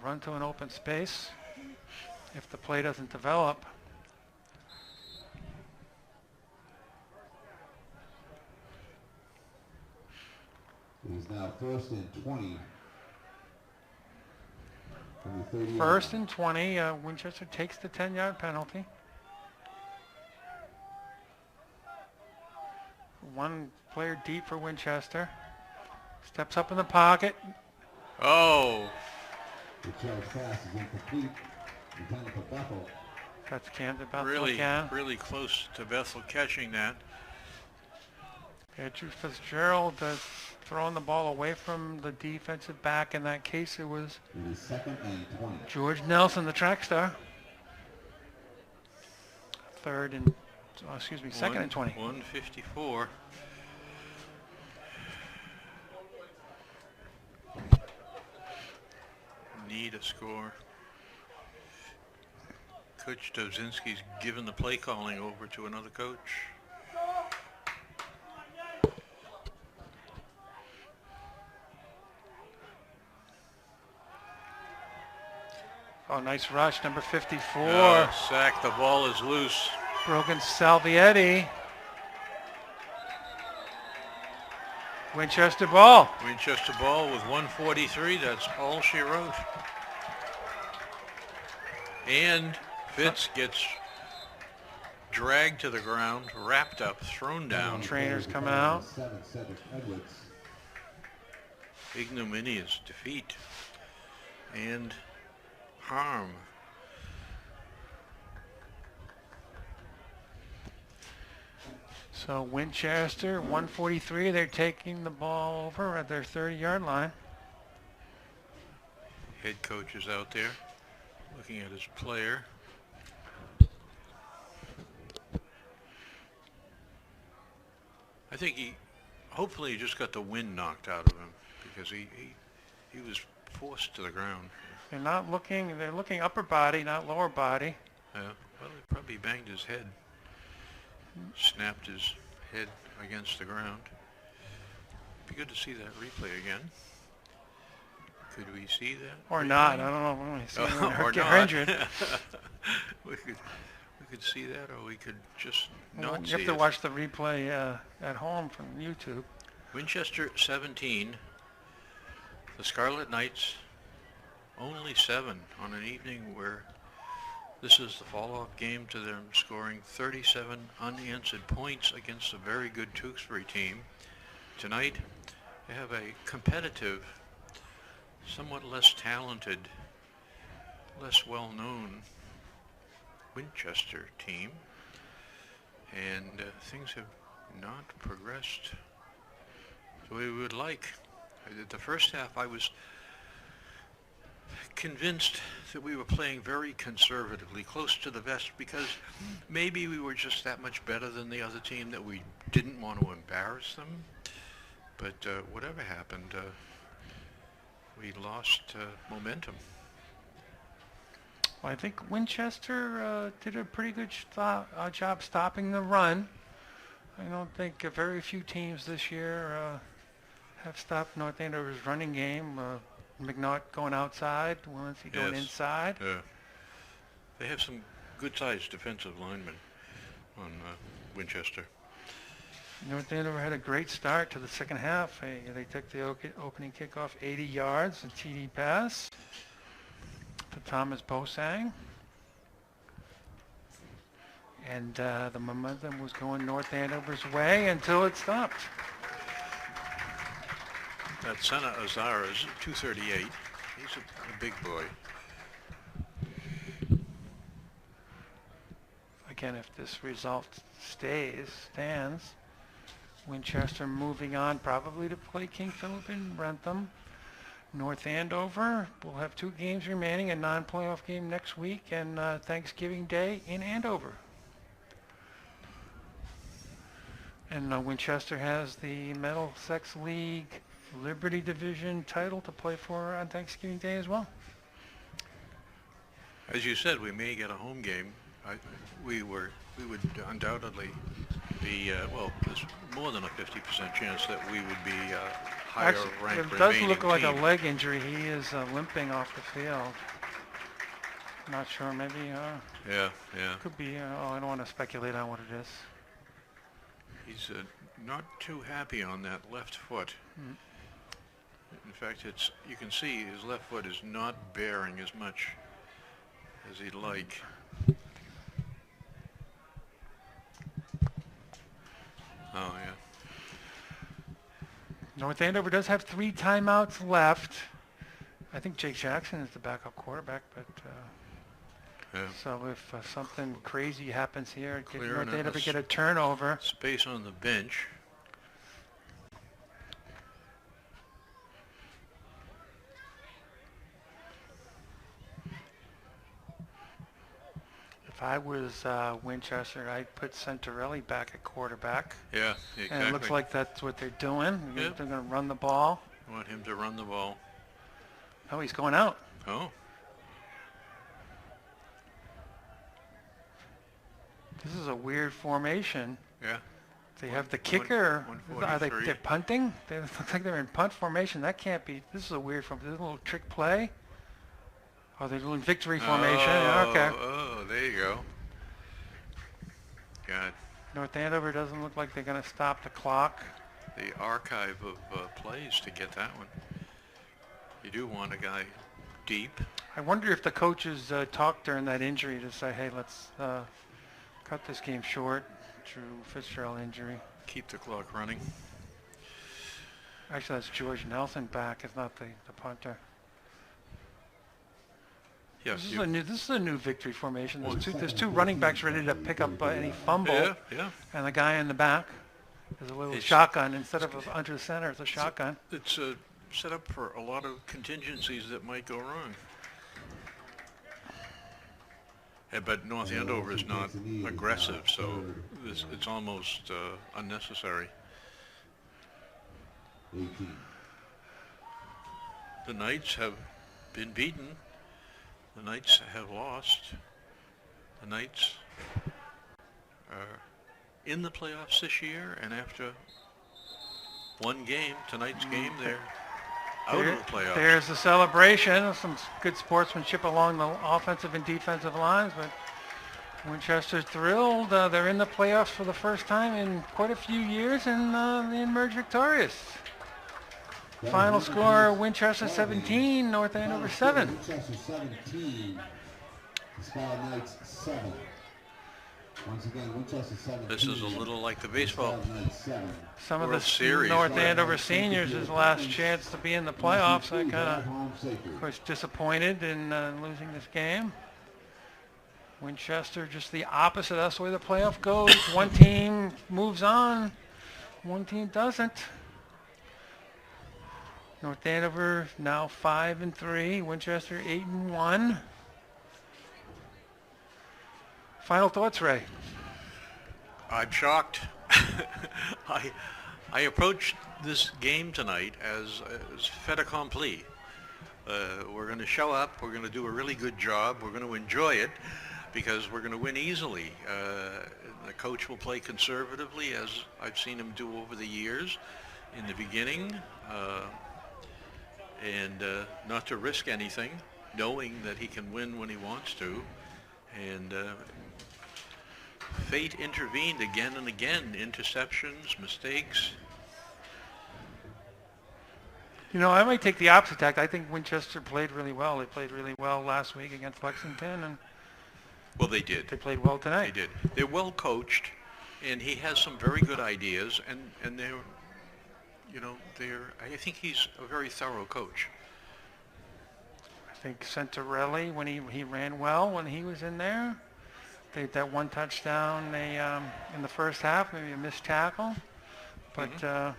S1: run to an open space if the play doesn't develop.
S3: It is now 1st and 20. From the 30
S1: 1st and 20. Winchester takes the 10-yard penalty. One player deep for Winchester. Steps up in the pocket.
S2: Oh,
S3: The charge pass is incomplete. Intended for Bethel.
S1: That's Bethel
S2: really,
S1: again.
S2: really close to Bethel catching that.
S1: Drew Fitzgerald throwing the ball away from the defensive back. In that case, it was
S3: It is 2nd and 20.
S1: George Nelson, the track star. 2nd and 20.
S2: 1:54. Need a score. Coach Dozinski's given the play calling over to another coach.
S1: Oh, nice rush, number 54.
S2: Sack, the ball is loose.
S1: Brogan Salvietti. Winchester ball.
S2: Winchester ball with 1:43. That's all she wrote. And Fitz gets dragged to the ground, wrapped up, thrown down.
S1: Trainers coming out.
S3: 7, Cedric Edwards.
S2: Ignominious defeat and harm.
S1: So Winchester, 143. They're taking the ball over at their 30-yard line.
S2: Head coach is out there looking at his player. I think he Hopefully he just got the wind knocked out of him because he was forced to the ground.
S1: They're looking upper body, not lower body.
S2: Yeah, well, he probably banged his head, snapped his head against the ground. Be good to see that replay again. Could we see that?
S1: Or
S2: replay?
S1: not, I don't know. We want to see her
S2: Or
S1: get
S2: not.
S1: injured.
S2: we could see that, or we could just
S1: Well,
S2: not see
S1: you have to
S2: it.
S1: watch the replay at home from YouTube.
S2: Winchester 17, the Scarlet Knights only 7 on an evening where this is the follow-up game to them scoring 37 unanswered points against a very good Tewksbury team. Tonight, they have a competitive, somewhat less talented, less well-known Winchester team, and things have not progressed the way we would like. The first half I was convinced that we were playing very conservatively, close to the vest, because maybe we were just that much better than the other team that we didn't want to embarrass them. But whatever happened, we lost momentum.
S1: Well, I think Winchester did a pretty good job stopping the run. I don't think very few teams this year have stopped North Andover's running game. McNaught going outside, Willinsey going inside.
S2: They have some good-sized defensive linemen on Winchester.
S1: North Andover had a great start to the second half. They took the opening kickoff 80 yards, a TD pass to Thomas Bosang. And the momentum was going North Andover's way until it stopped.
S2: That Senna Azara's 238. He's a big boy.
S1: Again, if this result stands, Winchester moving on probably to play King Philip in Rentham. North Andover will have 2 games remaining, a non-playoff game next week, and Thanksgiving Day in Andover. And Winchester has the Middlesex League Liberty Division title to play for on Thanksgiving Day as well.
S2: As you said, we may get a home game. We would undoubtedly be, well, there's more than a 50% chance that we would be higher ranked.
S1: It does look like a leg injury. He is limping off the field. Not sure, maybe.
S2: Yeah.
S1: Could be, I don't want to speculate on what it is.
S2: He's not too happy on that left foot. In fact, you can see his left foot is not bearing as much as he'd like. Oh, yeah.
S1: North Andover does have 3 timeouts left. I think Jake Jackson is the backup quarterback, but so if something crazy happens here, North Andover get a turnover.
S2: Space on the bench.
S1: If I was Winchester, I'd put Santorelli back at quarterback.
S2: Yeah, exactly.
S1: And it looks like that's what they're doing.
S2: Yep.
S1: They're going to run the ball.
S2: I want him to run the ball.
S1: Oh, he's going out.
S2: Oh.
S1: This is a weird formation.
S2: Yeah.
S1: They have the kicker. Are they
S2: 143.
S1: they're punting? They look like they're in punt formation. That can't be. This is a weird formation. This is a little trick play. Oh, they're doing victory formation. Okay.
S2: Oh, there you go. God.
S1: North Andover doesn't look like they're going to stop the clock.
S2: The archive of plays to get that one. You do want a guy deep.
S1: I wonder if the coaches talked during that injury to say, hey, let's cut this game short. Drew Fitzgerald injury.
S2: Keep the clock running.
S1: Actually, that's George Nelson back. It's not the punter.
S2: Yes.
S1: This is a new victory formation. There's two running backs ready to pick up any fumble.
S2: Yeah.
S1: And the guy in the back is a little shotgun. Instead of under the center, it's a shotgun.
S2: It's set up for a lot of contingencies that might go wrong. Yeah, but North Andover is not aggressive, so it's almost unnecessary.
S3: 18.
S2: The Knights have been beaten. The Knights have lost. The Knights are in the playoffs this year, and after one game, tonight's game, they're out of the playoffs.
S1: There's the celebration. Some good sportsmanship along the offensive and defensive lines, but Winchester's thrilled. They're in the playoffs for the first time in quite a few years, and they emerge victorious. Final score, Winchester 17, North Andover 7.
S3: Winchester 17, the Scarlet Knights 7. Once again, Winchester 17.
S2: This is a little like the baseball
S1: Some of
S2: World
S1: the
S2: Series.
S1: North Andover seniors' last chance to be in the playoffs. I kind of was disappointed in losing this game. Winchester just the opposite. That's the way the playoff goes. One team moves on, one team doesn't. North Andover now 5-3. Winchester 8-1. Final thoughts, Ray?
S2: I'm shocked. I approached this game tonight as fait accompli. We're going to show up. We're going to do a really good job. We're going to enjoy it because we're going to win easily. The coach will play conservatively, as I've seen him do over the years in the beginning, and not to risk anything, knowing that he can win when he wants to. And fate intervened again and again. Interceptions, mistakes.
S1: You know, I might take the opposite tact. I think Winchester played really well. They played really well last week against Lexington, and
S2: well, they did.
S1: They played well tonight.
S2: They did. They're well coached, and he has some very good ideas, and they're, you know, I think he's a very thorough coach.
S1: I think Centarelli, when he ran well when he was in there. That one touchdown in the first half, maybe a missed tackle, but
S2: yeah.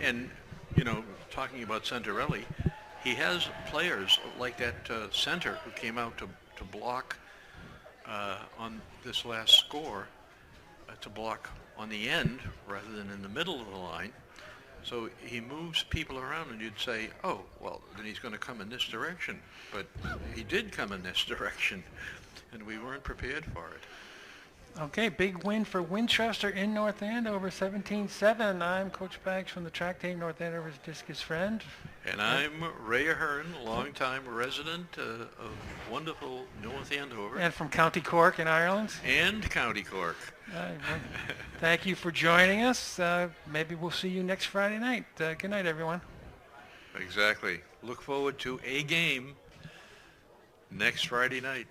S2: And you know, talking about Centarelli, he has players like that center who came out to block on this last score, to block on the end rather than in the middle of the line. So he moves people around, and you'd say, oh, well, then he's going to come in this direction. But he did come in this direction, and we weren't prepared for it.
S1: Okay, big win for Winchester in North Andover, 17-7. I'm Coach Banks from the track team, North Andover's Discus friend.
S2: And I'm Ray Ahern, longtime resident of wonderful North Andover.
S1: And from County Cork in Ireland.
S2: And County Cork.
S1: Thank you for joining us. Maybe we'll see you next Friday night. Good night, everyone.
S2: Exactly. Look forward to a game next Friday night.